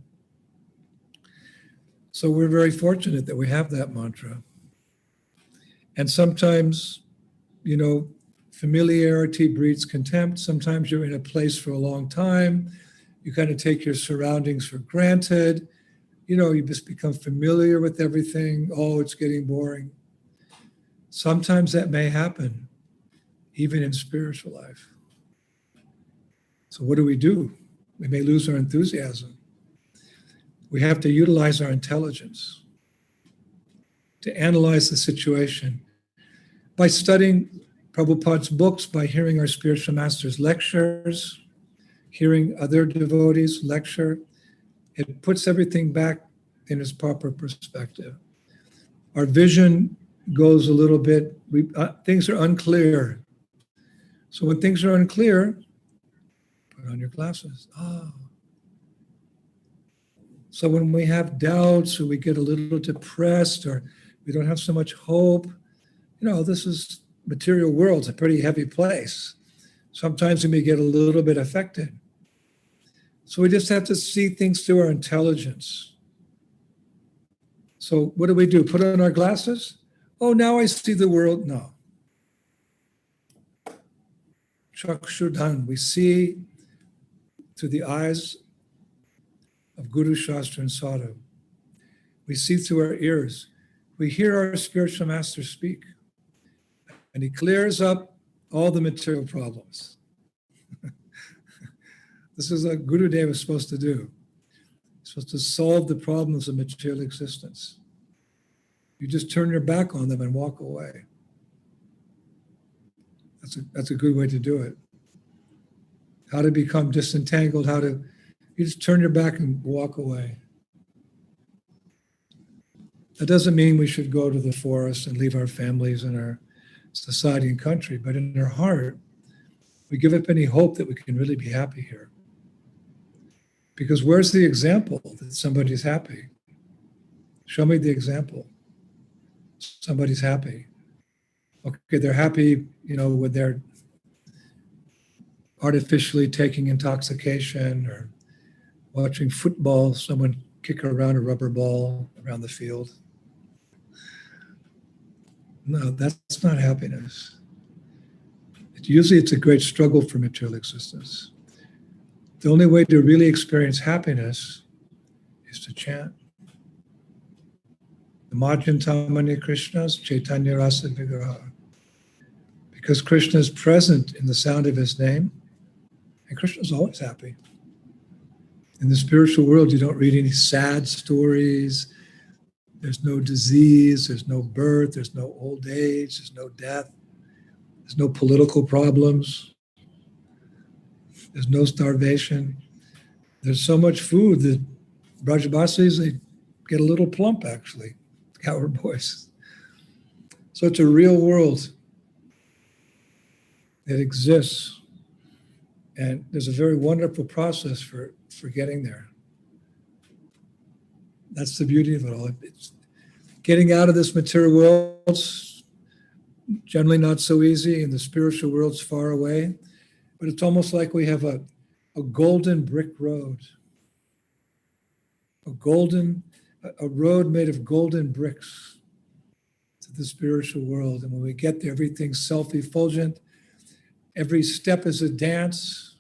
O: So we're very fortunate that we have that mantra. And sometimes, familiarity breeds contempt. Sometimes you're in a place for a long time. You kind of take your surroundings for granted. You just become familiar with everything. Oh, it's getting boring. Sometimes that may happen, even in spiritual life. So what do? We may lose our enthusiasm. We have to utilize our intelligence to analyze the situation by studying Prabhupada's books, by hearing our spiritual masters' lectures, hearing other devotees lecture. It puts everything back in its proper perspective. Our vision goes a little bit, things are unclear. So when things are unclear, put on your glasses. Oh. So when we have doubts or we get a little depressed or we don't have so much hope, this is material world's a pretty heavy place. Sometimes we may get a little bit affected. So we just have to see things through our intelligence. So what do? Put on our glasses? Oh, now I see the world. No. Chakshudan, we see through the eyes of Guru, Shastra, and Sadhu. We see through our ears. We hear our spiritual master speak. And he clears up all the material problems. This is what Gurudev is supposed to do. He's supposed to solve the problems of material existence. You just turn your back on them and walk away. That's a good way to do it. How to become disentangled, you just turn your back and walk away. That doesn't mean we should go to the forest and leave our families and our society and country, but in our heart, we give up any hope that we can really be happy here. Because where's the example that somebody's happy? Show me the example. Somebody's happy. Okay, they're happy, when they're artificially taking intoxication or watching football, someone kick around a rubber ball around the field. No, that's not happiness. Usually it's a great struggle for material existence. The only way to really experience happiness is to chant. The Madhyantamani Krishna's Chaitanya Rasa Vigraha. Because Krishna is present in the sound of his name, and Krishna is always happy. In the spiritual world, you don't read any sad stories. There's no disease, there's no birth, there's no old age, there's no death, there's no political problems, there's no starvation. There's so much food that Brajbasis, they get a little plump, actually, coward boys. So it's a real world that exists. And there's a very wonderful process for getting there. That's the beauty of it all. It's getting out of this material world's generally not so easy, and the spiritual world's far away. But it's almost like we have a golden brick road. A road made of golden bricks to the spiritual world. And when we get there, everything's self-effulgent. Every step is a dance.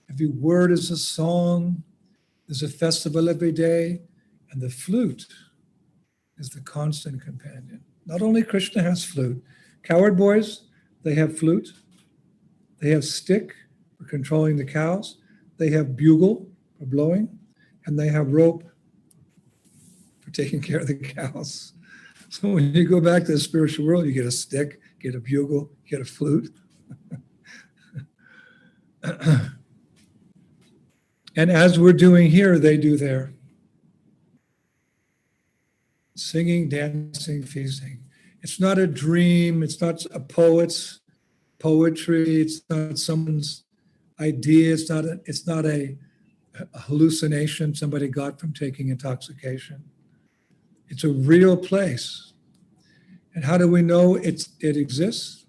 O: Every word is a song. There's a festival every day. And the flute is the constant companion. Not only Krishna has flute. Coward boys, they have flute. They have stick for controlling the cows. They have bugle for blowing. And they have rope for taking care of the cows. So when you go back to the spiritual world, you get a stick, get a bugle, get a flute. And as we're doing here, they do there. Singing, dancing, feasting. It's not a dream. It's not a poet's poetry. It's not someone's idea. It's not a hallucination somebody got from taking intoxication. It's a real place. And how do we know it exists?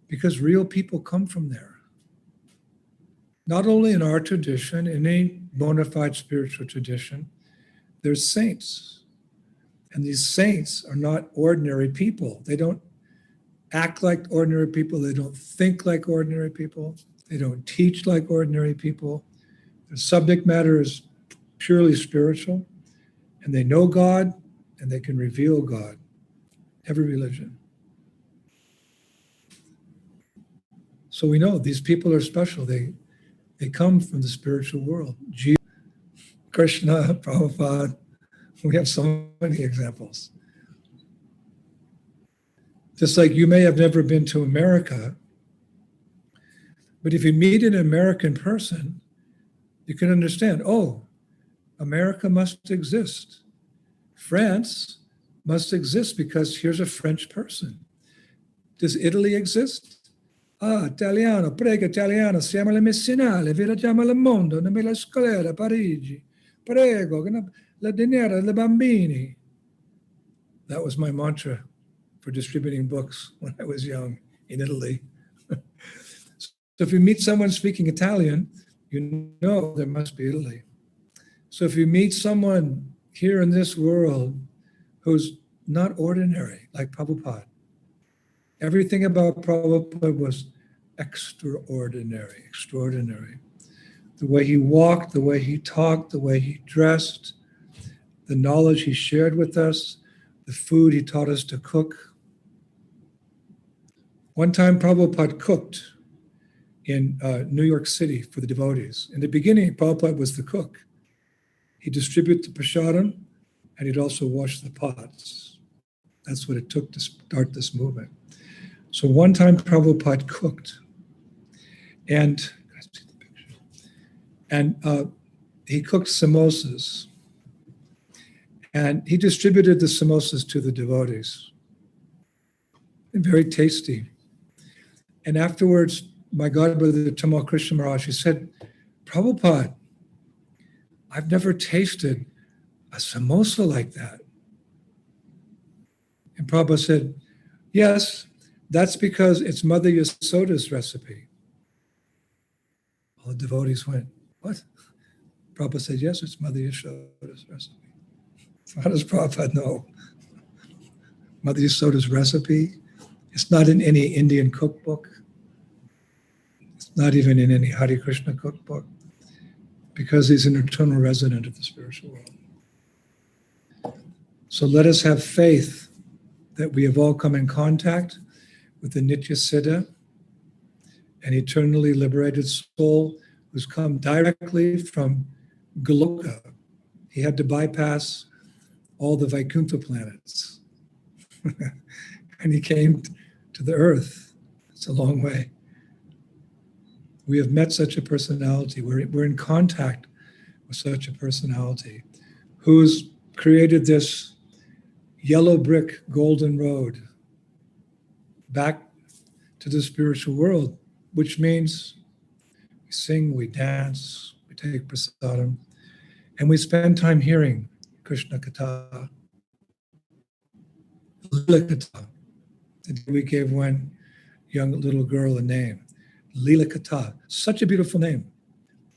O: Because real people come from there. Not only in our tradition, in any bona fide spiritual tradition, there's saints. And these saints are not ordinary people. They don't act like ordinary people. They don't think like ordinary people. They don't teach like ordinary people. Their subject matter is purely spiritual. And they know God, and they can reveal God. Every religion. So we know these people are special. They come from the spiritual world. Jesus, Krishna, Prabhupada, we have so many examples. Just like you may have never been to America, but if you meet an American person, you can understand, oh, America must exist. France must exist because here's a French person. Does Italy exist? Ah, italiano, prego italiano, siamo alle medicinali, viaggiamo al mondo, nella scuola, Parigi. Prego, la dinero, le bambini. That was my mantra for distributing books when I was young in Italy. So if you meet someone speaking Italian, you know there must be Italy. So if you meet someone here in this world who's not ordinary, like Prabhupada, everything about Prabhupada was extraordinary, extraordinary. The way he walked, the way he talked, the way he dressed, the knowledge he shared with us, the food he taught us to cook. One time Prabhupada cooked in New York City for the devotees. In the beginning, Prabhupada was the cook. He'd distribute the prasadam, and he'd also wash the pots. That's what it took to start this movement. So one time Prabhupada cooked, and he cooked samosas, and he distributed the samosas to the devotees. And very tasty. And afterwards, my godbrother Tamal Krishna Maharaj, he said, Prabhupada, I've never tasted a samosa like that. And Prabhupada said, yes, that's because it's Mother Yasoda's recipe. All the devotees went, what? Prabhupada said, yes, it's Mother Yasoda's recipe. So how does Prabhupada know? Mother Yasoda's recipe? It's not in any Indian cookbook. It's not even in any Hare Krishna cookbook, because he's an eternal resident of the spiritual world. So let us have faith that we have all come in contact with the Nitya Siddha, an eternally liberated soul who's come directly from Goloka. He had to bypass all the Vaikuntha planets. And he came to the earth. It's a long way. We have met such a personality. We're in contact with such a personality who's created this yellow brick golden road back to the spiritual world, which means we sing, we dance, we take prasadam, and we spend time hearing Krishna Katha, Lila Katha. We gave one young little girl a name, Lila Katha. Such a beautiful name.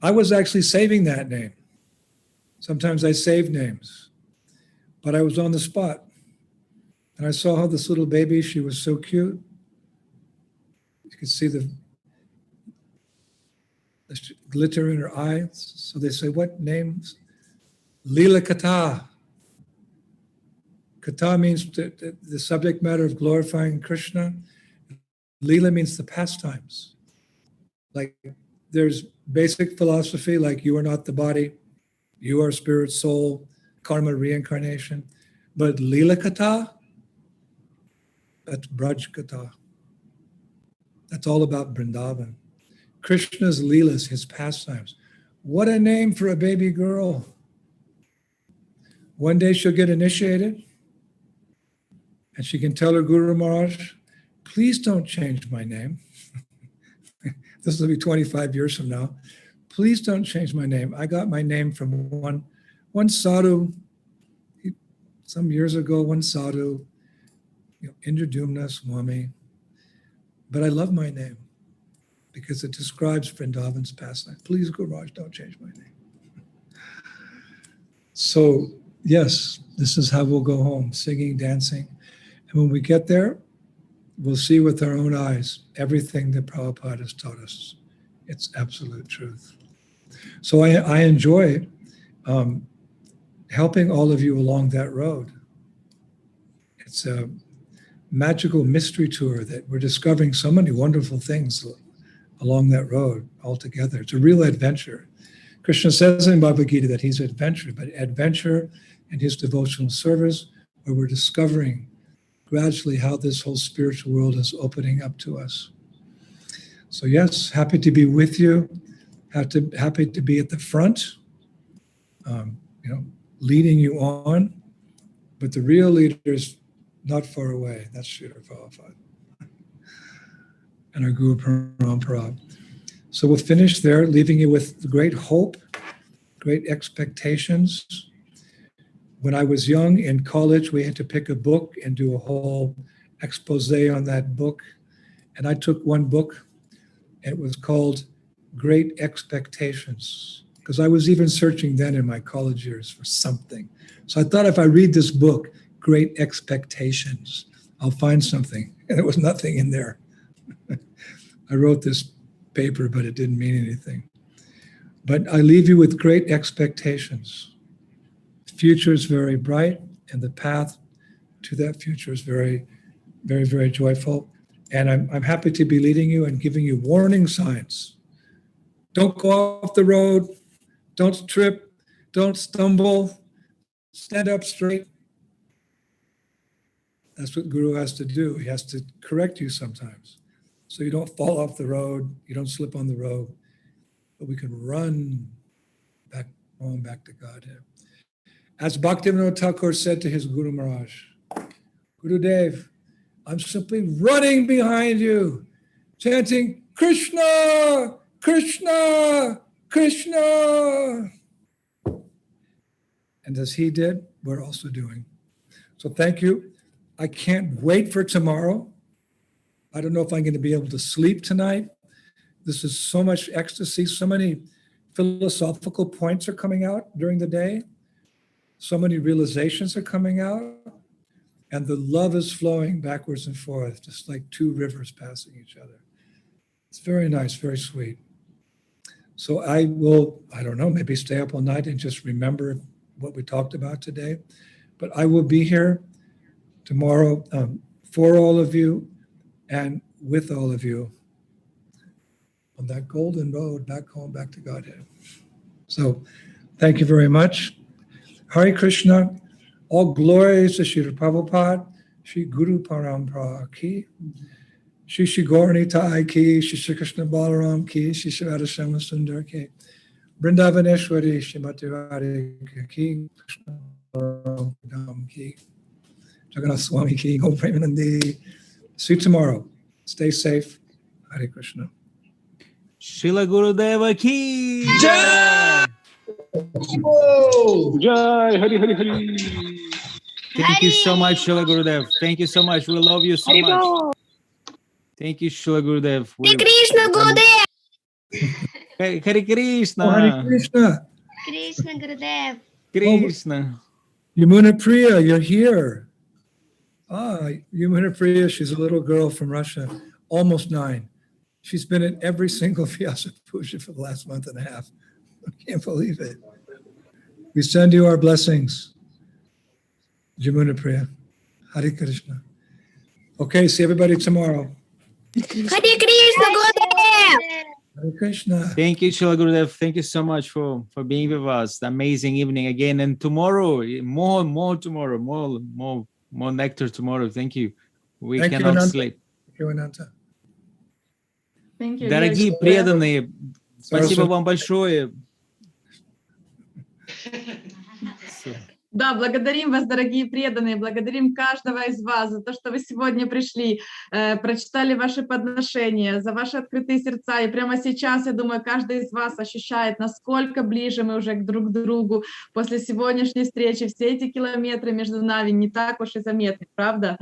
O: I was actually saving that name. Sometimes I save names, but I was on the spot. And I saw how this little baby, she was so cute. You could see the glitter in her eyes. So they say, what names? Lila Katha. Katha means the subject matter of glorifying Krishna. Lila means the pastimes. Like there's basic philosophy, like you are not the body, you are spirit, soul, karma, reincarnation. But Lila Katha, that's Braj Katha. That's all about Vrindavan. Krishna's Leelas, his pastimes. What a name for a baby girl. One day she'll get initiated and she can tell her Guru Maharaj, please don't change my name. This will be 25 years from now. Please don't change my name. I got my name from one sadhu, some years ago, one sadhu, Indradumna Swami. But I love my name because it describes Vrindavan's pastime. Please, Guru Maharaj, don't change my name. So, yes, this is how we'll go home, singing, dancing. And when we get there, we'll see with our own eyes everything that Prabhupada has taught us. It's absolute truth. So I enjoy helping all of you along that road. It's a magical mystery tour that we're discovering so many wonderful things along that road altogether. It's a real adventure. Krishna says in Bhagavad Gita that he's adventure, but adventure in his devotional service, where we're discovering gradually how this whole spiritual world is opening up to us. So yes, happy to be with you, happy to be at the front, leading you on, but the real leader is not far away. That's Srila Prabhupada. and our Guru Parampara. So we'll finish there, leaving you with great hope, great expectations. When I was young in college, we had to pick a book and do a whole expose on that book. And I took one book, and it was called Great Expectations, because I was even searching then in my college years for something. So I thought if I read this book, Great Expectations, I'll find something. And there was nothing in there. I wrote this paper, but it didn't mean anything. But I leave you with great expectations. The future is very bright, and the path to that future is very, very, very joyful. And I'm happy to be leading you and giving you warning signs. Don't go off the road. Don't trip. Don't stumble. Stand up straight. That's what Guru has to do. He has to correct you sometimes. So you don't fall off the road. You don't slip on the road. But we can run back home, back to Godhead. As Bhaktivinoda Thakur said to his Guru Maharaj, Gurudev, I'm simply running behind you, chanting, Krishna, Krishna, Krishna. And as he did, we're also doing. So thank you. I can't wait for tomorrow. I don't know if I'm going to be able to sleep tonight. This is so much ecstasy. So many philosophical points are coming out during the day. So many realizations are coming out. And the love is flowing backwards and forth, just like two rivers passing each other. It's very nice, very sweet. So I will, I don't know, maybe stay up all night and just remember what we talked about today. But I will be here tomorrow for all of you and with all of you on that golden road back home, back to Godhead. So thank you very much. Hare Krishna. All glories to Sri Prabhupada, Sri Guru Parampara ki, Sri Gaura ki, Sri Krishna Balaram ki, Sri Radha Shama Sundar ki, Vrindavaneshwari, Srimati Radhika ki, Krishna Balaram ki, Jagannath Swami ki, Go Premanandi. See you tomorrow. Stay safe. Hare Krishna.
A: Srila Gurudeva ki
V: Jai! Jai! Hari Hari Hari!
A: Thank you so much, Srila Gurudev. Thank you so much. We love you so much. Thank you, Srila Gurudev.
E: Hare Krishna, Gurudev.
A: Hare Krishna.
O: Oh, Hare Krishna.
E: Krishna, Gurudev.
A: Krishna.
O: Yamuna Priya, you're here. Ah, Yamuna Priya, she's a little girl from Russia, almost 9. She's been at every single Vyasa Puja for the last month and a half. I can't believe it. We send you our blessings. Jamuna Priya. Hare Krishna. Okay, see everybody tomorrow.
E: Hare Krishna, Gurudev.
O: Hare Krishna.
A: Thank you, Srila Gurudev. Thank you so much for being with us. Amazing evening again. And tomorrow, more tomorrow, more nectar tomorrow. Thank you. We
O: Thank
A: cannot
O: you,
A: sleep.
O: Thank you, Ananta.
H: Thank you.
A: Дорогие преданные, спасибо вам большое.
H: Да, благодарим вас, дорогие преданные, благодарим каждого из вас за то, что вы сегодня пришли, прочитали ваши подношения, за ваши открытые сердца. И прямо сейчас, я думаю, каждый из вас ощущает, насколько ближе мы уже друг к другу после сегодняшней встречи. Все эти километры между нами не так уж и заметны, правда?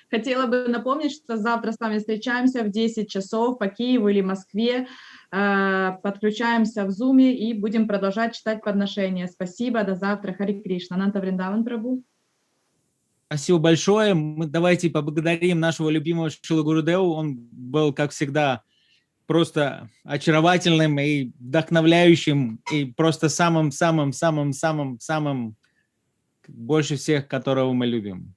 H: Хотела бы напомнить, что завтра с вами встречаемся в 10 часов по Киеву или Москве. Подключаемся в Зуме и будем продолжать читать подношения. Спасибо, до завтра. Хари Кришна. Ананта Вриндаван Прабху.
A: Спасибо большое. Давайте поблагодарим нашего любимого Шрила Гурудеву. Он был, как всегда, просто очаровательным и вдохновляющим, и просто самым больше всех, которого мы любим.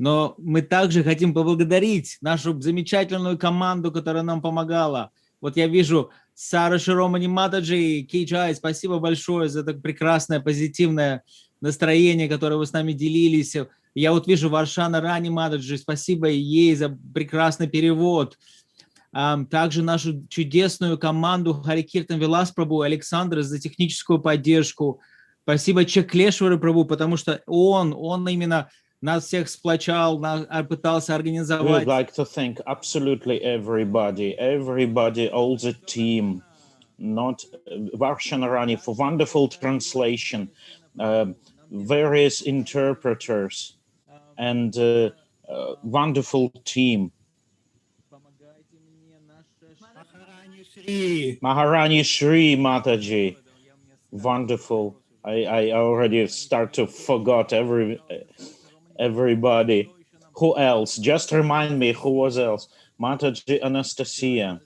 A: Но мы также хотим поблагодарить нашу замечательную команду, которая нам помогала. Вот я вижу Сара Широмани Матаджи, Кейджай, спасибо большое за это прекрасное, позитивное настроение, которое вы с нами делились. Я вот вижу Варшана Рани Матаджи, спасибо ей за прекрасный перевод. Также нашу чудесную команду Хари Киртан Вилас Прабху, Александра за техническую поддержку. Спасибо Чаклешвару Прабху, потому что он именно нас всех сплочал, пытался
X: We would
A: организовать.
X: like to thank absolutely everybody, all the team, not Varshan Rani for wonderful translation, various interpreters, and wonderful team. Maharani Shri Mataji, wonderful. I already start to forgot everybody. Who else? Just remind me who was else. Mataji Anastasia.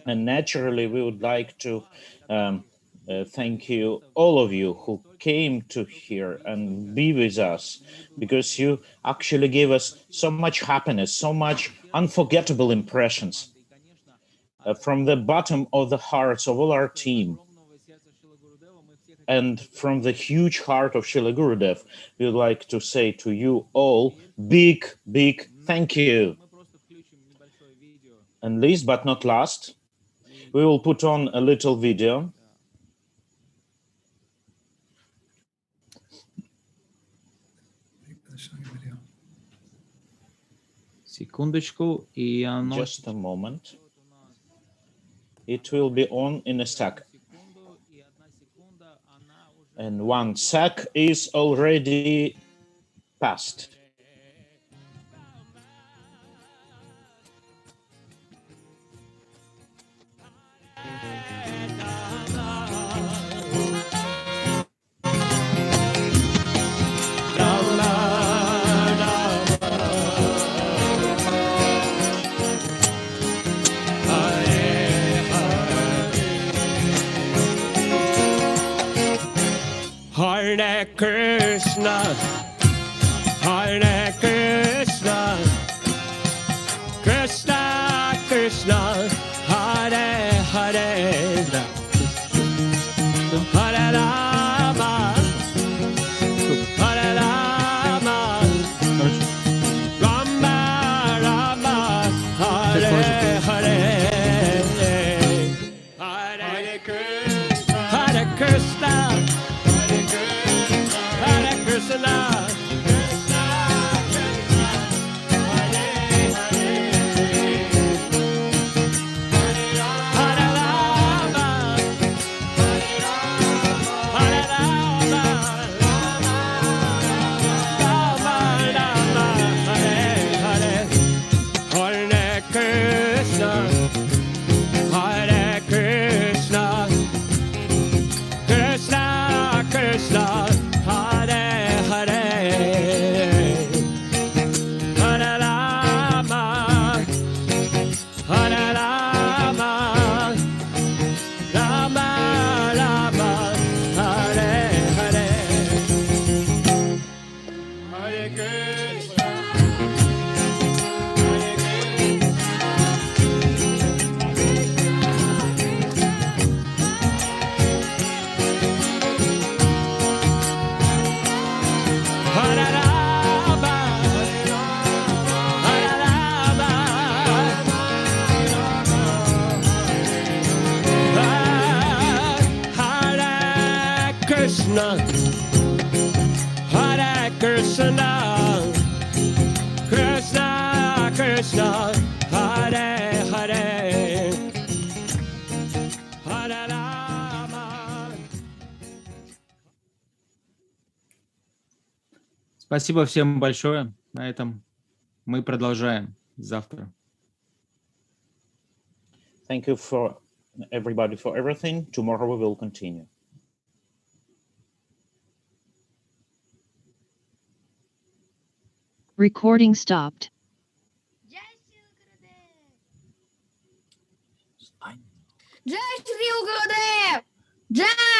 X: And naturally, we would like to thank you, all of you who came to here and be with us, because you actually gave us so much happiness, so much unforgettable impressions. From the bottom of the hearts of all our team, and from the huge heart of Srila Gurudev, we would like to say to you all, big thank you. And least but not last, we will put on a little video.
A: Секундочку, и оно...
X: Just a moment. It will be on in a sec. And 1 sec is already passed.
B: Hare Krishna, Hare Krishna, Krishna Krishna, Hare Hare, Hare Rama, Hare Rama, Rama Rama, Hare Hare, Hare Krishna, Hare Krishna. Krishna, Hare Krishna, Krishna Krishna, Hare Hare, Hare Rama.
A: Спасибо всем большое. На этом мы продолжаем завтра.
X: Thank you for everybody for everything. Tomorrow we will continue.
R: Recording stopped.
S: Jai Shri Gurudev! Jai!